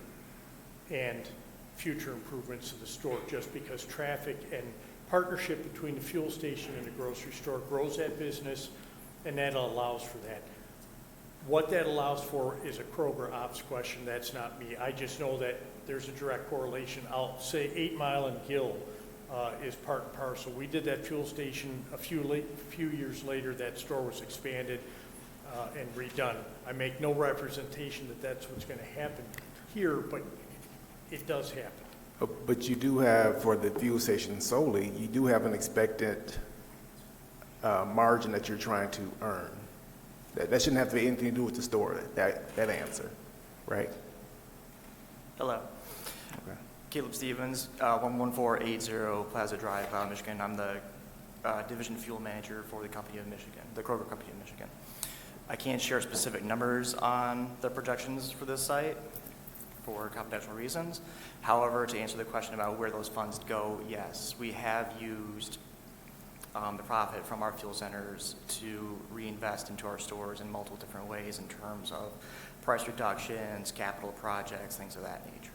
and future improvements to the store, just because traffic and partnership between the fuel station and the grocery store grows that business, and that allows for that. What that allows for is a Kroger ops question. That's not me. I just know that there's a direct correlation. I'll say 8 Mile and Gill is part and parcel. We did that fuel station a few years later. That store was expanded and redone. I make no representation that that's what's going to happen here, but it does happen. But you do have, for the fuel station solely, you do have an expected margin that you're trying to earn. That shouldn't have to be anything to do with the store, that answer, right? Hello. Okay. Caleb Stevens, 11480 Plaza Drive, Michigan. I'm the Division Fuel Manager for the Company of Michigan, the Kroger Company of Michigan. I can't share specific numbers on the projections for this site for confidential reasons. However, to answer the question about where those funds go, yes, we have used the profit from our fuel centers to reinvest into our stores in multiple different ways in terms of price reductions, capital projects, things of that nature.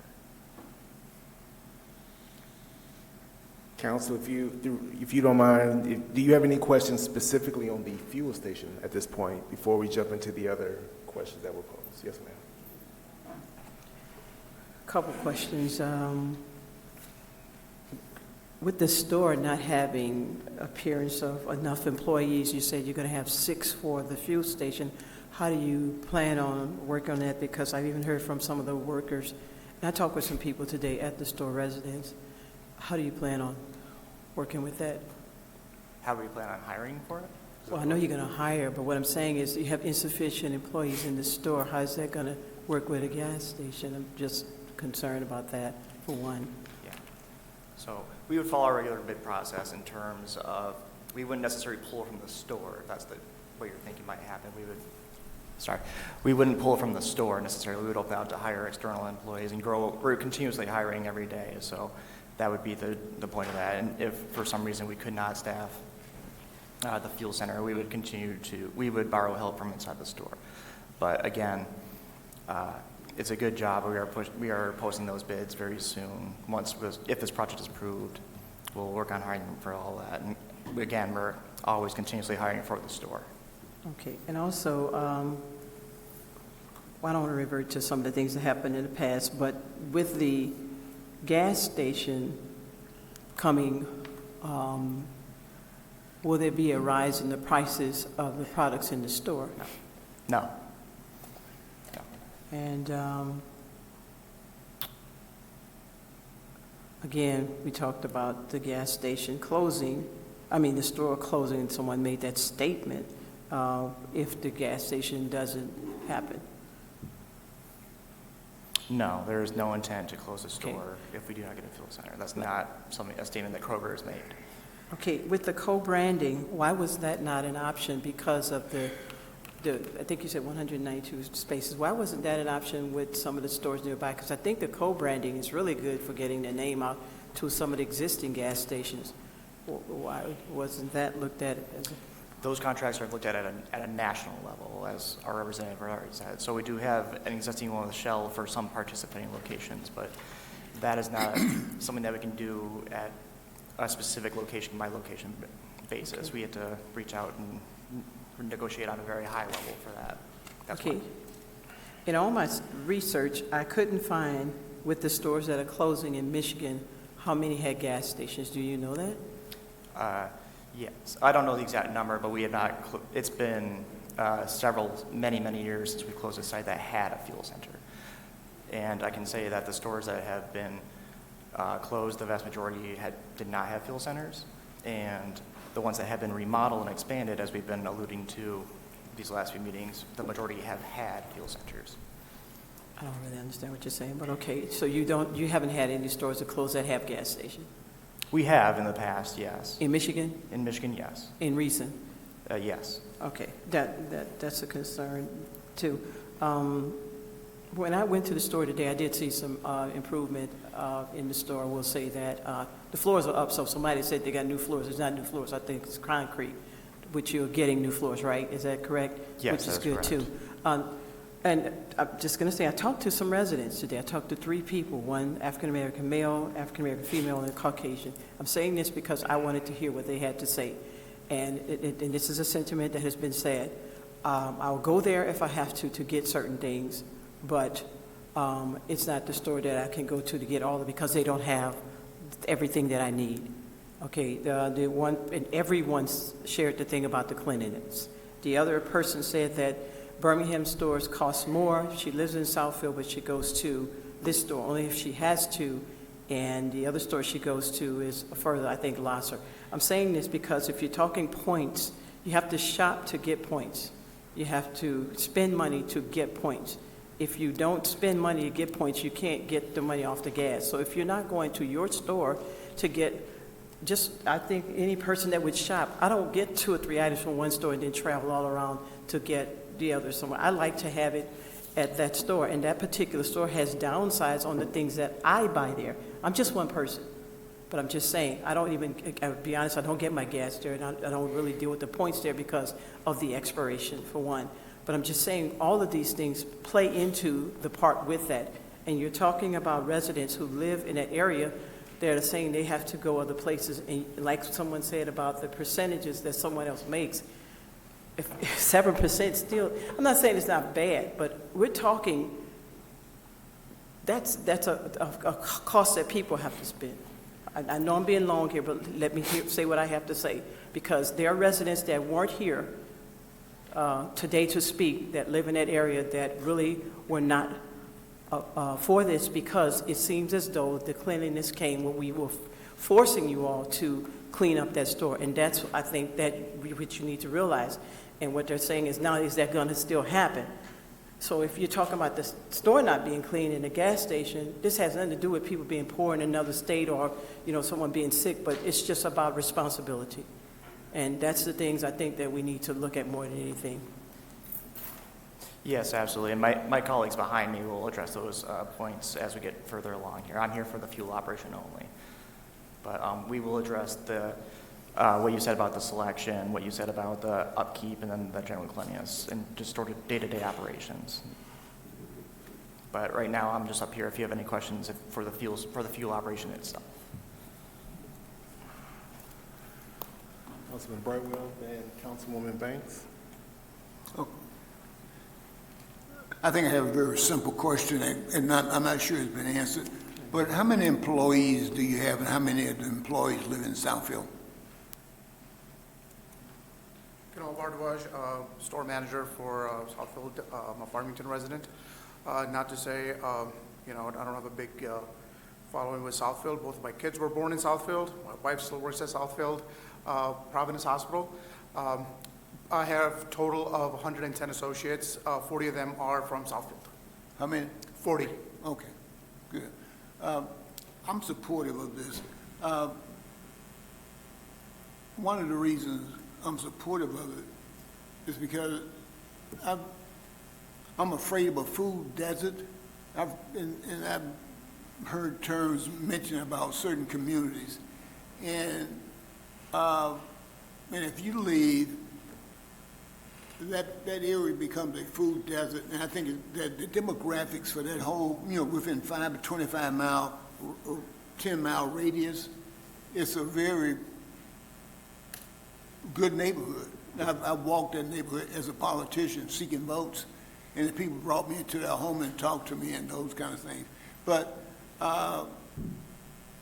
Council, if you don't mind, do you have any questions specifically on the fuel station at this point before we jump into the other questions that were posed? Yes, ma'am. Couple questions. With the store not having appearance of enough employees, you said you're going to have 6 for the fuel station. How do you plan on working on that? Because I've even heard from some of the workers, and I talked with some people today at the store residents. How do you plan on working with that? How do we plan on hiring for it? Well, I know you're going to hire, but what I'm saying is you have insufficient employees in the store. How is that going to work with a gas station? I'm just concerned about that, for one. Yeah. So we would follow our regular bid process in terms of, we wouldn't necessarily pull from the store, if that's what you're thinking might happen. We wouldn't pull from the store necessarily. We would open out to hire external employees and grow. We're continuously hiring every day, so that would be the point of that. And if for some reason we could not staff the fuel center, we would borrow help from inside the store. But again, it's a good job. We are posting those bids very soon. If this project is approved, we'll work on hiring them for all that. And again, we're always continuously hiring for the store. Okay, and also, I don't want to revert to some of the things that happened in the past, but with the gas station coming, will there be a rise in the prices of the products in the store? No. And again, we talked about the gas station closing, the store closing, and someone made that statement, if the gas station doesn't happen. No, there is no intent to close the store if we do not get a fuel center. That's not a statement that Kroger has made. Okay, with the co-branding, why was that not an option? Because of the I think you said 192 spaces. Why wasn't that an option with some of the stores nearby? Because I think the co-branding is really good for getting the name out to some of the existing gas stations. Why wasn't that looked at as Those contracts are looked at a national level, as our representative already said. So we do have an existing one with Shell for some participating locations, but that is not something that we can do at a specific location by location basis. We have to reach out and negotiate on a very high level for that. That's okay. why. In all my research, I couldn't find with the stores that are closing in Michigan how many had gas stations. Do you know that? Yes. I don't know the exact number, but we have not, it's been many years since we closed a site that had a fuel center. And I can say that the stores that have been closed, the vast majority did not have fuel centers. And the ones that have been remodeled and expanded, as we've been alluding to these last few meetings, the majority have had fuel centers. I don't really understand what you're saying, but okay. So you haven't had any stores that close that have gas station? We have in the past, yes. In Michigan? In Michigan, yes. In recent? Yes. Okay, that's a concern too. When I went to the store today, I did see some improvement in the store. We'll say that the floors are up. So somebody said they got new floors. It's not new floors. I think it's concrete, which you're getting new floors, right? Is that correct? Yes, which is that's good correct. too. And I'm just going to say, I talked to some residents today. I talked to 3 people, one African-American male, African-American female, and a Caucasian. I'm saying this because I wanted to hear what they had to say. And this is a sentiment that has been said. I'll go there if I have to get certain things, but it's not the store that I can go to get all of it because they don't have everything that I need. Okay, the one, and everyone shared the thing about the cleanliness. The other person said that Birmingham stores cost more. She lives in Southfield, but she goes to this store only if she has to, and the other store she goes to is further, I think, Lasser. I'm saying this because if you're talking points, you have to shop to get points. You have to spend money to get points. If you don't spend money to get points, you can't get the money off the gas. So if you're not going to your store to get I think any person that would shop, I don't get 2 or 3 items from one store and then travel all around to get the other somewhere. I like to have it at that store, and that particular store has downsides on the things that I buy there. I'm just one person, but I'm just saying, I'll be honest, I don't get my gas there, and I don't really deal with the points there because of the expiration, for one. But I'm just saying, all of these things play into the part with that. And you're talking about residents who live in that area that are saying they have to go other places. And like someone said about the percentages that someone else makes, if 7% still, I'm not saying it's not bad, but we're talking, that's a cost that people have to spend. I know I'm being long here, but let me say what I have to say, because there are residents that weren't here today to speak that live in that area that really were not for this, because it seems as though the cleanliness came when we were forcing you all to clean up that store. And that's, I think, what you need to realize. And what they're saying is, now is that going to still happen? So if you're talking about the store not being clean and the gas station, this has nothing to do with people being poor in another state or, someone being sick, but it's just about responsibility. And that's the things I think that we need to look at more than anything. Yes, absolutely. And my colleagues behind me will address those points as we get further along here. I'm here for the fuel operation only. But we will address the what you said about the selection, what you said about the upkeep, and then the general cleanliness, and just sort of day-to-day operations. But right now, I'm just up here if you have any questions for the fuel operation itself. Councilman Brightwell and Councilwoman Banks. I think I have a very simple question, and I'm not sure it's been answered. But how many employees do you have, and how many of the employees live in Southfield? Kunal Bardwaj, store manager for Southfield. I'm a Farmington resident. Not to say, I don't have a big following with Southfield. Both of my kids were born in Southfield. My wife still works at Southfield Providence Hospital. I have a total of 110 associates. 40 of them are from Southfield. How many? 40. Okay, good. I'm supportive of this. One of the reasons I'm supportive of it is because I'm afraid of a food desert. I've heard terms mentioned about certain communities, and if you leave, that area becomes a food desert. And I think that the demographics for that whole, within 5 to 25 mile or 10-mile radius, it's a very good neighborhood. I've walked that neighborhood as a politician seeking votes, and the people brought me into their home and talked to me and those kind of things. But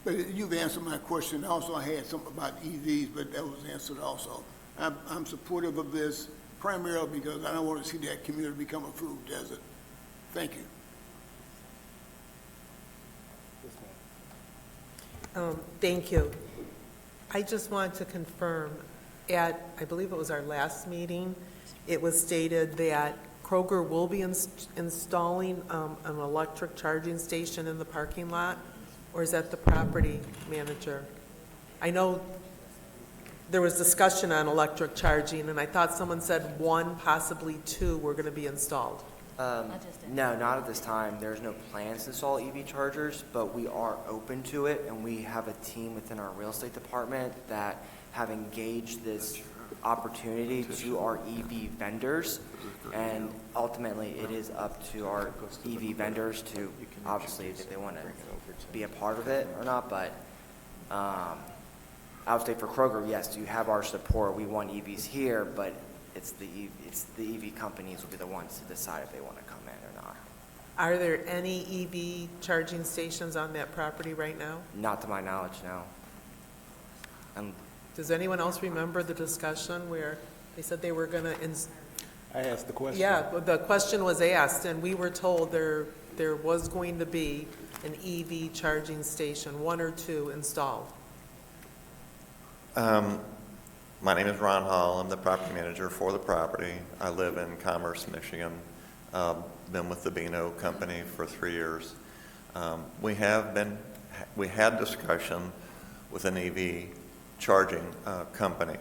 you've answered my question. Also, I had something about EVs, but that was answered also. I'm supportive of this primarily because I don't want to see that community become a food desert. Thank you. Thank you. I just want to confirm, I believe it was our last meeting, it was stated that Kroger will be installing an electric charging station in the parking lot, or is that the property manager? I know there was discussion on electric charging, and I thought someone said 1, possibly 2 were going to be installed. No, not at this time. There's no plans to install EV chargers, but we are open to it, and we have a team within our real estate department that have engaged this opportunity to our EV vendors, and ultimately it is up to our EV vendors to, obviously, if they want to be a part of it or not, but I would say for Kroger, yes, you have our support. We want EVs here, but it's the EV companies will be the ones to decide if they want to come in or not. Are there any EV charging stations on that property right now? Not to my knowledge, no. Does anyone else remember the discussion where they said they were going to? I asked the question. Yeah, the question was asked, and we were told there was going to be an EV charging station, 1 or 2 installed. My name is Ron Hall. I'm the property manager for the property. I live in Commerce, Michigan. Been with the Beano Company for 3 years. We had discussion with an EV charging company,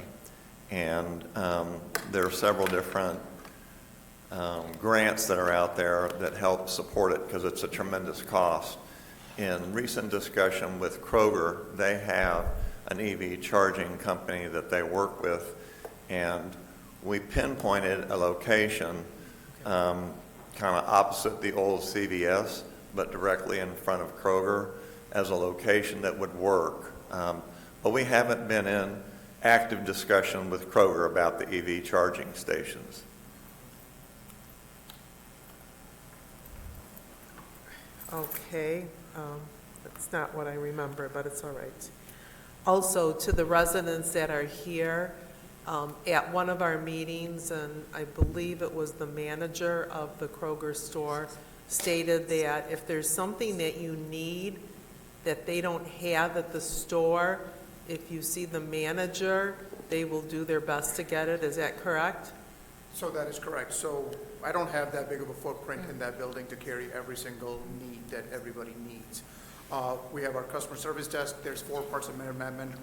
and there are several different grants that are out there that help support it because it's a tremendous cost. In recent discussion with Kroger, they have an EV charging company that they work with, and we pinpointed a location kind of opposite the old CVS, but directly in front of Kroger as a location that would work. But we haven't been in active discussion with Kroger about the EV charging stations. Okay, that's not what I remember, but it's all right. Also, to the residents that are here, at one of our meetings, and I believe it was the manager of the Kroger store, stated that if there's something that you need that they don't have at the store, if you see the manager, they will do their best to get it. Is that correct? So that is correct. So I don't have that big of a footprint in that building to carry every single need that everybody needs. We have our customer service desk. There's 4 parts of management,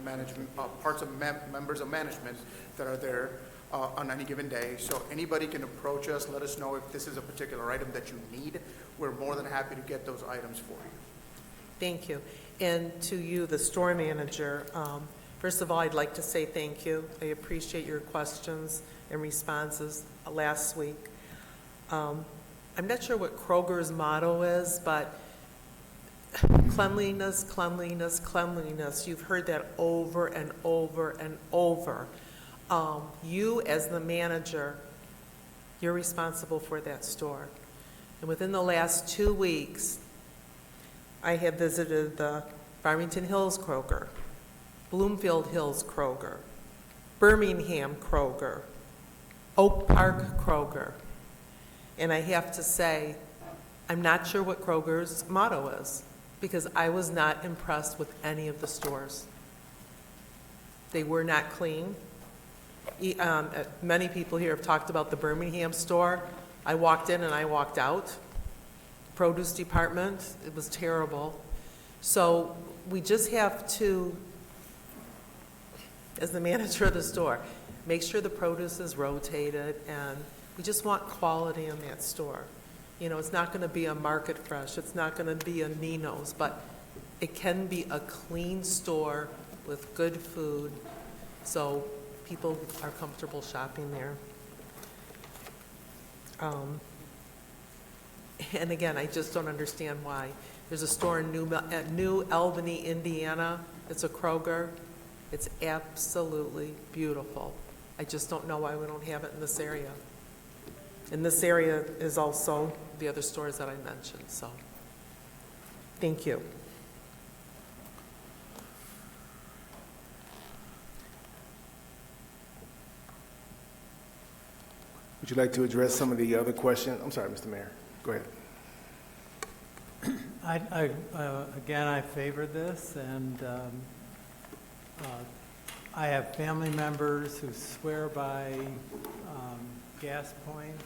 members of management that are there on any given day. So anybody can approach us, let us know if this is a particular item that you need. We're more than happy to get those items for you. Thank you. And to you, the store manager, First of all, I'd like to say thank you. I appreciate your questions and responses last week. I'm not sure what Kroger's motto is, but cleanliness, cleanliness, cleanliness. You've heard that over and over and over. You, as the manager, you're responsible for that store. And within the last 2 weeks, I have visited the Farmington Hills Kroger, Bloomfield Hills Kroger, Birmingham Kroger, Oak Park Kroger. And I have to say, I'm not sure what Kroger's motto is, because I was not impressed with any of the stores. They were not clean. Many people here have talked about the Birmingham store. I walked in and I walked out. Produce department, it was terrible. So we just have to, as the manager of the store, make sure the produce is rotated, and we just want quality in that store. You know, it's not going to be a Market Fresh, it's not going to be a Nino's, but it can be a clean store with good food, so people are comfortable shopping there. And again, I just don't understand why. There's a store in New Albany, Indiana. It's a Kroger. It's absolutely beautiful. I just don't know why we don't have it in this area. And this area is also the other stores that I mentioned, so thank you. Would you like to address some of the other questions? I'm sorry, Mr. Mayor. Go ahead. Again, I favor this, and I have family members who swear by gas points.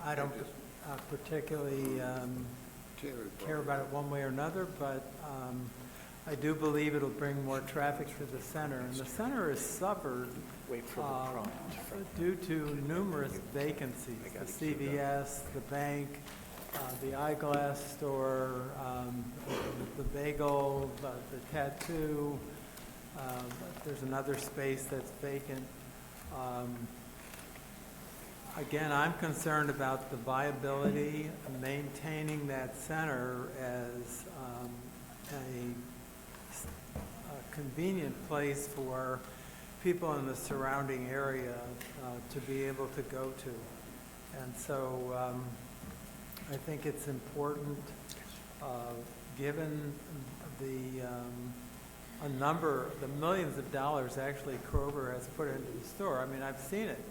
I don't particularly care about it one way or another, but I do believe it'll bring more traffic to the center. And the center is suffered due to numerous vacancies, the CVS, the bank, the eyeglass store, the bagel, the tattoo. There's another space that's vacant. Again, I'm concerned about the viability of maintaining that center as a convenient place for people in the surrounding area to be able to go to. And so I think it's important, given the millions of dollars actually Kroger has put into the store. I mean, I've seen it.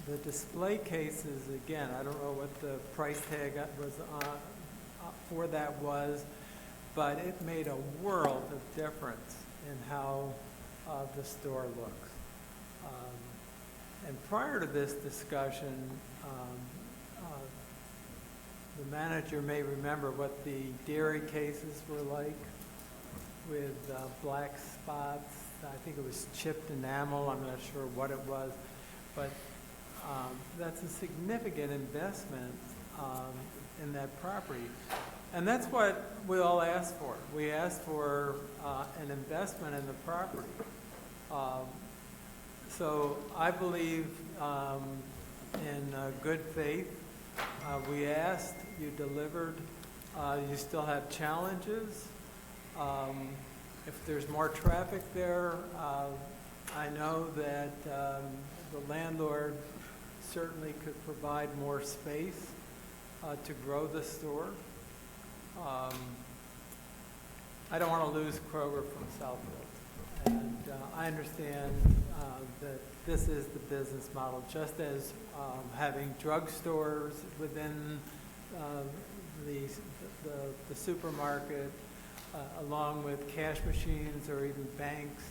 The display cases, again, I don't know what the price tag was for that was, but it made a world of difference in how the store looks. And prior to this discussion, the manager may remember what the dairy cases were like with black spots. I think it was chipped enamel. I'm not sure what it was, but that's a significant investment in that property. And that's what we all asked for. We asked for an investment in the property. So I believe in good faith. We asked, you delivered. You still have challenges. If there's more traffic there, I know that the landlord certainly could provide more space to grow the store. I don't want to lose Kroger from Southfield. And I understand that this is the business model, just as having drugstores within the supermarket, along with cash machines or even banks.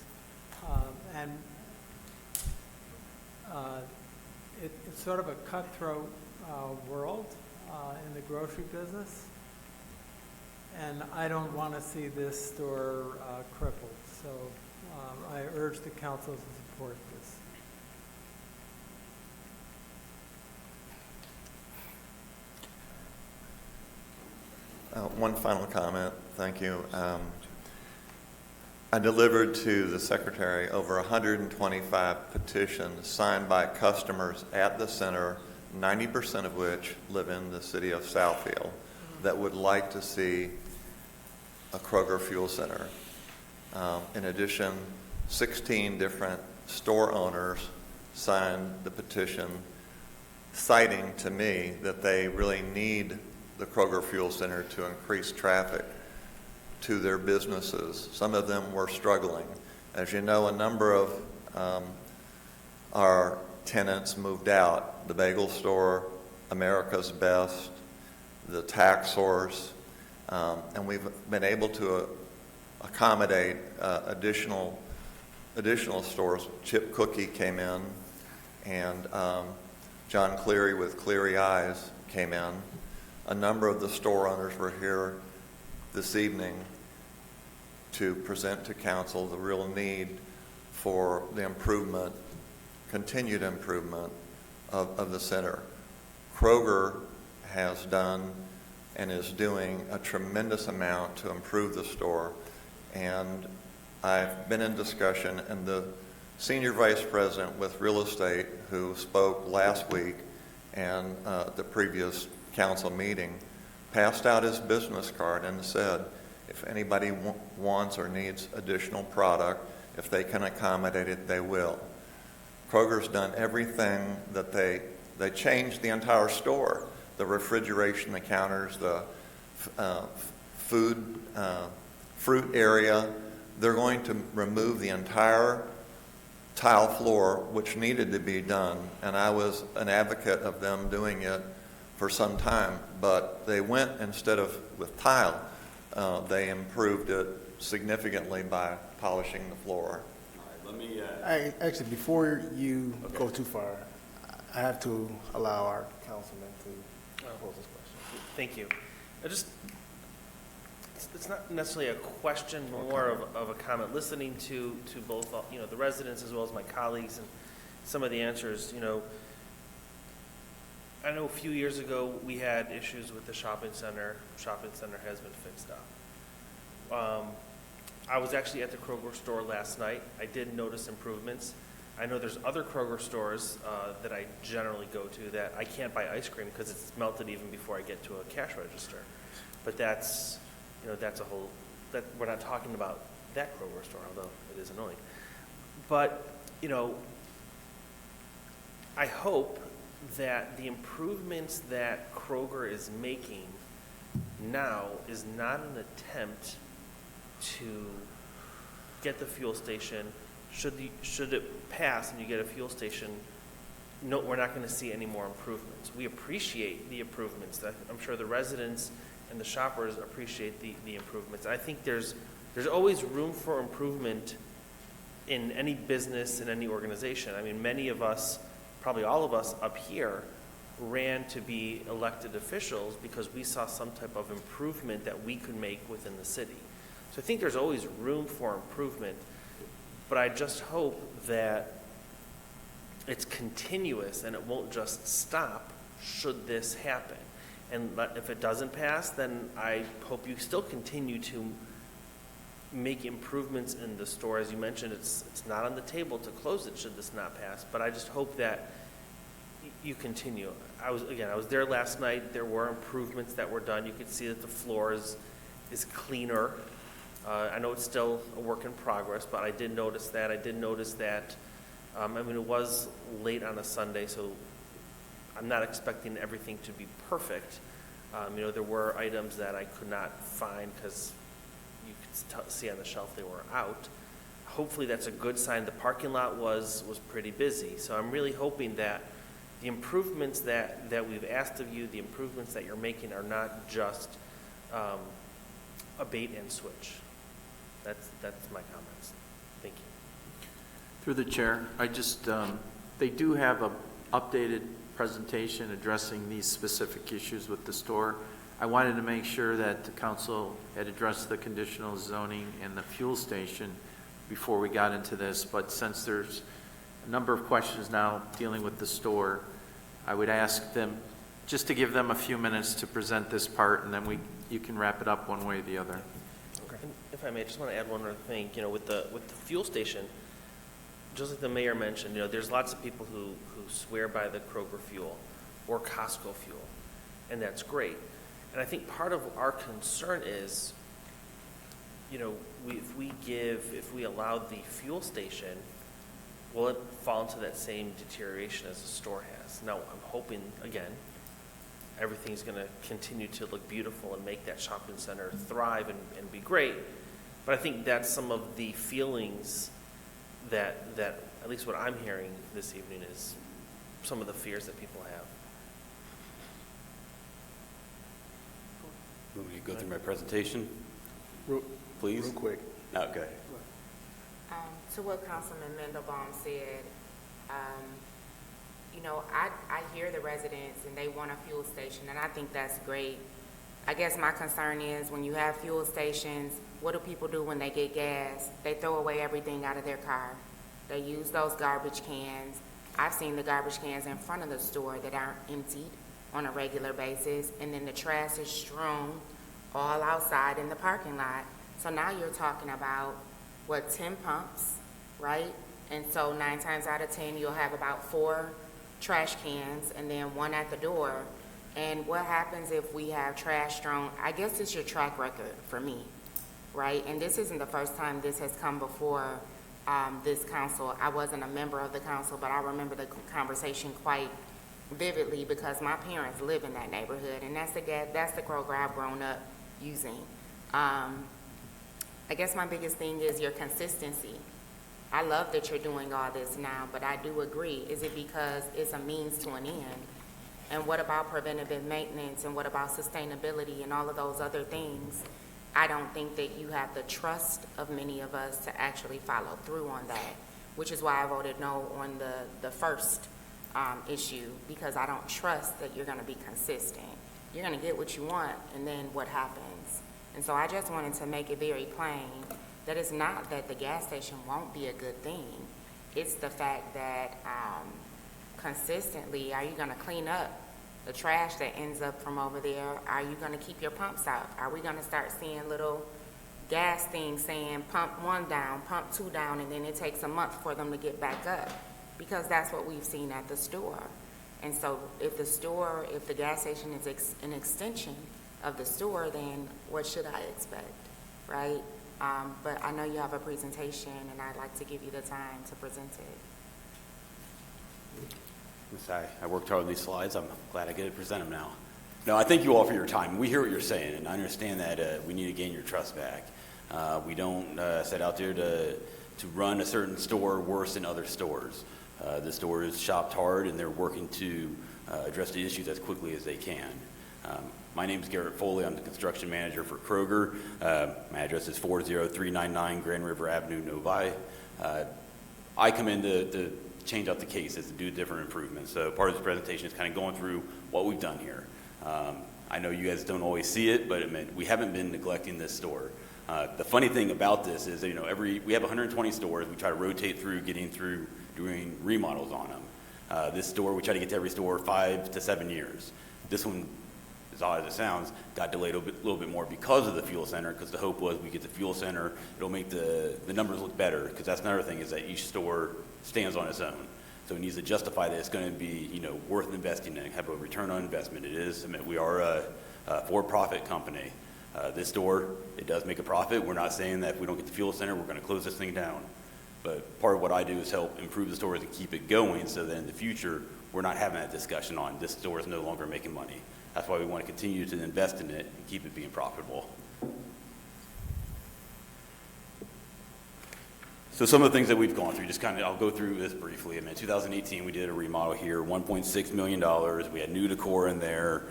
It's sort of a cutthroat world in the grocery business. And I don't want to see this store crippled. So I urge the council to support this. One final comment, thank you. I delivered to the secretary over 125 petitions signed by customers at the center, 90% of which live in the city of Southfield, that would like to see a Kroger Fuel Center. In addition, 16 different store owners signed the petition citing to me that they really need the Kroger Fuel Center to increase traffic to their businesses. Some of them were struggling. As you know, a number of our tenants moved out. The Bagel Store, America's Best, the Tax Source, and we've been able to accommodate additional stores. Chip Cookie came in, and John Cleary with Cleary Eyes came in. A number of the store owners were here this evening to present to council the real need for the improvement, continued improvement of the center. Kroger has done and is doing a tremendous amount to improve the store, and I've been in discussion, and the senior vice president with real estate who spoke last week and the previous council meeting passed out his business card and said, if anybody wants or needs additional product, if they can accommodate it, they will. Kroger's done everything that they changed the entire store, the refrigeration, the counters, the fruit area. They're going to remove the entire tile floor, which needed to be done, and I was an advocate of them doing it for some time, but they went, instead of with tile, they improved it significantly by polishing the floor. Let me. Actually, before you go too far, I have to allow our councilman to pose this question. Thank you. It's not necessarily a question, more of a comment. Listening to both, the residents as well as my colleagues and some of the answers, I know a few years ago we had issues with the shopping center. Shopping center has been fixed up. I was actually at the Kroger store last night. I did notice improvements. I know there's other Kroger stores that I generally go to that I can't buy ice cream because it's melted even before I get to a cash register. But that's a whole, that we're not talking about that Kroger store, although it is annoying. But, I hope that the improvements that Kroger is making now is not an attempt to get the fuel station. Should it pass and you get a fuel station, no, we're not going to see any more improvements. We appreciate the improvements. I'm sure the residents and the shoppers appreciate the improvements. I think there's always room for improvement in any business, in any organization. I mean, many of us, probably all of us up here, ran to be elected officials because we saw some type of improvement that we could make within the city. So I think there's always room for improvement, but I just hope that it's continuous and it won't just stop should this happen. And if it doesn't pass, then I hope you still continue to make improvements in the store. As you mentioned, it's not on the table to close it should this not pass, but I just hope that you continue. I was there last night. There were improvements that were done. You could see that the floor is cleaner. I know it's still a work in progress, but I did notice that. It was late on a Sunday, so I'm not expecting everything to be perfect. There were items that I could not find because you could see on the shelf they were out. Hopefully that's a good sign. The parking lot was pretty busy, so I'm really hoping that the improvements that we've asked of you, the improvements that you're making are not just a bait and switch. That's my comments. Thank you. Through the chair, they do have an updated presentation addressing these specific issues with the store. I wanted to make sure that the council had addressed the conditional zoning and the fuel station before we got into this, but since there's a number of questions now dealing with the store, I would ask them just to give them a few minutes to present this part, and then we, you can wrap it up one way or the other. And if I may, I just want to add one other thing, with the fuel station, just like the mayor mentioned, there's lots of people who swear by the Kroger fuel or Costco fuel, and that's great. And I think part of our concern is, if we allow the fuel station, will it fall into that same deterioration as the store has? Now, I'm hoping, again, everything's going to continue to look beautiful and make that shopping center thrive and be great. But I think that's some of the feelings that at least what I'm hearing this evening is some of the fears that people have. Want me to go through my presentation? Please? Real quick. Okay. To what Councilman Mendelbaum said, I hear the residents and they want a fuel station, and I think that's great. I guess my concern is when you have fuel stations, what do people do when they get gas? They throw away everything out of their car. They use those garbage cans. I've seen the garbage cans in front of the store that aren't emptied on a regular basis, and then the trash is strewn all outside in the parking lot. So now you're talking about, 10 pumps, right? And so 9 times out of 10, you'll have about 4 trash cans and then 1 at the door. And what happens if we have trash strewn? I guess it's your track record for me, right? And this isn't the first time this has come before this council. I wasn't a member of the council, but I remember the conversation quite vividly because my parents live in that neighborhood, and that's the Kroger I've grown up using. I guess my biggest thing is your consistency. I love that you're doing all this now, but I do agree. Is it because it's a means to an end? And what about preventative maintenance, and what about sustainability and all of those other things? I don't think that you have the trust of many of us to actually follow through on that, which is why I voted no on the first issue, because I don't trust that you're going to be consistent. You're going to get what you want, and then what happens? And so I just wanted to make it very plain that it's not that the gas station won't be a good thing. It's the fact that consistently, are you going to clean up the trash that ends up from over there? Are you going to keep your pumps out? Are we going to start seeing little gas things saying pump 1 down, pump 2 down, and then it takes a month for them to get back up? Because that's what we've seen at the store. And so if the gas station is an extension of the store, then what should I expect, right? But I know you have a presentation, and I'd like to give you the time to present it. I worked hard on these slides. I'm glad I get to present them now. No, I thank you all for your time. We hear what you're saying, and I understand that we need to gain your trust back. We don't set out there to run a certain store worse than other stores. The store is shopped hard, and they're working to address the issues as quickly as they can. My name is Garrett Foley. I'm the construction manager for Kroger. My address is 40399 Grand River Avenue, Novi. I come in to change out the cases and do different improvements. So part of this presentation is kind of going through what we've done here. I know you guys don't always see it, but we haven't been neglecting this store. The funny thing about this is, we have 120 stores. We try to rotate through, doing remodels on them. This store, we try to get to every store 5 to 7 years. This one, as odd as it sounds, got delayed a little bit more because of the fuel center, because the hope was we get the fuel center, it'll make the numbers look better, because that's another thing, is that each store stands on its own. So it needs to justify that it's going to be, worth investing in, have a return on investment. It is, we are a for-profit company. This store, it does make a profit. We're not saying that if we don't get the fuel center, we're going to close this thing down. But part of what I do is help improve the stores and keep it going, so that in the future, we're not having that discussion on this store is no longer making money. That's why we want to continue to invest in it and keep it being profitable. So some of the things that we've gone through, I'll go through this briefly. In 2018, we did a remodel here, $1.6 million. We had new decor in there,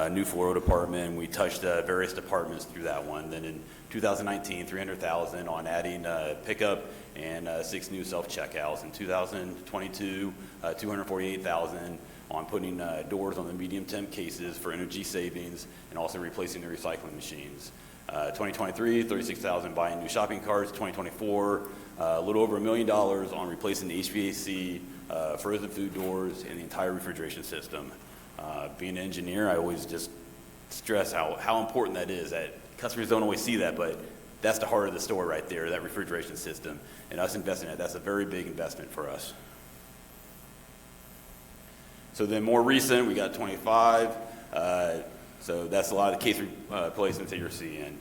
new floral department. We touched various departments through that one. Then in 2019, $300,000 on adding pickup and 6 new self-checkouts. In 2022, $248,000 on putting doors on the medium temp cases for energy savings, and also replacing the recycling machines. 2023, $36,000 buying new shopping carts. 2024, a little over $1 million on replacing the HVAC, frozen food doors, and the entire refrigeration system. Being an engineer, I always just stress how important that is. That customers don't always see that, but that's the heart of the store right there, that refrigeration system. And us investing in that, that's a very big investment for us. So then more recent, we got 25. So that's a lot of the case replacements that you're seeing.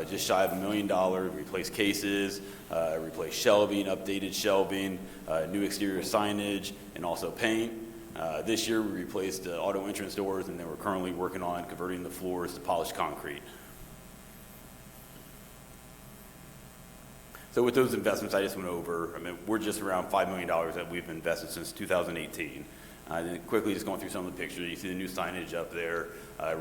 Just shy of $1 million, replace cases, replace shelving, updated shelving, new exterior signage, and also paint. This year we replaced the auto entrance doors, and then we're currently working on converting the floors to polished concrete. So with those investments I just went over, I mean, we're just around $5 million that we've invested since 2018. Then quickly just going through some of the pictures, you see the new signage up there.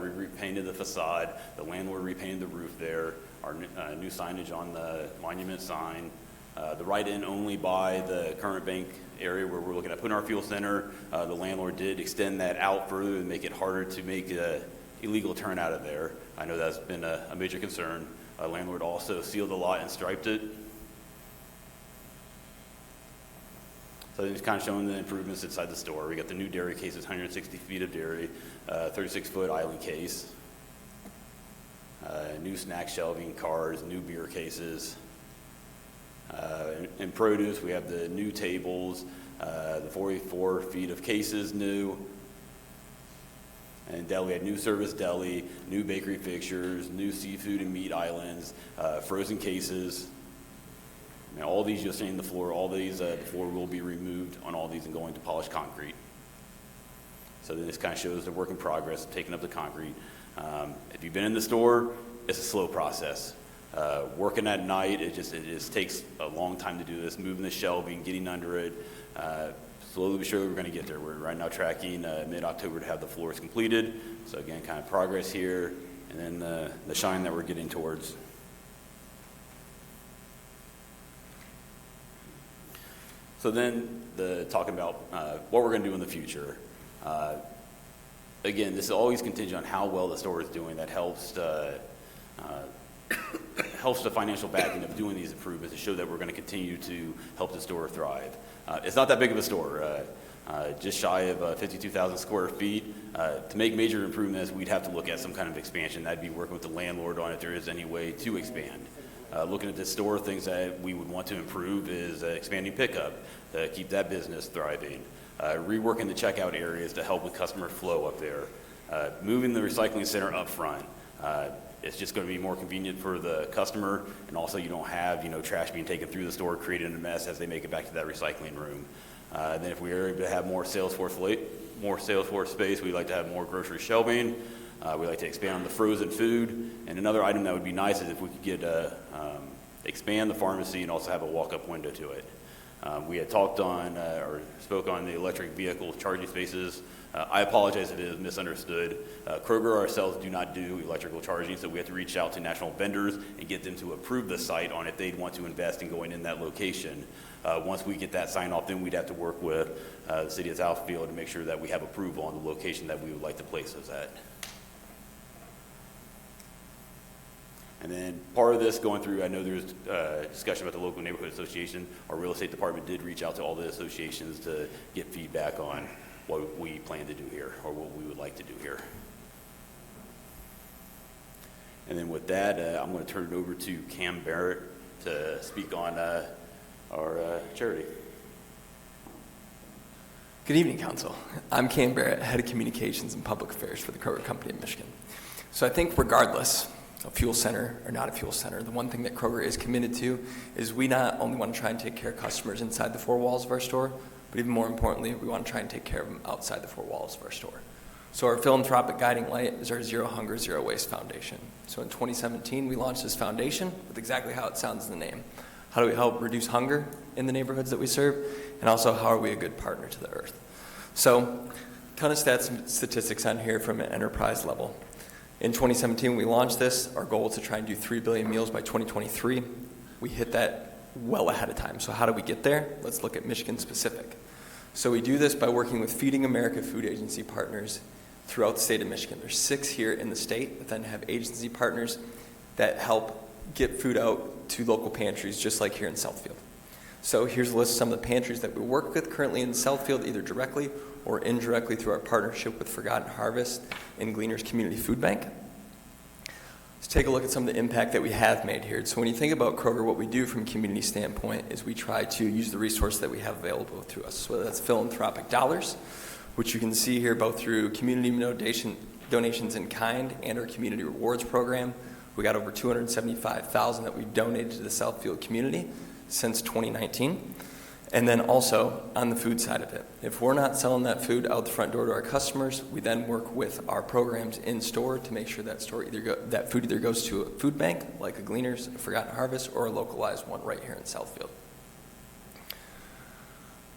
We repainted the facade. The landlord repainted the roof there. Our new signage on the monument sign. The right-in only by the current bank area where we're looking at putting our fuel center. The landlord did extend that out further to make it harder to make illegal turn out of there. I know that's been a major concern. Landlord also sealed the lot and striped it. So it's kind of showing the improvements inside the store. We got the new dairy cases, 160 feet of dairy, 36-foot island case, new snack shelving, cars, new beer cases. In produce, we have the new tables, the 44 feet of cases new. And deli, we had new service deli, new bakery fixtures, new seafood and meat islands, frozen cases. Now, all these you'll see on the floor, all these, the floor will be removed on all these and going to polished concrete. So then this kind of shows the work in progress, taking up the concrete. If you've been in the store, it's a slow process. Working at night, it just takes a long time to do this, moving the shelving, getting under it. Slowly but surely, we're going to get there. We're right now tracking mid-October to have the floors completed. So again, kind of progress here, and then the shine that we're getting towards. So then, talking about what we're going to do in the future. Again, this is always contingent on how well the store is doing. That helps helps the financial backing of doing these improvements to show that we're going to continue to help the store thrive. It's not that big of a store, just shy of 52,000 square feet. To make major improvements, we'd have to look at some kind of expansion. That'd be working with the landlord on if there is any way to expand. Looking at this store, things that we would want to improve is expanding pickup to keep that business thriving, reworking the checkout areas to help with customer flow up there, moving the recycling center up front. It's just going to be more convenient for the customer, and also you don't have trash being taken through the store, creating a mess as they make it back to that recycling room. Then if we are able to have more sales force space, we'd like to have more grocery shelving. We like to expand on the frozen food. And another item that would be nice is if we could get expand the pharmacy and also have a walk-up window to it. We had talked on or spoke on the electric vehicle charging spaces. I apologize if it is misunderstood. Kroger ourselves do not do electrical charging, so we have to reach out to national vendors and get them to approve the site on if they'd want to invest in going in that location. Once we get that sign off, then we'd have to work with the city of Southfield to make sure that we have approval on the location that we would like to place those at. And then part of this going through, I know there's discussion about the local neighborhood association. Our real estate department did reach out to all the associations to get feedback on what we plan to do here or what we would like to do here. And then with that, I'm going to turn it over to Cam Barrett to speak on our charity. Good evening, Council. I'm Cam Barrett, Head of Communications and Public Affairs for the Kroger Company of Michigan. So I think regardless a fuel center or not a fuel center, the one thing that Kroger is committed to is we not only want to try and take care of customers inside the four walls of our store, but even more importantly, we want to try and take care of them outside the four walls of our store. So our philanthropic guiding light is our Zero Hunger, Zero Waste Foundation. So in 2017, we launched this foundation with exactly how it sounds in the name. How do we help reduce hunger in the neighborhoods that we serve? And also, how are we a good partner to the earth? So, a ton of stats and statistics on here from an enterprise level. In 2017, when we launched this, our goal was to try and do 3 billion meals by 2023. We hit that well ahead of time. So how do we get there? Let's look at Michigan specific. So we do this by working with Feeding America food agency partners throughout the state of Michigan. There's 6 here in the state that then have agency partners that help get food out to local pantries, just like here in Southfield. So here's a list of some of the pantries that we work with currently in Southfield, either directly or indirectly through our partnership with Forgotten Harvest and Gleaners Community Food Bank. Let's take a look at some of the impact that we have made here. So when you think about Kroger, what we do from a community standpoint is we try to use the resource that we have available to us, whether that's philanthropic dollars, which you can see here both through community donations in kind and our community rewards program. We got over $275,000 that we've donated to the Southfield community since 2019. And then also on the food side of it, if we're not selling that food out the front door to our customers, we then work with our programs in store to make sure that that food either goes to a food bank like a Gleaners, a Forgotten Harvest, or a localized one right here in Southfield.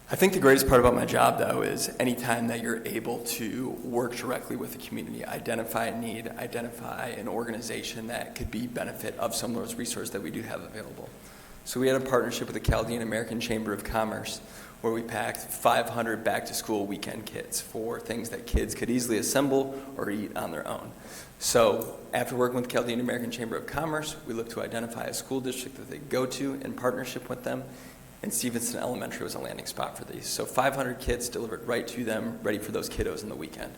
I think the greatest part about my job, though, is anytime that you're able to work directly with the community, identify a need, identify an organization that could be benefit of some of those resources that we do have available. So we had a partnership with the Chaldean American Chamber of Commerce where we packed 500 back-to-school weekend kits for things that kids could easily assemble or eat on their own. So after working with the Chaldean American Chamber of Commerce, we looked to identify a school district that they go to in partnership with them, and Stevenson Elementary was a landing spot for these. So 500 kits delivered right to them, ready for those kiddos in the weekend.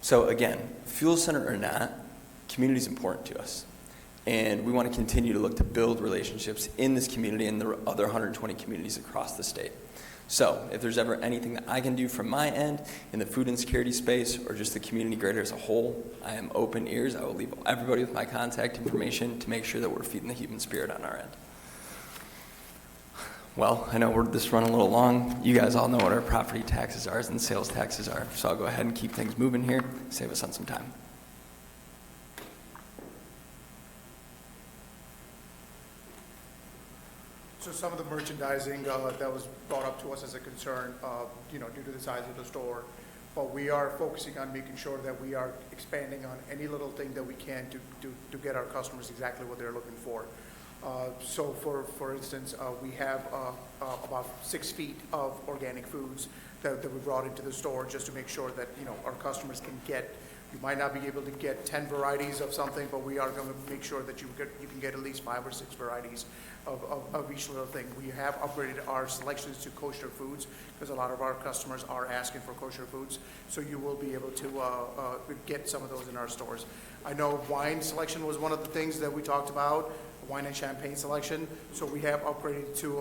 So again, fuel center or not, community is important to us. And we want to continue to look to build relationships in this community and the other 120 communities across the state. So if there's ever anything that I can do from my end in the food insecurity space or just the community greater as a whole, I am open ears. I will leave everybody with my contact information to make sure that we're feeding the human spirit on our end. Well, I know we're just running a little long. You guys all know what our property taxes are and sales taxes are. So I'll go ahead and keep things moving here, save us on some time. So some of the merchandising that was brought up to us as a concern, due to the size of the store, but we are focusing on making sure that we are expanding on any little thing that we can to get our customers exactly what they're looking for. So for instance, we have about 6 feet of organic foods that we brought into the store just to make sure that, our customers can get. You might not be able to get 10 varieties of something, but we are going to make sure that you can get at least 5 or 6 varieties of each little thing. We have upgraded our selections to kosher foods because a lot of our customers are asking for kosher foods. So you will be able to get some of those in our stores. I know wine selection was one of the things that we talked about, wine and champagne selection. So we have upgraded to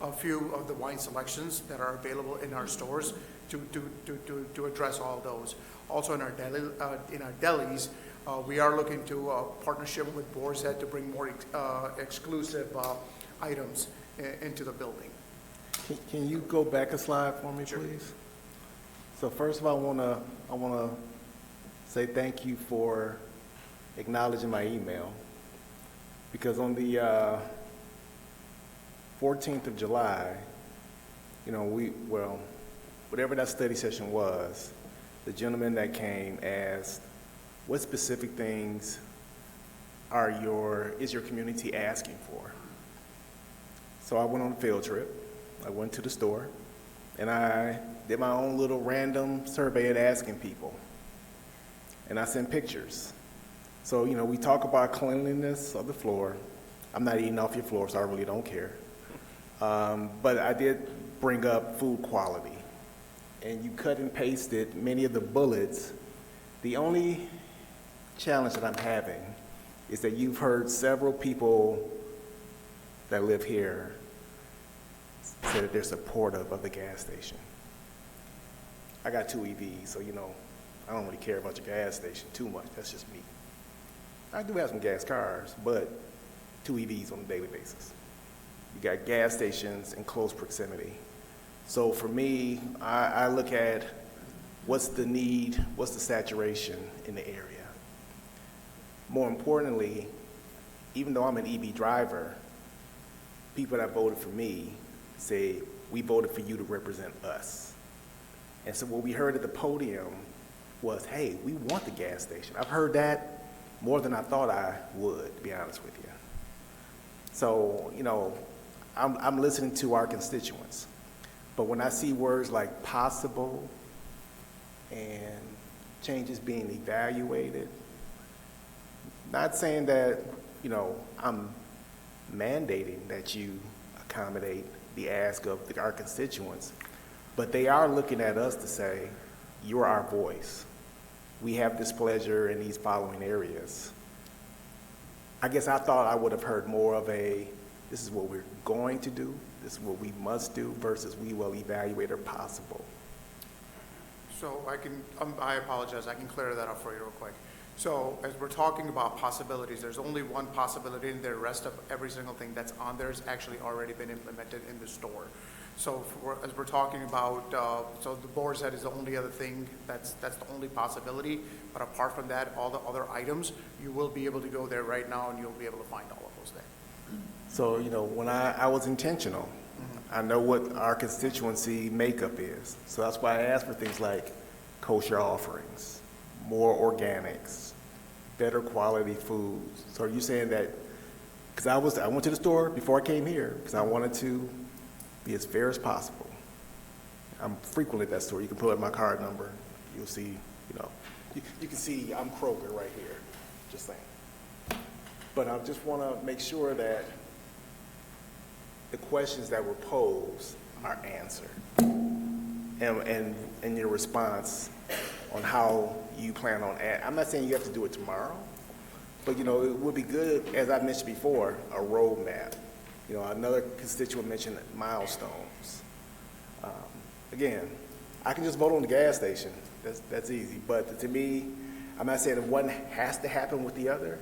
a few of the wine selections that are available in our stores to address all of those. Also in our delis, we are looking to partnership with Boar's Head to bring more exclusive items into the building. Can you go back a slide for me, please? So first of all, I wanna say thank you for acknowledging my email, because on the 14th of July, whatever that study session was, the gentleman that came asked, what specific things is your community asking for? So I went on a field trip. I went to the store, and I did my own little random survey at asking people, and I sent pictures. So, we talk about cleanliness of the floor. I'm not eating off your floor, so I really don't care. But I did bring up food quality, and you cut and pasted many of the bullets. The only challenge that I'm having is that you've heard several people that live here say that they're supportive of the gas station. I got 2 EVs, so I don't really care about your gas station too much. That's just me. I do have some gas cars, but 2 EVs on a daily basis. You got gas stations in close proximity. So for me, I look at what's the need, what's the saturation in the area. More importantly, even though I'm an EV driver, people that voted for me say, we voted for you to represent us. And so what we heard at the podium was, hey, we want the gas station. I've heard that more than I thought I would, to be honest with you. So, I'm listening to our constituents. But when I see words like possible and changes being evaluated, not saying that, I'm mandating that you accommodate the ask of our constituents, but they are looking at us to say, you're our voice. we have displeasure in these following areas. I guess I thought I would have heard more of a, this is what we're going to do, this is what we must do, versus we will evaluate if possible. So I apologize, I can clear that up for you real quick. So as we're talking about possibilities, there's only one possibility in there. The rest of every single thing that's on there has actually already been implemented in the store. So as we're talking about, so the boar's head is the only other thing, that's the only possibility. But apart from that, all the other items, you will be able to go there right now and you'll be able to find all of those there. So, you know, when I was intentional, I know what our constituency makeup is. So that's why I asked for things like kosher offerings, more organics, better quality foods. So are you saying that, because I went to the store before I came here, because I wanted to be as fair as possible. I'm frequently at that store. You can pull up my card number. You'll see, you know, you can see I'm Kroger right here, just saying. But I just want to make sure that the questions that were posed are answered. And your response on how you plan on, I'm not saying you have to do it tomorrow, but you know, it would be good, as I mentioned before, a roadmap. You know, another constituent mentioned milestones. Again, I can just vote on the gas station. That's easy. But to me, I'm not saying that one has to happen with the other,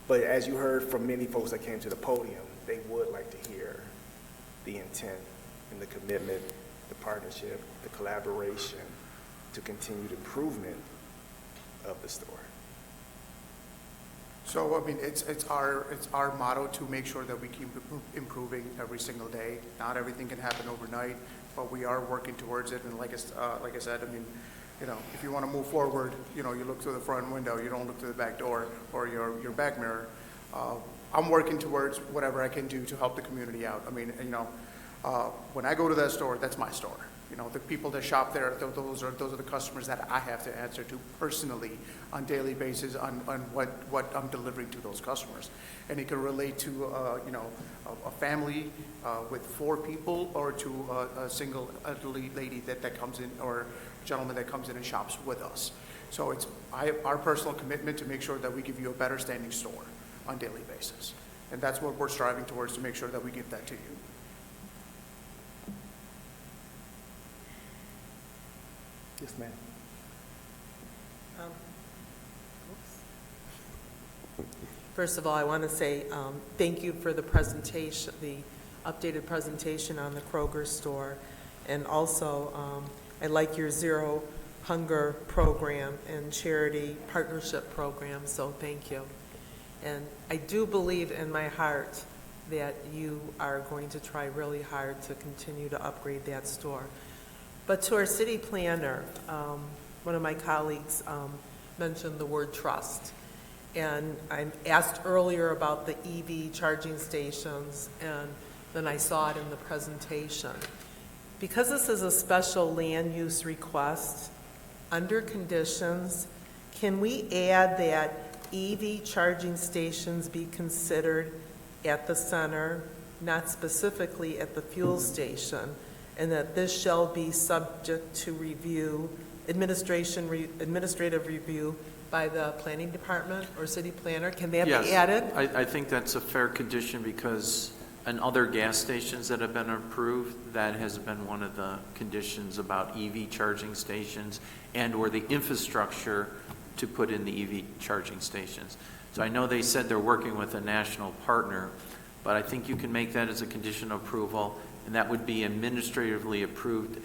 but as you heard from many folks that came to the podium, they would like to hear the intent and the commitment, the partnership, the collaboration to continued improvement of the store. So, I mean, it's our motto to make sure that we keep improving every single day. Not everything can happen overnight, but we are working towards it. And like I said, I mean, you know, if you want to move forward, you know, you look through the front window, you don't look through the back door or your back mirror. I'm working towards whatever I can do to help the community out. I mean, you know, when I go to that store, that's my store. You know, the people that shop there, those are the customers that I have to answer to personally on daily basis on what I'm delivering to those customers. And it can relate to, you know, a family with 4 people or to a single elderly lady that comes in or gentleman that comes in and shops with us. So it's our personal commitment to make sure that we give you a better standing store on a daily basis. And that's what we're striving towards, to make sure that we give that to you. Yes, ma'am. First of all, I want to say thank you for the presentation, the updated presentation on the Kroger store. And also, I like your Zero Hunger program and charity partnership program, so thank you. And I do believe in my heart that you are going to try really hard to continue to upgrade that store. But to our city planner, one of my colleagues mentioned the word trust. And I asked earlier about the EV charging stations, and then I saw it in the presentation. Because this is a special land use request, under conditions, can we add that EV charging stations be considered at the center, not specifically at the fuel station, and that this shall be subject to review, administrative review by the planning department or city planner? Can that be added? Yes, I think that's a fair condition, because in other gas stations that have been approved, that has been one of the conditions about EV charging stations and/or the infrastructure to put in the EV charging stations. So I know they said they're working with a national partner, but I think you can make that as a condition of approval, and that would be administratively approved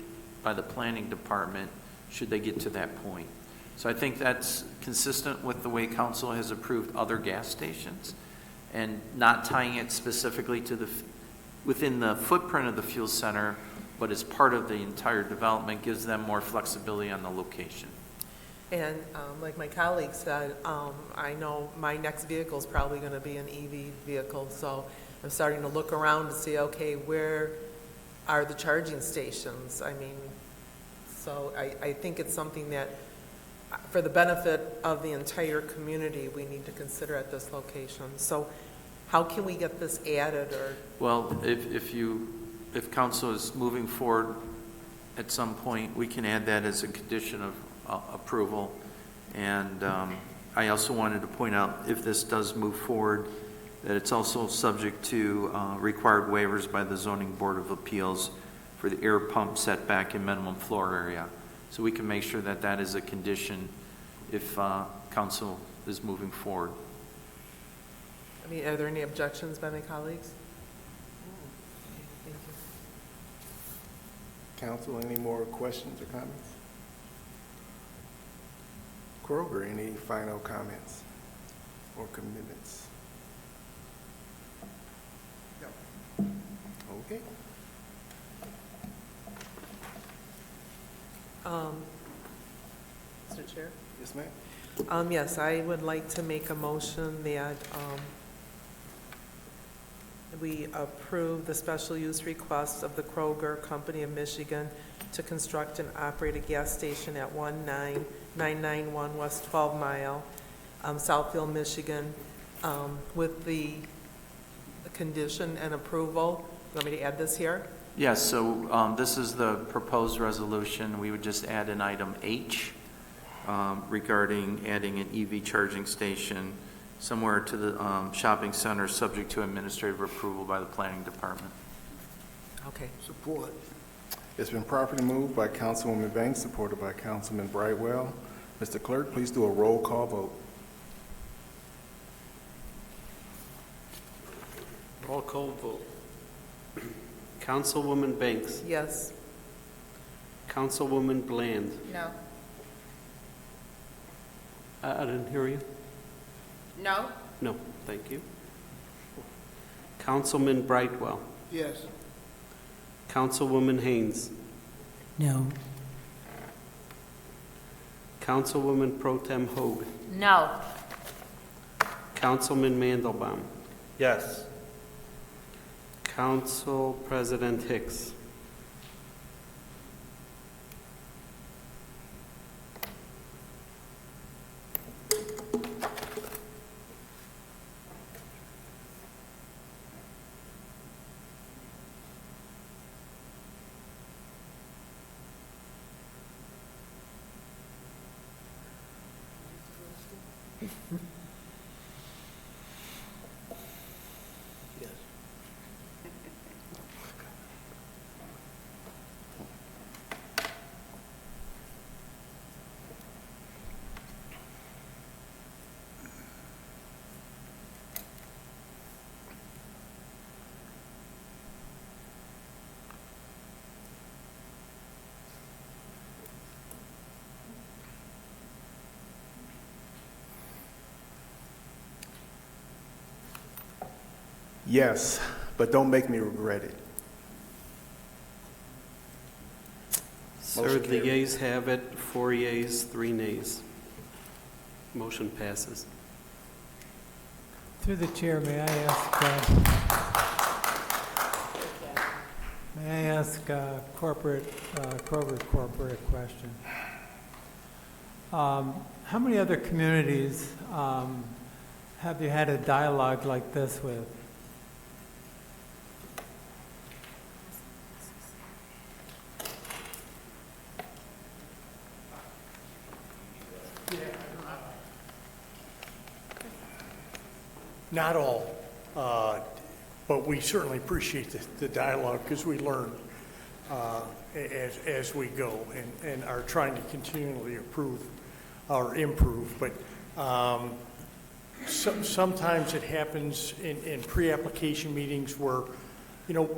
by the planning department should they get to that point. So I think that's consistent with the way council has approved other gas stations, and not tying it specifically to within the footprint of the fuel center, but as part of the entire development, gives them more flexibility on the location. And like my colleague said, I know my next vehicle is probably going to be an EV vehicle, so I'm starting to look around to see, okay, where are the charging stations? I mean, so I think it's something that, for the benefit of the entire community, we need to consider at this location. So how can we get this added? Or Well, if council is moving forward at some point, we can add that as a condition of approval, And I also wanted to point out, if this does move forward, that it's also subject to required waivers by the Zoning Board of Appeals for the air pump setback and minimum floor area. So we can make sure that that is a condition if council is moving forward. I mean, are there any objections by my colleagues? Thank you. Council, any more questions or comments? Kroger, any final comments or commitments? Okay. Mr. Chair? Yes, ma'am. Yes, I would like to make a motion that we approve the special use request of the Kroger Company of Michigan to construct and operate a gas station at 19991 West 12 Mile, Southfield, Michigan, with the condition and approval. You want me to add this here? Yes, so this is the proposed resolution. We would just add an item H regarding adding an EV charging station somewhere to the shopping center, subject to administrative approval by the planning department. Okay. Support. It's been properly moved by Councilwoman Banks, supported by Councilman Brightwell. Mr. Clerk, please do a roll call vote. Roll call vote. Councilwoman Banks. Yes. Councilwoman Bland. No. I didn't hear you. No? No, thank you. Councilman Brightwell. Yes. Councilwoman Haynes. No. Councilwoman Pro Tem Hoag. No. Councilman Mandelbaum. Yes. Council President Hicks. Yes, but don't make me regret it. Sir, the yeas have it, 4 yeas, 3 nays. Motion passes. Through the chair, may I ask Kroger corporate a question? How many other communities have you had a dialogue like this with? Not all, but we certainly appreciate the dialogue because we learn as we go and are trying to continually improve. But sometimes it happens in pre-application meetings where, you know,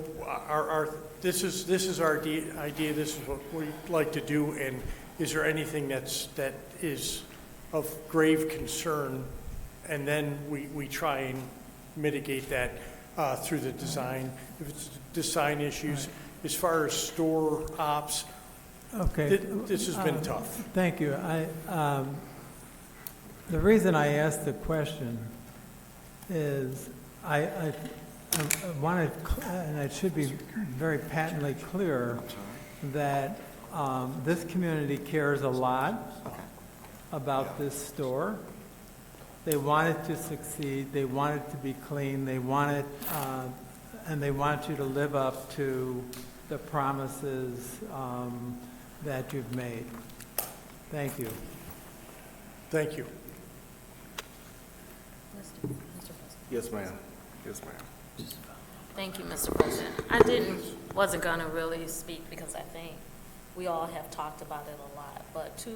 this is our idea, this is what we'd like to do, and is there anything that is of grave concern? And then we try and mitigate that through the design. If it's design issues, as far as store ops, Okay. This has been tough. Thank you. The reason I asked the question is I wanted, and it should be very patently clear, that this community cares a lot about this store. They want it to succeed. They want it to be clean. They want it, and they want you to live up to the promises that you've made. Thank you. Thank you. Yes, ma'am. Yes, ma'am. Thank you, Mr. President. Wasn't gonna really speak because I think we all have talked about it a lot, but to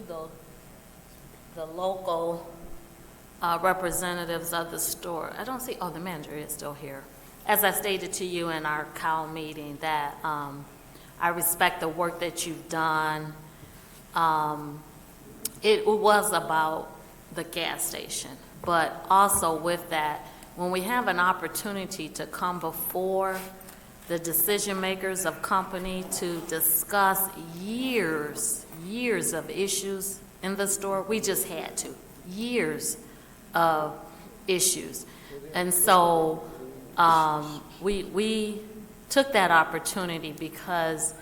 the local representatives of the store, I don't see, oh, the manager is still here. As I stated to you in our COW meeting, that I respect the work that you've done. It was about the gas station, but also with that, when we have an opportunity to come before the decision makers of company to discuss years of issues in the store, we just had to, years of issues. And so we took that opportunity because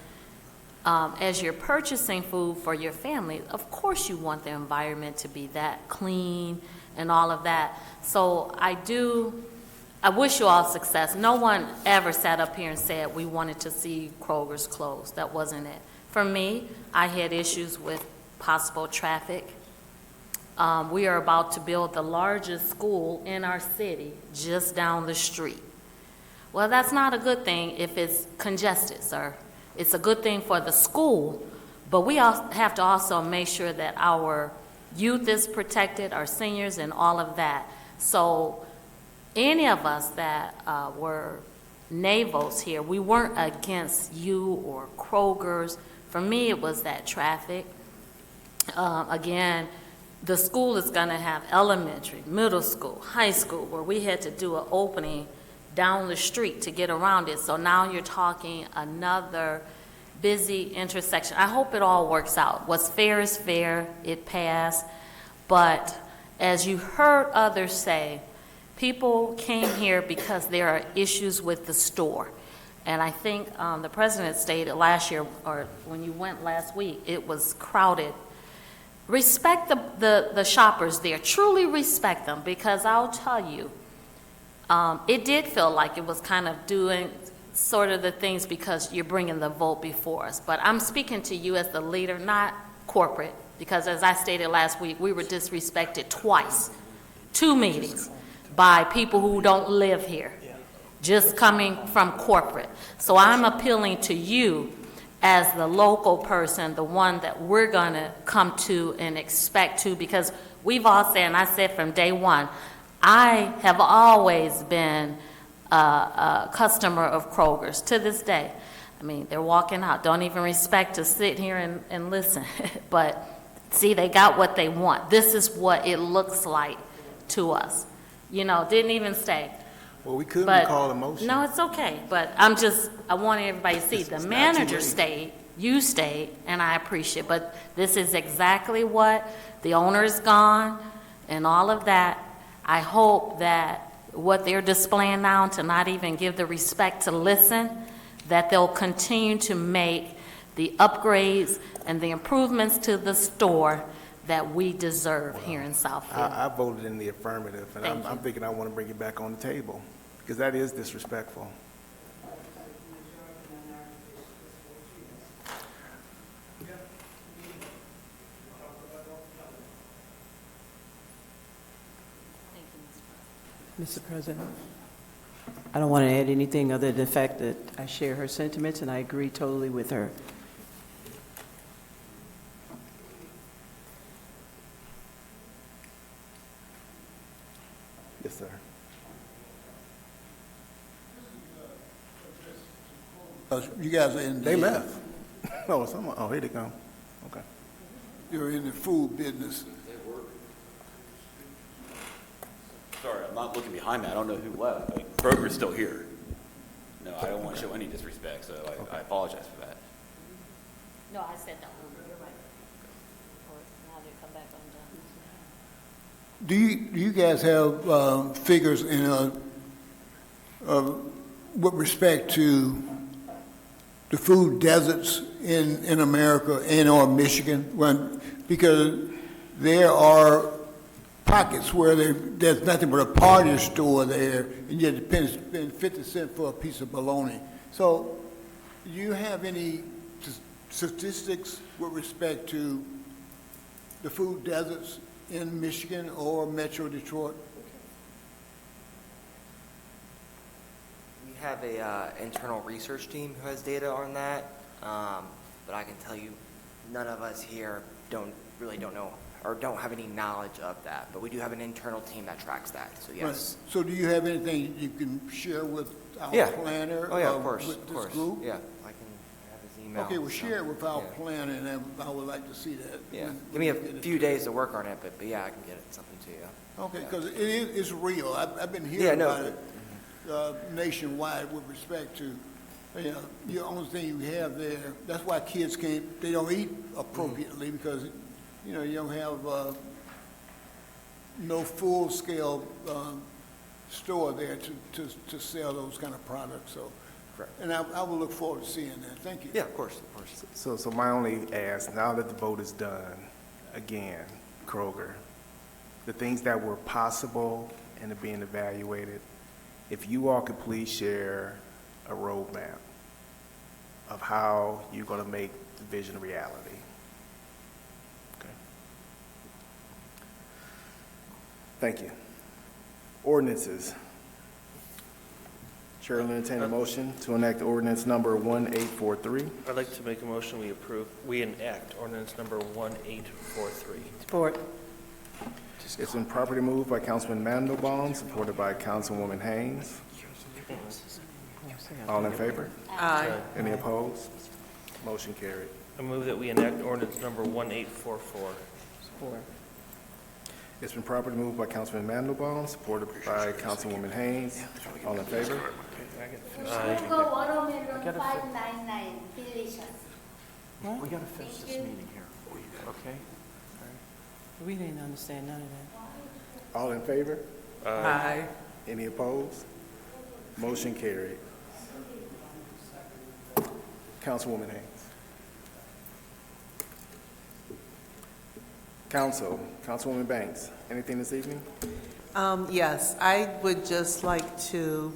as you're purchasing food for your family, of course you want the environment to be that clean and all of that. So I wish you all success. No one ever sat up here and said we wanted to see Kroger's closed. That wasn't it. For me, I had issues with possible traffic. We are about to build the largest school in our city just down the street. Well, that's not a good thing if it's congested, sir. It's a good thing for the school, but we have to also make sure that our youth is protected, our seniors, and all of that. So any of us that were navals here, we weren't against you or Kroger's. For me, it was that traffic. Again, the school is going to have elementary, middle school, high school, where we had to do an opening down the street to get around it. So now you're talking another busy intersection. I hope it all works out. What's fair is fair. It passed. But as you heard others say, people came here because there are issues with the store. And I think the president stated last year, or when you went last week, it was crowded. Respect the shoppers there. Truly respect them, because I'll tell you, it did feel like it was kind of doing sort of the things because you're bringing the vote before us. But I'm speaking to you as the leader, not corporate, because as I stated last week, we were disrespected twice, 2 meetings, by people who don't live here, just coming from corporate. So I'm appealing to you as the local person, the one that we're going to come to and expect to, because we've all said, and I said from day one, I have always been a customer of Kroger's to this day. I mean, they're walking out, don't even respect to sit here and listen. But see, they got what they want. This is what it looks like to us. You know, didn't even stay. Well, we could recall a motion. No, it's okay, but I want everybody to see, the manager stayed, you stayed, and I appreciate, but this is exactly what, the owner is gone, and all of that. I hope that what they're displaying now, to not even give the respect to listen, that they'll continue to make the upgrades and the improvements to the store that we deserve here in Southfield. I voted in the affirmative, and Thank I'm thinking I want to bring it back on the table, because that is disrespectful. Mr. President, I don't want to add anything other than the fact that I share her sentiments and I agree totally with her. Yes, sir. You guys are in. They left. Oh, here they come. Okay. You're in the food business. Sorry, I'm not looking behind me. I don't know who left. Like, Kroger's still here. No, I don't want to show any disrespect, so I apologize for that. No, I said that one, you're right. Or now they come back undone. Do you guys have figures in with respect to the food deserts in America and or Michigan? Because there are pockets where there's nothing but a party store there, and yet it spend 50 cents for a piece of bologna. So do you have any statistics with respect to the food deserts in Michigan or Metro Detroit? We have a internal research team who has data on that, but I can tell you, none of us here don't know or don't have any knowledge of that. But we do have an internal team that tracks that. So yes. Right. So do you have anything you can share with our Yeah. planner? Oh yeah, of course, with of this course. group? Yeah, I can have his email. Okay, well, so, share it with our yeah. planner, and I would like to see that. Yeah, when give me a we get it. few days to work on it, but yeah, I can get something to you. Okay, because it's real. I've been Yeah, hearing no. about it nationwide with respect to, you know, the only thing you have there, that's why kids they don't eat appropriately, because, you know, you don't have no full-scale store there to sell those kind of products, so. Correct. And I will look forward to seeing that. Thank you. Yeah, of course, of course. So my only ask, now that the vote is done, again, Kroger, the things that were possible and are being evaluated, if you all could please share a roadmap of how you're going to make the vision a reality. Okay. Thank you. Ordinances. Chair will entertain a motion to enact ordinance number 1843. I'd like to make a motion, we enact ordinance number 1843. Support. It's been properly moved by Councilman Mandelbaum, supported by Councilwoman Haynes. All in favor? Aye. Any opposed? Motion carried. I move that we enact ordinance number 1844. Support. It's been properly moved by Councilman Mandelbaum, supported by Councilwoman Haynes. All in favor? Go watermelon 599, delicious. We got to finish this meeting here, okay? We didn't understand none of that. All in favor? Aye. Any opposed? Motion carried. Councilwoman Haynes. Councilwoman Banks, anything this evening? Yes, I would just like to,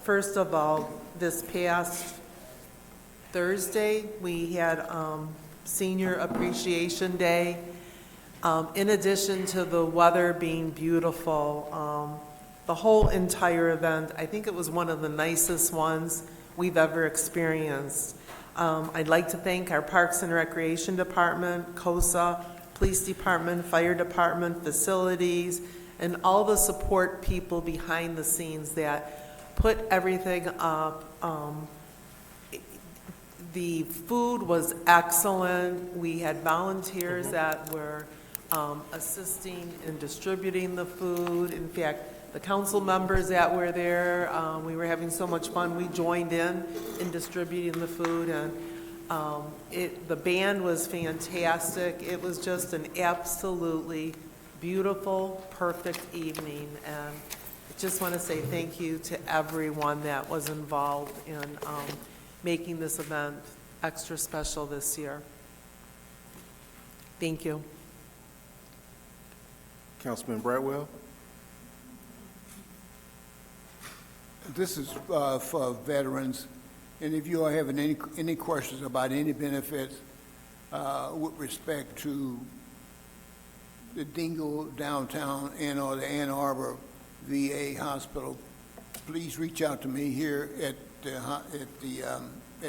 first of all, this past Thursday, we had Senior Appreciation Day. In addition to the weather being beautiful, the whole entire event, I think it was one of the nicest ones we've ever experienced. I'd like to thank our Parks and Recreation Department, COSA, Police Department, Fire Department, Facilities, and all the support people behind the scenes that put everything up. The food was excellent. We had volunteers that were assisting in distributing the food. In fact, the council members that were there, we were having so much fun. We joined in distributing the food, and the band was fantastic. It was just an absolutely beautiful, perfect evening, and I just want to say thank you to everyone that was involved in making this event extra special this year. Thank you. Councilman Bradwell? This is for veterans, and if you are having any questions about any benefits with respect to the Dingle downtown and/or the Ann Arbor VA hospital, please reach out to me here at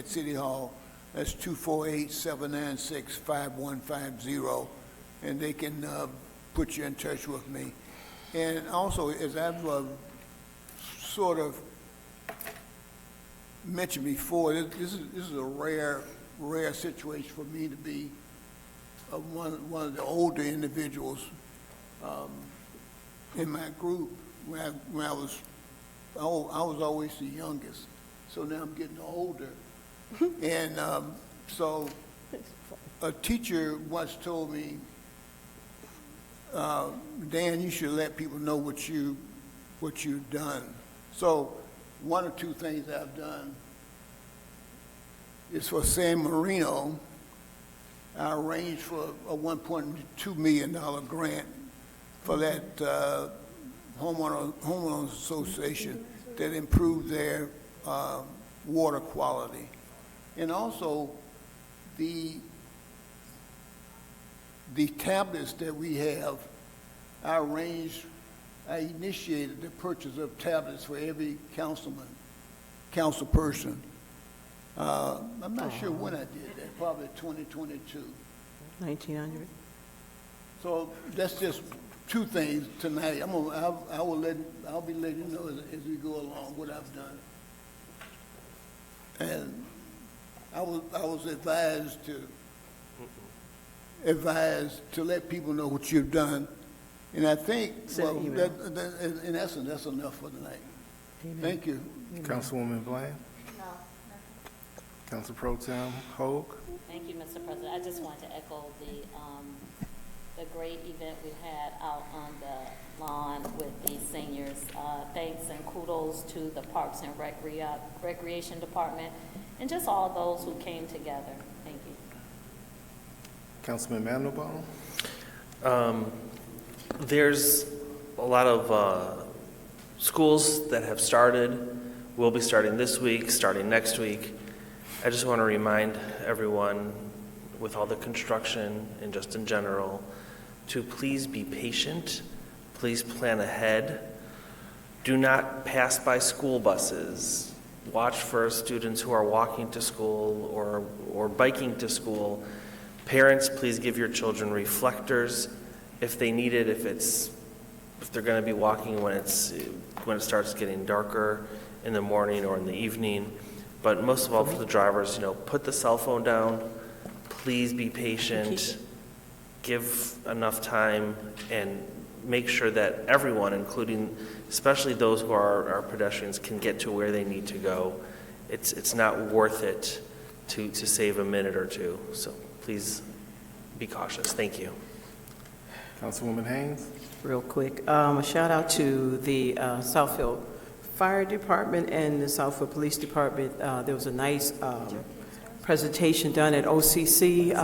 City Hall. That's 248-796-5150, and they can put you in touch with me. And also, as I've sort of mentioned before, this is a rare situation for me to be one of the older individuals in my group. When I was always the youngest, so now I'm getting older. And so a teacher once told me, Dan, you should let people know what you've done. So one or two things I've done is for San Marino, I arranged for a $1.2 million grant for that homeowners association that improved their water quality. And also, the the tablets that we have, I initiated the purchase of tablets for every council person. I'm not sure when I did that, probably 2022. 1900. So that's just two things tonight. I'll be letting you know as we go along what I've done. And I was advised to let people know what you've done. And I think, well, in essence, that's enough for tonight. Amen. Thank you. Councilwoman Bland? No. Council Pro Tem Hogue? Thank you, Mr. President. I just wanted to echo the great event we had out on the lawn with the seniors. Thanks and kudos to the Parks and Recreation Department and just all those who came together. Thank you. Councilman Mandelbaum? There's a lot of schools that have started, will be starting this week, starting next week. I just want to remind everyone with all the construction and just in general to please be patient, please plan ahead. Do not pass by school buses. Watch for students who are walking to school or biking to school. Parents, please give your children reflectors if they need it, if they're going to be walking when it starts getting darker in the morning or in the evening. But most of all for the drivers, put the cell phone down. Please be patient. Give enough time and make sure that everyone, including especially those who are pedestrians, can get to where they need to go. It's not worth it to save a minute or two. So please be cautious. Thank you. Councilwoman Haynes? Real quick, a shout out to the Southfield Fire Department and the Southfield Police Department. There was a nice presentation done at OCC.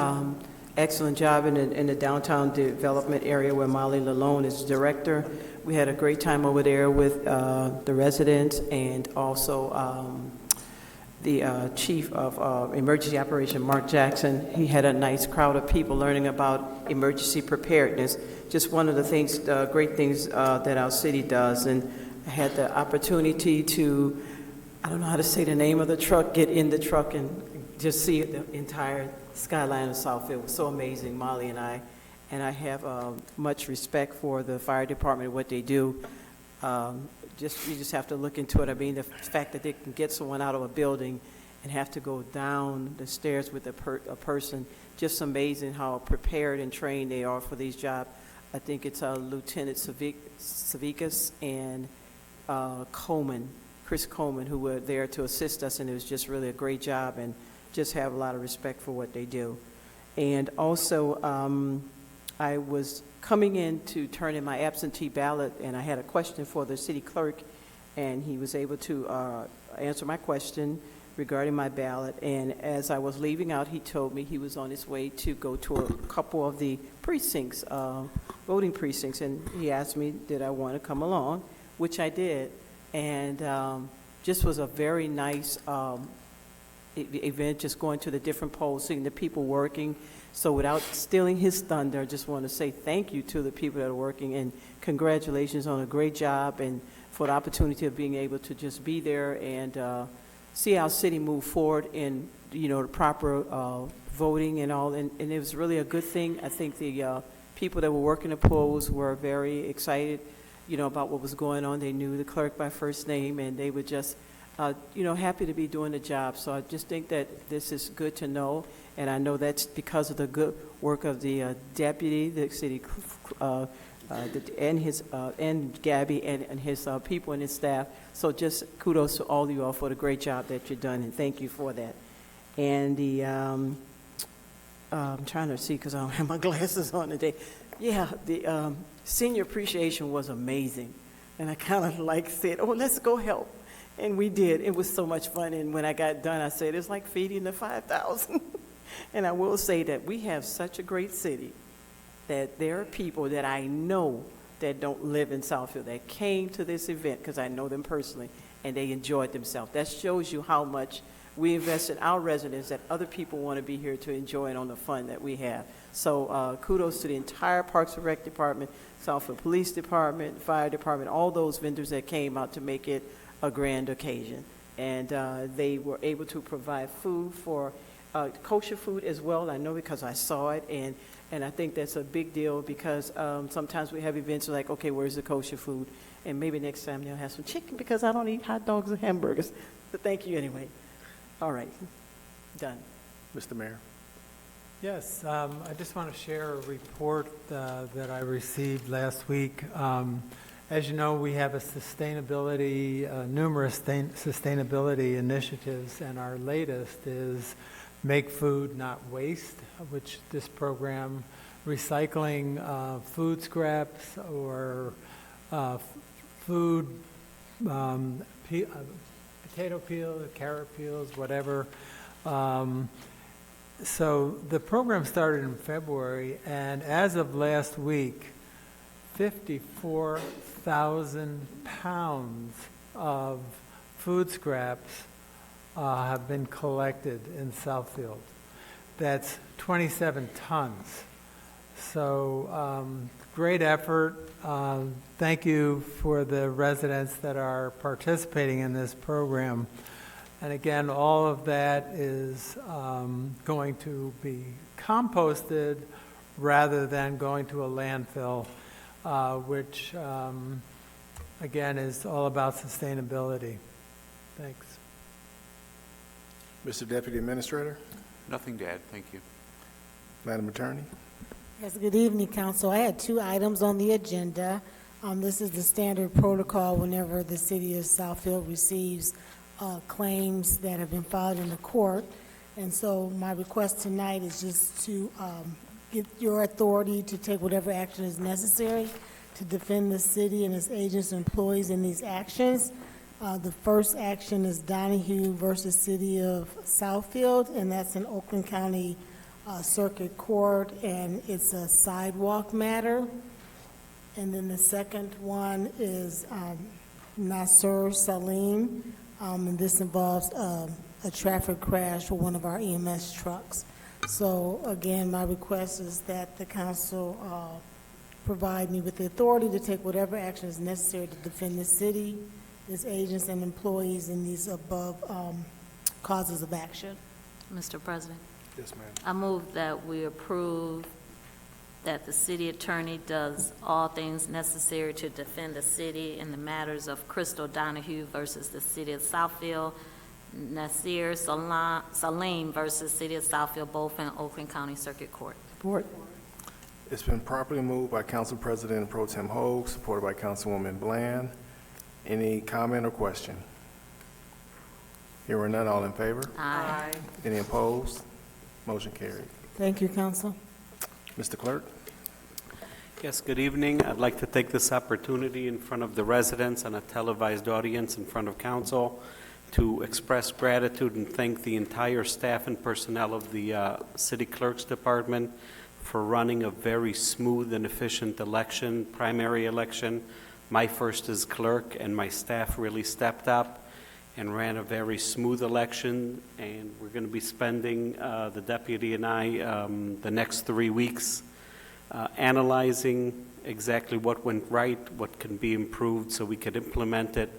Excellent job in the downtown development area where Molly Lalone is director. We had a great time over there with the residents and also the chief of emergency operation, Mark Jackson. He had a nice crowd of people learning about emergency preparedness. Just one of the things, great things that our city does. And I had the opportunity to, I don't know how to say the name of the truck, get in the truck and just see the entire skyline of Southfield. It was so amazing, Molly and I. And I have much respect for the fire department and what they do. You just have to look into it. I mean, the fact that they can get someone out of a building and have to go down the stairs with a person, just amazing how prepared and trained they are for these jobs. I think it's Lieutenant Savikas and Chris Coleman, who were there to assist us, and it was just really a great job, and just have a lot of respect for what they do. And also, I was coming in to turn in my absentee ballot, and I had a question for the city clerk, and he was able to answer my question regarding my ballot. And as I was leaving out, he told me he was on his way to go to a couple of the precincts, voting precincts, and he asked me, did I want to come along, which I did. And just was a very nice event, just going to the different polls, seeing the people working. So without stealing his thunder, I just want to say thank you to the people that are working, and congratulations on a great job, and for the opportunity of being able to just be there and see our city move forward in, the proper voting and all. And it was really a good thing. I think the people that were working the polls were very excited, about what was going on. They knew the clerk by first name, and they were just, happy to be doing the job. So I just think that this is good to know. And I know that's because of the good work of the deputy, the city, and Gabby and his people and his staff. So just kudos to all of you all for the great job that you've done, and thank you for that. And the, I'm trying to see because I don't have my glasses on today. Yeah, the senior appreciation was amazing. And I kind of said, oh, let's go help. And we did. It was so much fun. And when I got done, I said, it's like feeding the 5,000. And I will say that we have such a great city that there are people that I know that don't live in Southfield that came to this event, because I know them personally, and they enjoyed themselves. That shows you how much we invest in our residents that other people want to be here to enjoy it on the fun that we have. So kudos to the entire Parks and Rec Department, Southfield Police Department, Fire Department, all those vendors that came out to make it a grand occasion. And they were able to provide food for kosher food as well. I know because I saw it, and I think that's a big deal because sometimes we have events like, okay, where's the kosher food? And maybe next time they'll have some chicken because I don't eat hot dogs and hamburgers. But thank you anyway. All right, done. Mr. Mayor. Yes, I just want to share a report that I received last week. As you know, we have numerous sustainability initiatives, and our latest is Make Food Not Waste, which this program, recycling food scraps or food, potato peels, carrot peels, whatever. So the program started in February, and as of last week, 54,000 pounds of food scraps have been collected in Southfield. That's 27 tons. So great effort. Thank you for the residents that are participating in this program. And again, all of that is going to be composted rather than going to a landfill, which, again, is all about sustainability. Thanks. Mr. Deputy Administrator. Nothing to add, thank you. Madam Attorney. Yes, good evening, Council. I had 2 items on the agenda. This is the standard protocol whenever the city of Southfield receives claims that have been filed in the court. And so my request tonight is just to get your authority to take whatever action is necessary to defend the city and its agents and employees in these actions. The first action is Donahue versus City of Southfield, and that's in Oakland County Circuit Court, and it's a sidewalk matter. And then the second one is Nasser Salim, and this involves a traffic crash with one of our EMS trucks. So again, my request is that the council provide me with the authority to take whatever action is necessary to defend the city, its agents and employees in these above causes of action. Mr. President, Yes, ma'am. I move that we approve that the city attorney does all things necessary to defend the city in the matters of Crystal Donahue versus the City of Southfield, Nasir Salim versus City of Southfield, both in Oakland County Circuit Court. Support. It's been properly moved by Council President Pro Tem Hogue, supported by Councilwoman Bland. Any comment or question? Hearing none, all in favor? Aye. Any opposed? Motion carried. Thank you, Council. Mr. Clerk? Yes, good evening. I'd like to take this opportunity in front of the residents and a televised audience in front of council to express gratitude and thank the entire staff and personnel of the City Clerk's Department for running a very smooth and efficient election, primary election. My first as clerk, and my staff really stepped up and ran a very smooth election, and we're going to be spending, the deputy and I, the next 3 weeks analyzing exactly what went right, what can be improved so we could implement it.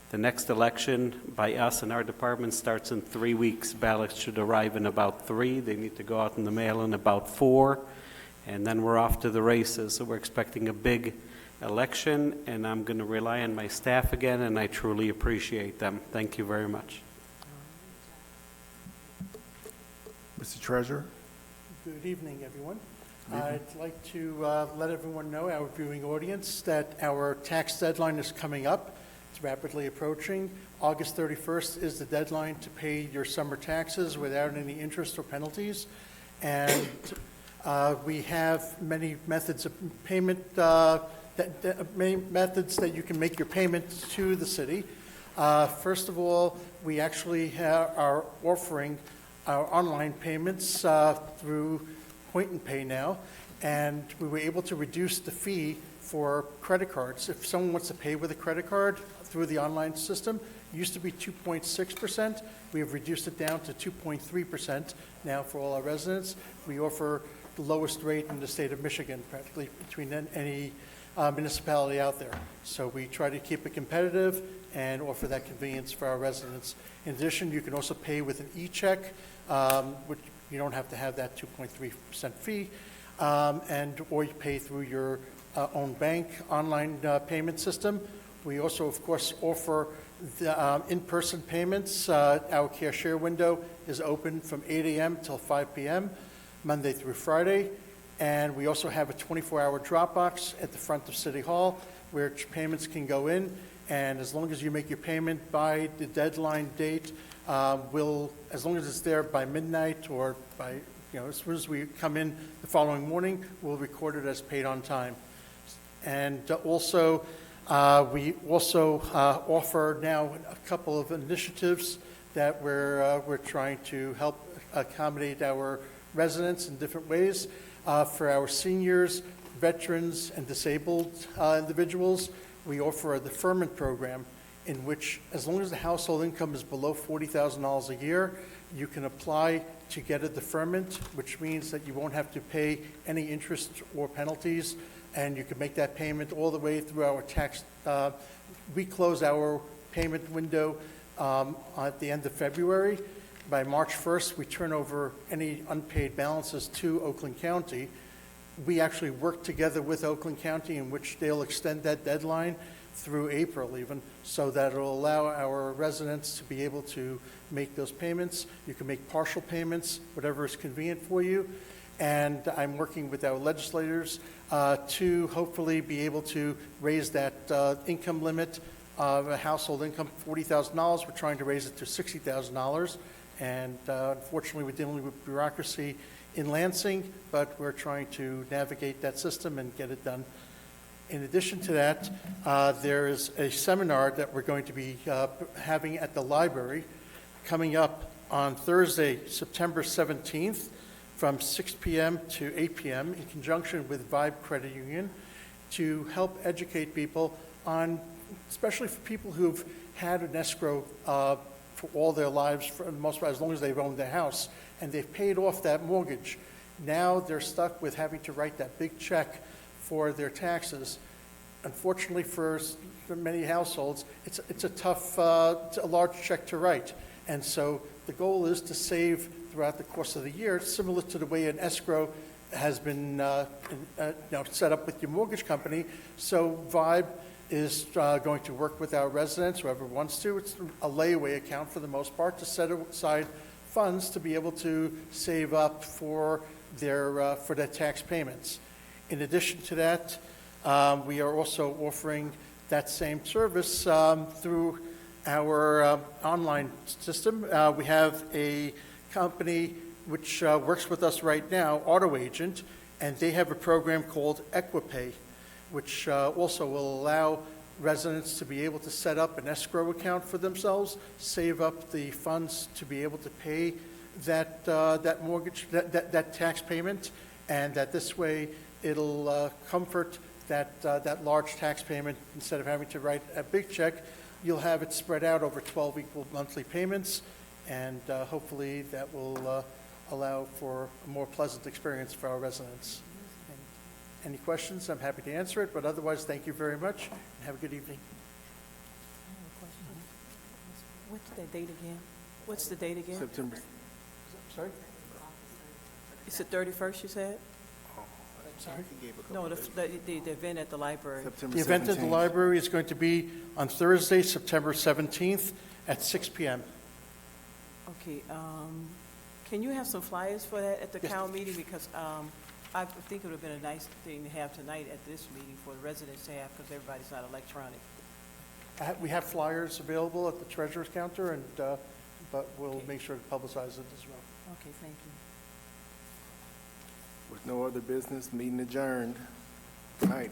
The next election by us and our department starts in 3 weeks. Ballots should arrive in about 3. They need to go out in the mail in about 4, and then we're off to the races. So we're expecting a big election, and I'm going to rely on my staff again, and I truly appreciate them. Thank you very much. Mr. Treasurer? Good evening, everyone. I'd like to let everyone know, our viewing audience, that our tax deadline is coming up. It's rapidly approaching. August 31st is the deadline to pay your summer taxes without any interest or penalties. And we have many methods of payment, many methods that you can make your payment to the city. First of all, we actually are offering our online payments through Point and Pay now, and we were able to reduce the fee for credit cards. If someone wants to pay with a credit card through the online system. It used to be 2.6%. We have reduced it down to 2.3% now for all our residents. We offer the lowest rate in the state of Michigan, practically between any municipality out there. So we try to keep it competitive and offer that convenience for our residents. In addition, you can also pay with an e-check, which you don't have to have that 2.3% fee, or you pay through your own bank online payment system. We also, of course, offer the in-person payments. Our cashier window is open from 8 a.m. till 5 p.m., Monday through Friday. And we also have a 24-hour drop box at the front of City Hall where payments can go in. And as long as you make your payment by the deadline date, as long as it's there by midnight or by, as soon as we come in the following morning, we'll record it as paid on time. And also, we also offer now a couple of initiatives that we're trying to help accommodate our residents in different ways. For our seniors, veterans, and disabled individuals, we offer a deferment program in which, as long as the household income is below $40,000 a year, you can apply to get a deferment, which means that you won't have to pay any interest or penalties, and you can make that payment all the way through our tax. We close our payment window at the end of February. By March 1st, we turn over any unpaid balances to Oakland County. We actually work together with Oakland County in which they'll extend that deadline through April even, so that it'll allow our residents to be able to make those payments. You can make partial payments, whatever is convenient for you. And I'm working with our legislators to hopefully be able to raise that income limit of a household income, $40,000. We're trying to raise it to $60,000. And unfortunately, we're dealing with bureaucracy in Lansing, but we're trying to navigate that system and get it done. In addition to that, there is a seminar that we're going to be having at the library coming up on Thursday, September 17th, from 6 p.m. to 8 p.m. in conjunction with Vibe Credit Union to help educate people on, especially for people who've had an escrow for all their lives, for the most part, as long as they've owned their house, and they've paid off that mortgage. Now they're stuck with having to write that big check for their taxes. Unfortunately, for many households, it's a tough, it's a large check to write. And so the goal is to save throughout the course of the year, similar to the way an escrow has been set up with your mortgage company. So Vibe is going to work with our residents, whoever wants to. It's a layaway account for the most part to set aside funds to be able to save up for their tax payments. In addition to that, we are also offering that same service through our online system. We have a company which works with us right now, Auto Agent, and they have a program called Equipay, which also will allow residents to be able to set up an escrow account for themselves, save up the funds to be able to pay that mortgage, that tax payment, and that this way it'll comfort that large tax payment. Instead of having to write a big check, you'll have it spread out over 12 equal monthly payments, and hopefully that will allow for a more pleasant experience for our residents. Any questions? I'm happy to answer it, but otherwise, thank you very much, and have a good evening. What's the date again? What's the date again? September. Sorry? It's the 31st, you said? Sorry? No, the event at the library. September The event at the 17th. library is going to be on Thursday, September 17th at 6 p.m. Okay, can you have some flyers for that at the Yes. council meeting? Because I think it would have been a nice thing to have tonight at this meeting for the residents to have, because everybody's not electronic. We have flyers available at the treasurer's counter, and but we'll Okay. make sure to publicize it as well. Okay, thank you. With no other business, meeting adjourned. Good night.